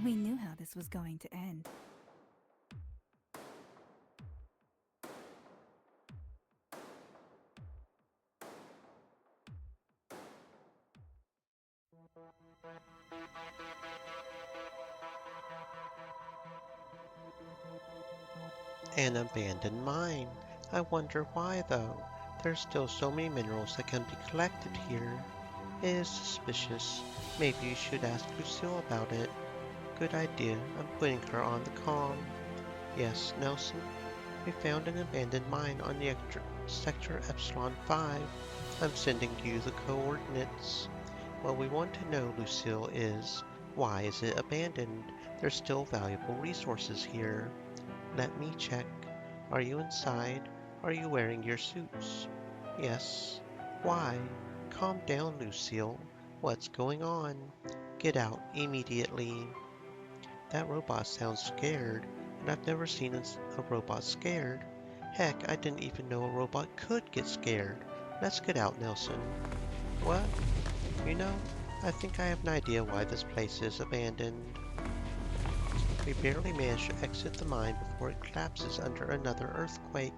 We knew how this was going to end. An abandoned mine. I wonder why though. There's still so many minerals that can be collected here. It is suspicious. Maybe you should ask Lucille about it. Good idea. I'm putting her on the comm. Yes, Nelson. We found an abandoned mine on the sector Epsilon 5. I'm sending you the coordinates. What we want to know, Lucille, is why is it abandoned? There's still valuable resources here. Let me check. Are you inside? Are you wearing your suits? Yes. Why? Calm down, Lucille. What's going on? Get out immediately. That robot sounds scared, and I've never seen a robot scared. Heck, I didn't even know a robot could get scared. Let's get out, Nelson. What? You know, I think I have an idea why this place is abandoned. We barely manage to exit the mine before it collapses under another earthquake.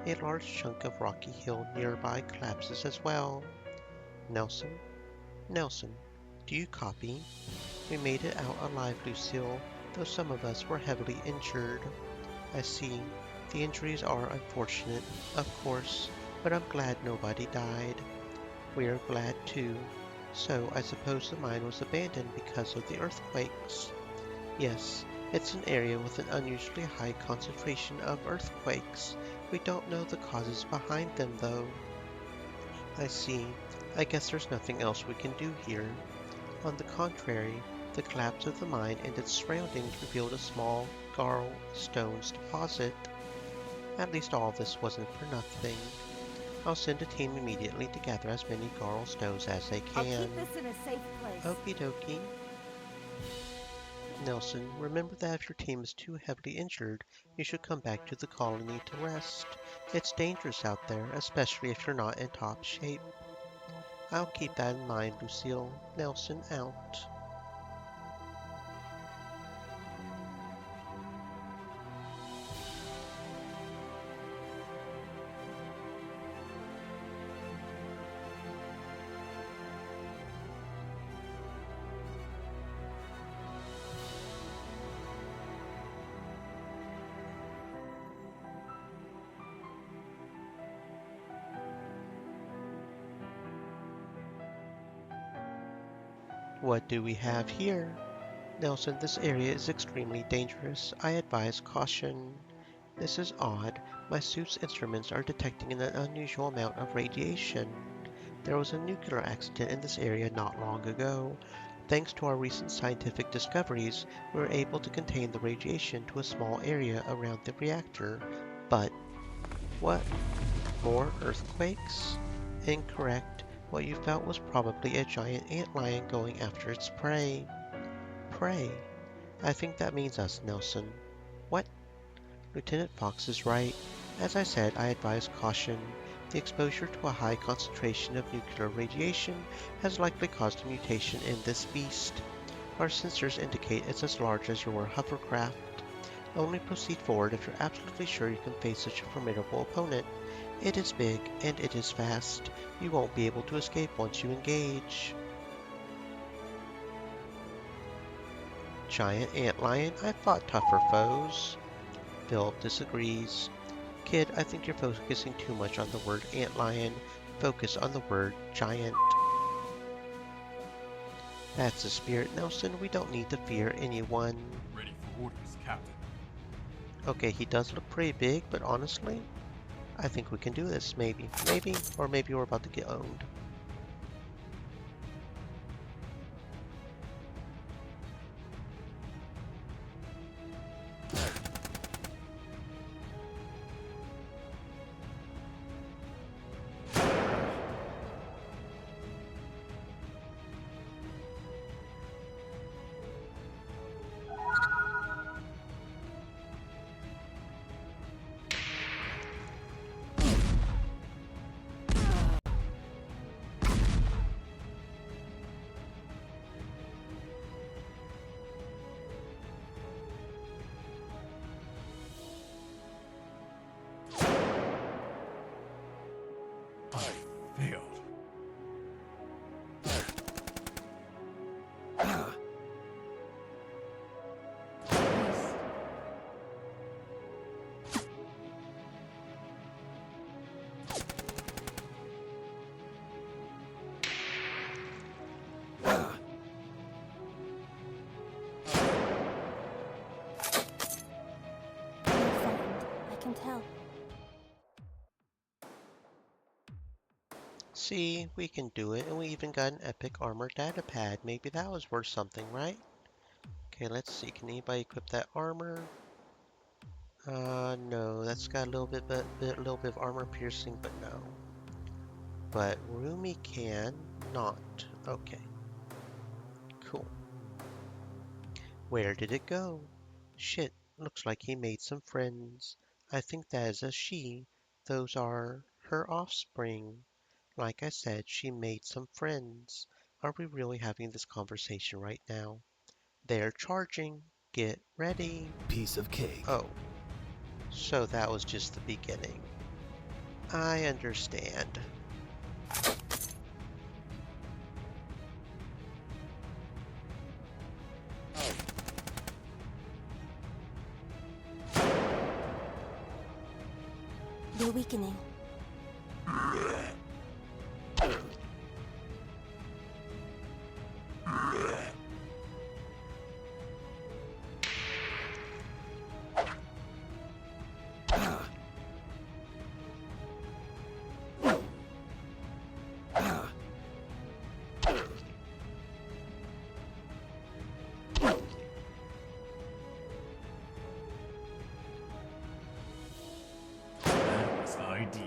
A large chunk of rocky hill nearby collapses as well. Nelson? Nelson, do you copy? We made it out alive, Lucille, though some of us were heavily injured. I see. The injuries are unfortunate, of course, but I'm glad nobody died. We are glad too. So I suppose the mine was abandoned because of the earthquakes. Yes, it's an area with an unusually high concentration of earthquakes. We don't know the causes behind them, though. I see. I guess there's nothing else we can do here. On the contrary, the collapse of the mine and its surroundings revealed a small Garl stones deposit. At least all this wasn't for nothing. I'll send a team immediately to gather as many Garl stones as they I'll can. keep this in a safe place. Okie dokie. Nelson, remember that if your team is too heavily injured, you should come back to the colony to rest. It's dangerous out there, especially if you're not in top shape. I'll keep that in mind, Lucille. Nelson out. What do we have here? Nelson, this area is extremely dangerous. I advise caution. This is odd. My suit's instruments are detecting an unusual amount of radiation. There was a nuclear accident in this area not long ago. Thanks to our recent scientific discoveries, we were able to contain the radiation to a small area around the reactor. But what? More earthquakes? Incorrect. What you felt was probably a giant antlion going after its prey. Prey? I think that means us, Nelson. What? Lieutenant Fox is right. As I said, I advise caution. The exposure to a high concentration of nuclear radiation has likely caused a mutation in this beast. Our sensors indicate it's as large as your hovercraft. Only proceed forward if you're absolutely sure you can face such a formidable opponent. It is big, and it is fast. You won't be able to escape once you engage. Giant antlion? I've fought tougher foes. Philip disagrees. Kid, I think you're focusing too much on the word antlion. Focus on the word giant. That's the spirit, Nelson. We don't need to fear anyone. Ready for orders, Captain. Okay, he does look pretty big, but honestly, I think we can do this. Maybe. Maybe. Or maybe we're about to get owned. I failed. I can tell. See, we can do it, and we even got an epic armor data pad. Maybe that was worth something, right? Okay, let's see. Can anybody equip that armor? No. That's got a little bit of armor piercing, but no. But Rumi can not. Okay, cool. Where did it go? Shit, looks like he made some friends. I think that is a she. Those are her offspring. Like I said, she made some friends. Are we really having this conversation right now? They're charging. Get ready. Piece of cake. Oh, so that was just the beginning. I understand. They're weakening. That was ideal.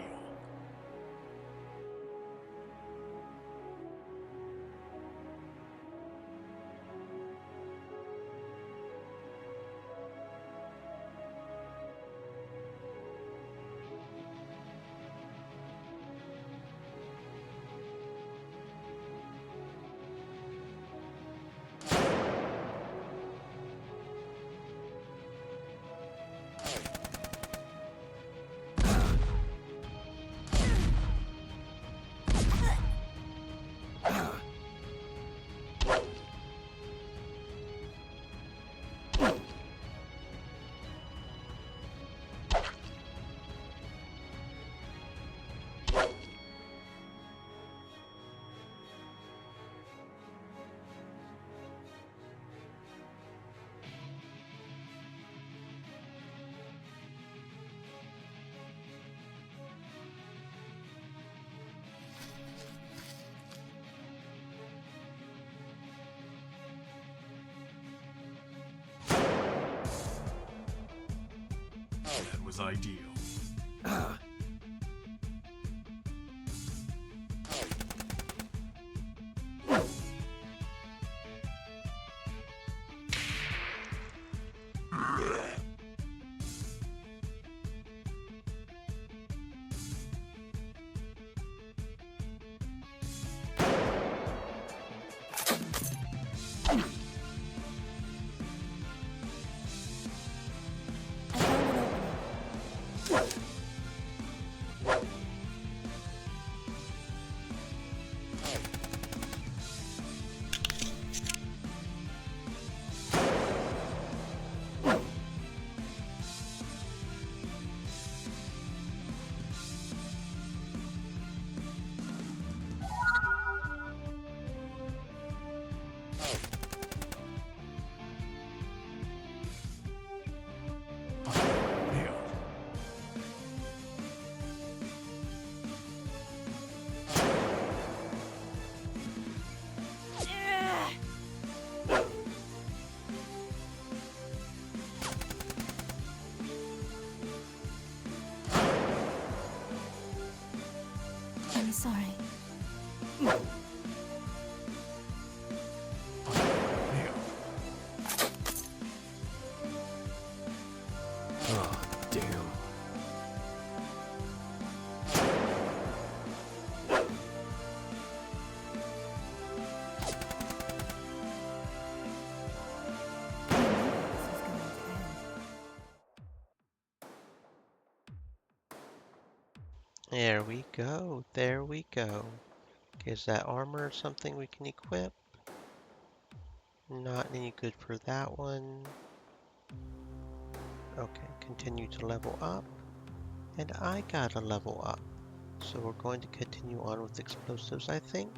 That was ideal. I found an opening. I failed. I'm sorry. I failed. Oh, damn. I knew this was going to end. There we go. There we go. Okay, is that armor something we can equip? Not any good for that one. Okay, continue to level up. And I gotta level up. So we're going to continue on with explosives, I think.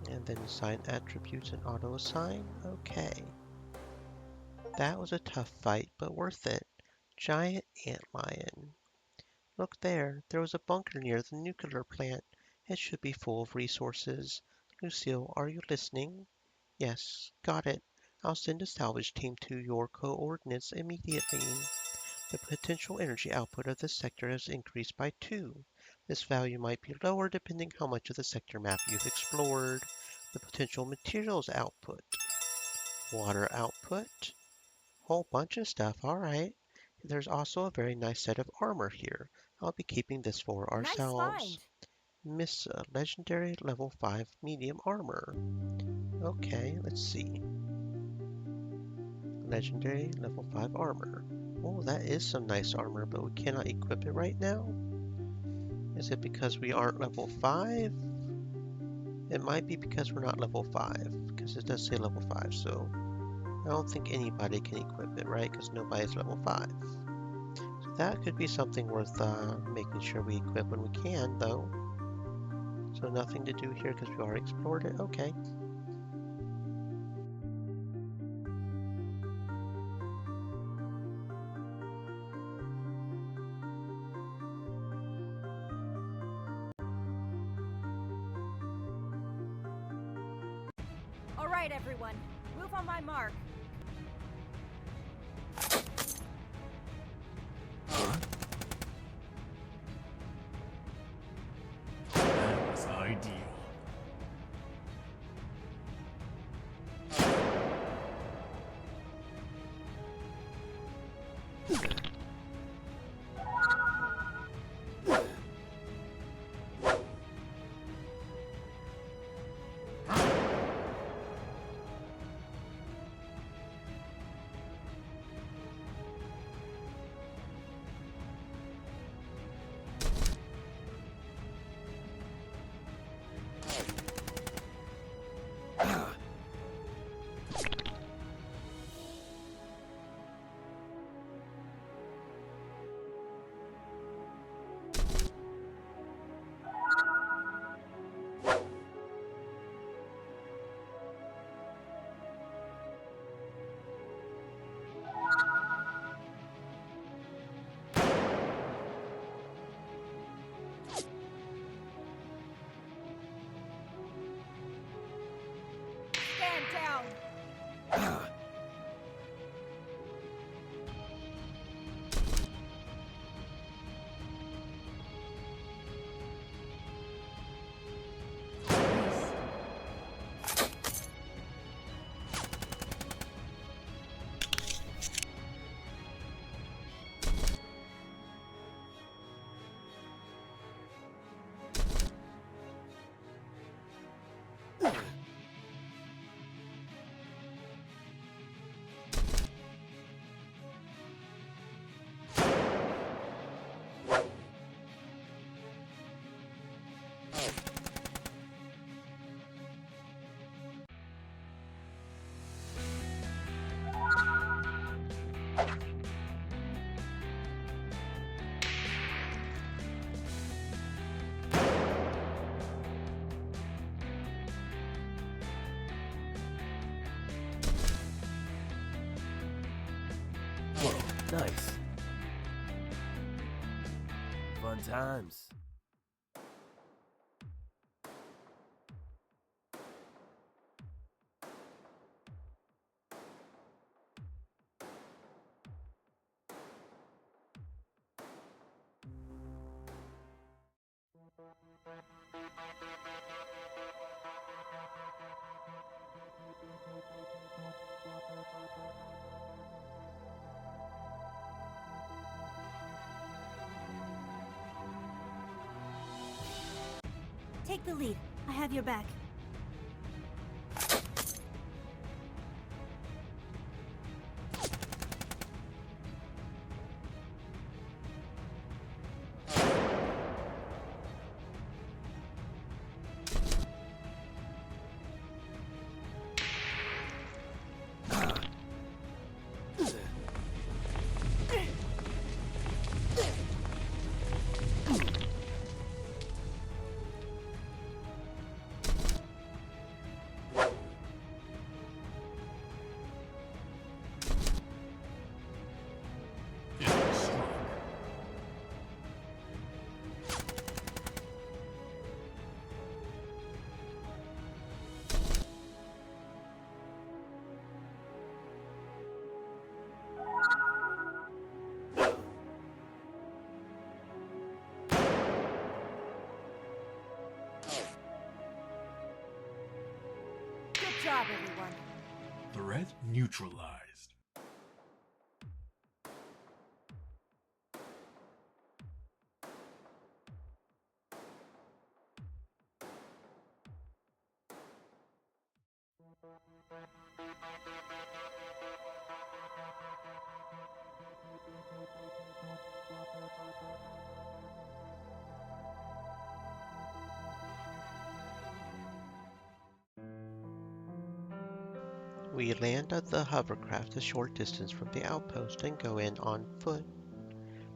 And then assign attributes and auto assign. Okay. That was a tough fight, but worth it. Giant antlion. Look there. There was a bunker near the nuclear plant. It should be full of resources. Lucille, are you listening? Yes, got it. I'll send a salvage team to your coordinates immediately. The potential energy output of this sector has increased by 2. This value might be lower depending how much of the sector map you've explored. The potential materials output. Water output. Whole bunch of stuff, alright. There's also a very nice set of armor here. I'll be keeping this for Nice ourselves. find. Miss Legendary Level 5 Medium Armor. Okay, let's see. Legendary Level 5 Armor. Oh, that is some nice armor, but we cannot equip it right now. Is it because we aren't level 5? It might be because we're not level 5, because it does say level 5, so I don't think anybody can equip it, right? Because nobody's level 5. So that could be something worth making sure we equip when we can, though. So nothing to do here because we already explored it? Okay. All right, everyone. Move on my mark. Huh? That was ideal. Stand down. Whoa, nice. Fun times. Take the lead. I have your back. Enemy strong. Good job, everyone. Threat neutralized. We land at the hovercraft a short distance from the outpost and go in on foot.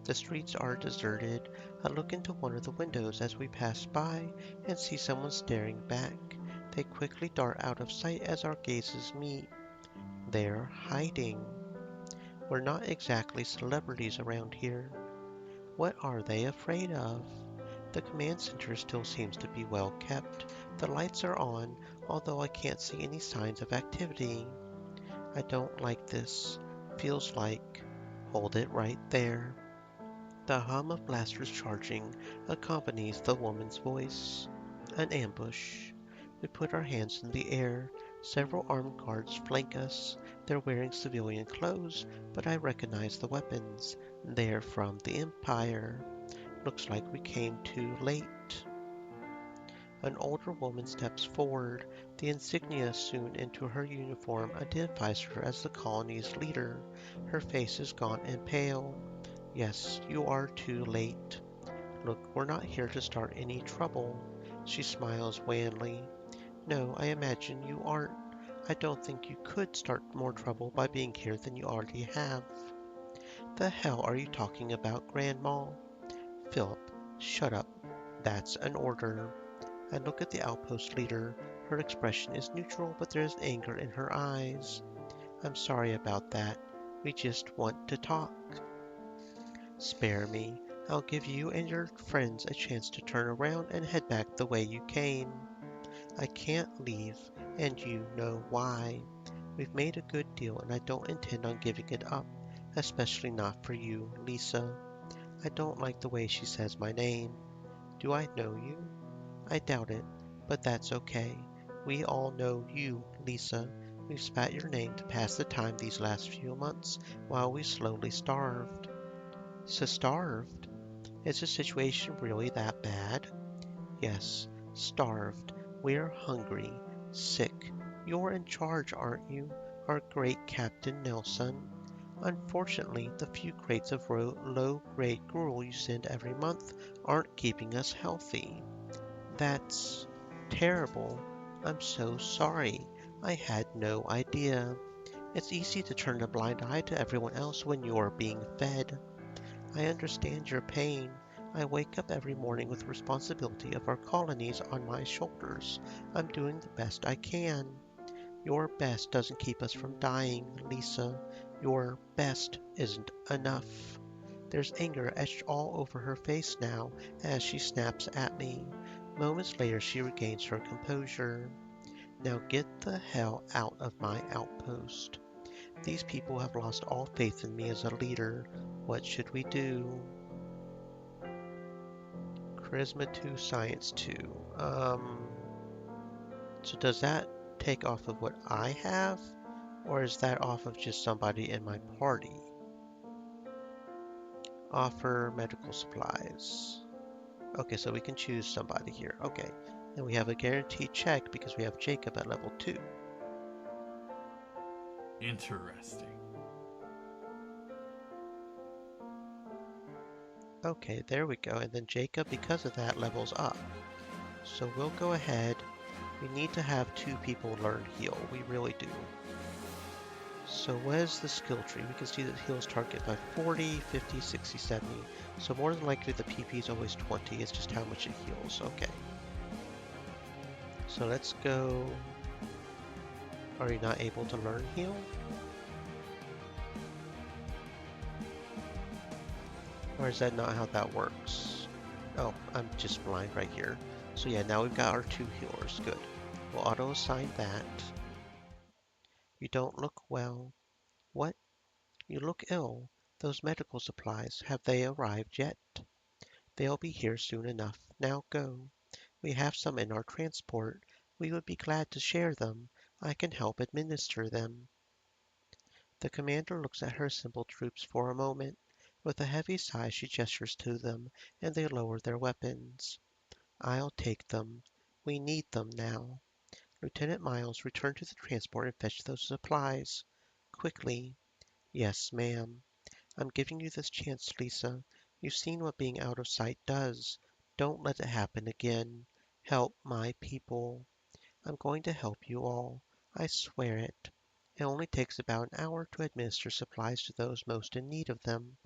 The streets are deserted. I look into one of the windows as we pass by and see someone staring back. They quickly dart out of sight as our gazes meet. They're hiding. We're not exactly celebrities around here. What are they afraid of? The command center still seems to be well kept. The lights are on, although I can't see any signs of activity. I don't like this. Feels like, hold it right there. The hum of blasters charging accompanies the woman's voice. An ambush. We put our hands in the air. Several armed guards flank us. They're wearing civilian clothes, but I recognize the weapons. They're from the Empire. Looks like we came too late. An older woman steps forward. The insignia sewn into her uniform identifies her as the colony's leader. Her face is gaunt and pale. Yes, you are too late. Look, we're not here to start any trouble. She smiles wanly. No, I imagine you aren't. I don't think you could start more trouble by being here than you already have. The hell are you talking about, Grandma? Philip, shut up. That's an order. I look at the outpost leader. Her expression is neutral, but there is anger in her eyes. I'm sorry about that. We just want to talk. Spare me. I'll give you and your friends a chance to turn around and head back the way you came. I can't leave, and you know why. We've made a good deal, and I don't intend on giving it up, especially not for you, Lisa. I don't like the way she says my name. Do I know you? I doubt it, but that's okay. We all know you, Lisa. We've spat your name to pass the time these last few months while we slowly starved. So starved? Is the situation really that bad? Yes, starved. We're hungry, sick. You're in charge, aren't you? Our great Captain Nelson. Unfortunately, the few crates of low-grade gruel you send every month aren't keeping us healthy. That's terrible. I'm so sorry. I had no idea. It's easy to turn a blind eye to everyone else when you're being fed. I understand your pain. I wake up every morning with the responsibility of our colonies on my shoulders. I'm doing the best I can. Your best doesn't keep us from dying, Lisa. Your best isn't enough. There's anger etched all over her face now as she snaps at me. Moments later, she regains her composure. Now get the hell out of my outpost. These people have lost all faith in me as a leader. What should we do? Charisma 2, Science 2. So does that take off of what I have? Or is that off of just somebody in my party? Offer medical supplies. Okay, so we can choose somebody here. Okay, and we have a guaranteed check because we have Jacob at level 2. Interesting. Okay, there we go. And then Jacob, because of that, levels up. So we'll go ahead. We need to have 2 people learn heal. We really do. So what is the skill tree? We can see that heals target by 40, 50, 60, 70. So more than likely the PP is always 20. It's just how much it heals. Okay. So let's go. Are you not able to learn heal? Or is that not how that works? Oh, I'm just blind right here. So yeah, now we've got our 2 healers. Good. We'll auto-assign that. You don't look well. What? You look ill. Those medical supplies, have they arrived yet? They'll be here soon enough. Now go. We have some in our transport. We would be glad to share them. I can help administer them. The commander looks at her assembled troops for a moment. With a heavy sigh, she gestures to them, and they lower their weapons. I'll take them. We need them now. Lieutenant Miles, return to the transport and fetch those supplies. Quickly. Yes, ma'am. I'm giving you this chance, Lisa. You've seen what being out of sight does. Don't let it happen again. Help my people. I'm going to help you all. I swear it. It only takes about an hour to administer supplies to those most in need of them.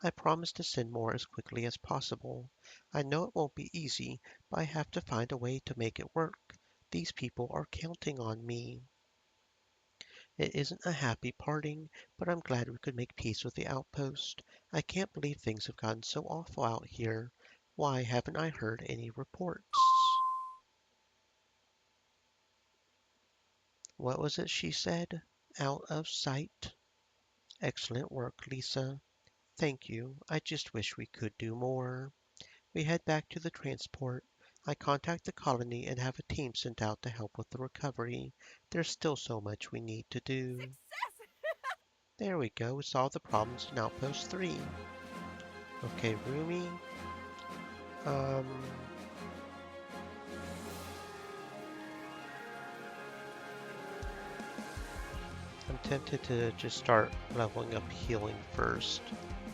I promise to send more as quickly as possible. I know it won't be easy, but I have to find a way to make it work. These people are counting on me. It isn't a happy parting, but I'm glad we could make peace with the outpost. I can't believe things have gotten so awful out here. Why haven't I heard any reports? What was it she said? Out of sight? Excellent work, Lisa. Thank you. I just wish we could do more. We head back to the transport. I contact the colony and have a team sent out to help with the recovery. There's still so much we need to do. There we go. We solved the problems in Outpost 3. Okay, Rumi. Um, I'm tempted to just start leveling up healing first,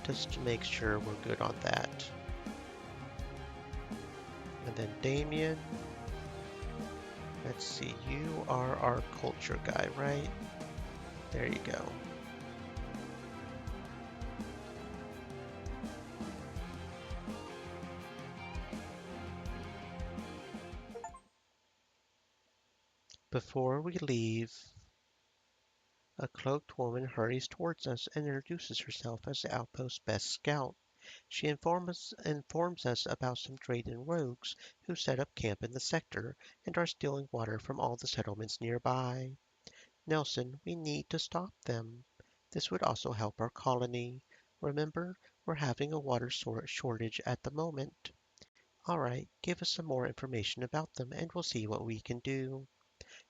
just to make sure we're good on that. And then Damien. Let's see, you are our culture guy, right? There you go. Before we leave, a cloaked woman hurries towards us and introduces herself as the outpost's best scout. She informs us about some Drayden rogues who set up camp in the sector and are stealing water from all the settlements nearby. Nelson, we need to stop them. This would also help our colony. Remember, we're having a water shortage at the moment. All right, give us some more information about them and we'll see what we can do.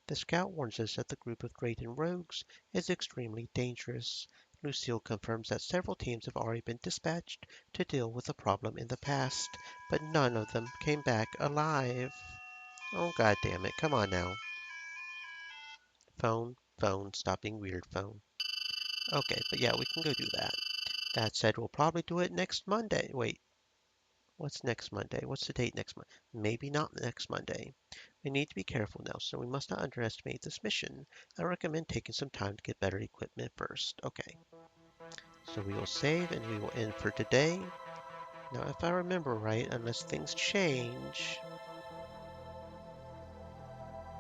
The scout warns us that the group of Drayden rogues is extremely dangerous. Lucille confirms that several teams have already been dispatched to deal with the problem in the past, but none of them came back alive. Oh, god damn it. Come on now. Phone, stop being weird, phone. Okay, but yeah, we can go do that. That said, we'll probably do it next Monday. Wait, what's next Monday? What's the date next Monday? Maybe not next Monday. We need to be careful now, so we must not underestimate this mission. I recommend taking some time to get better equipment first. Okay. So we will save and we will end for today. Now, if I remember right, unless things change,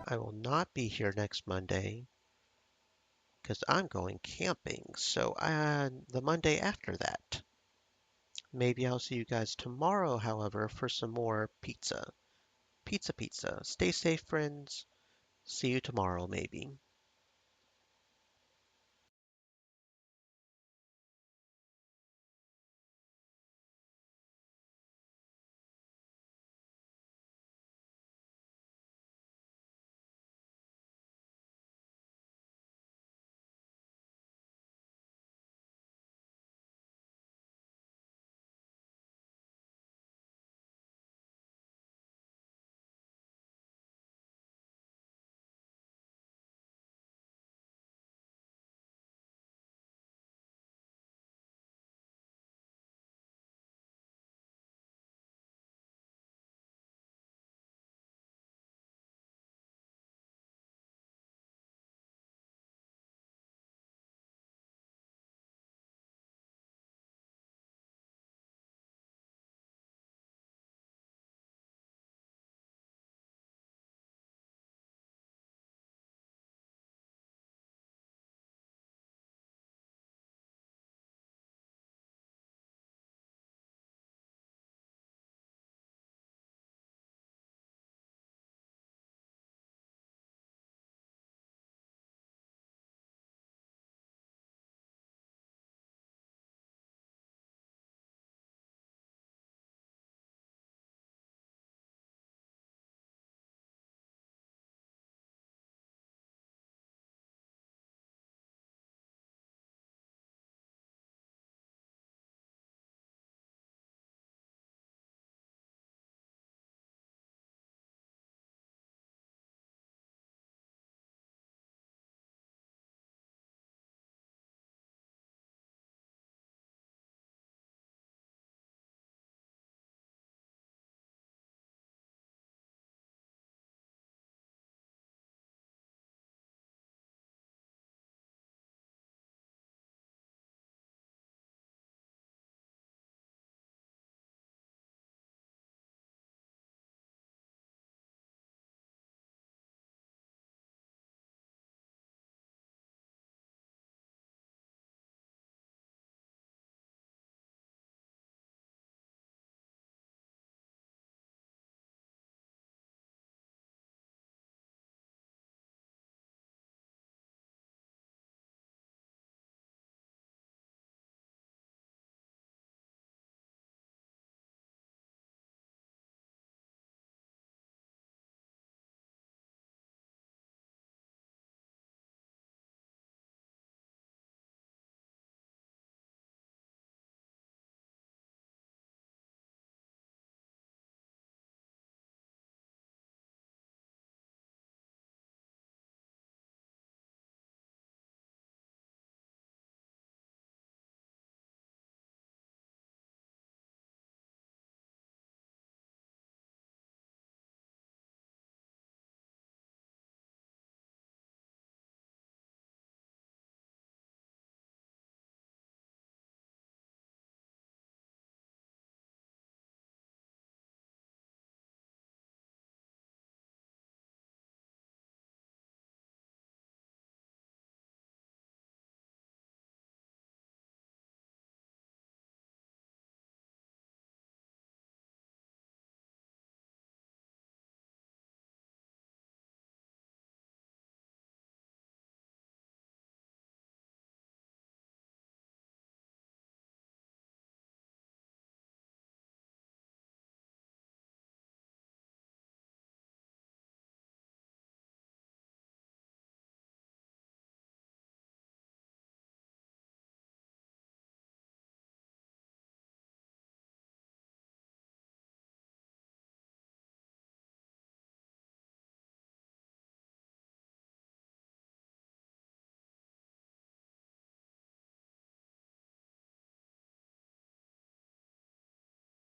I will not be here next Monday because I'm going camping. So the Monday after that. Maybe I'll see you guys tomorrow, however, for some more pizza. Pizza, pizza. Stay safe, friends. See you tomorrow, maybe.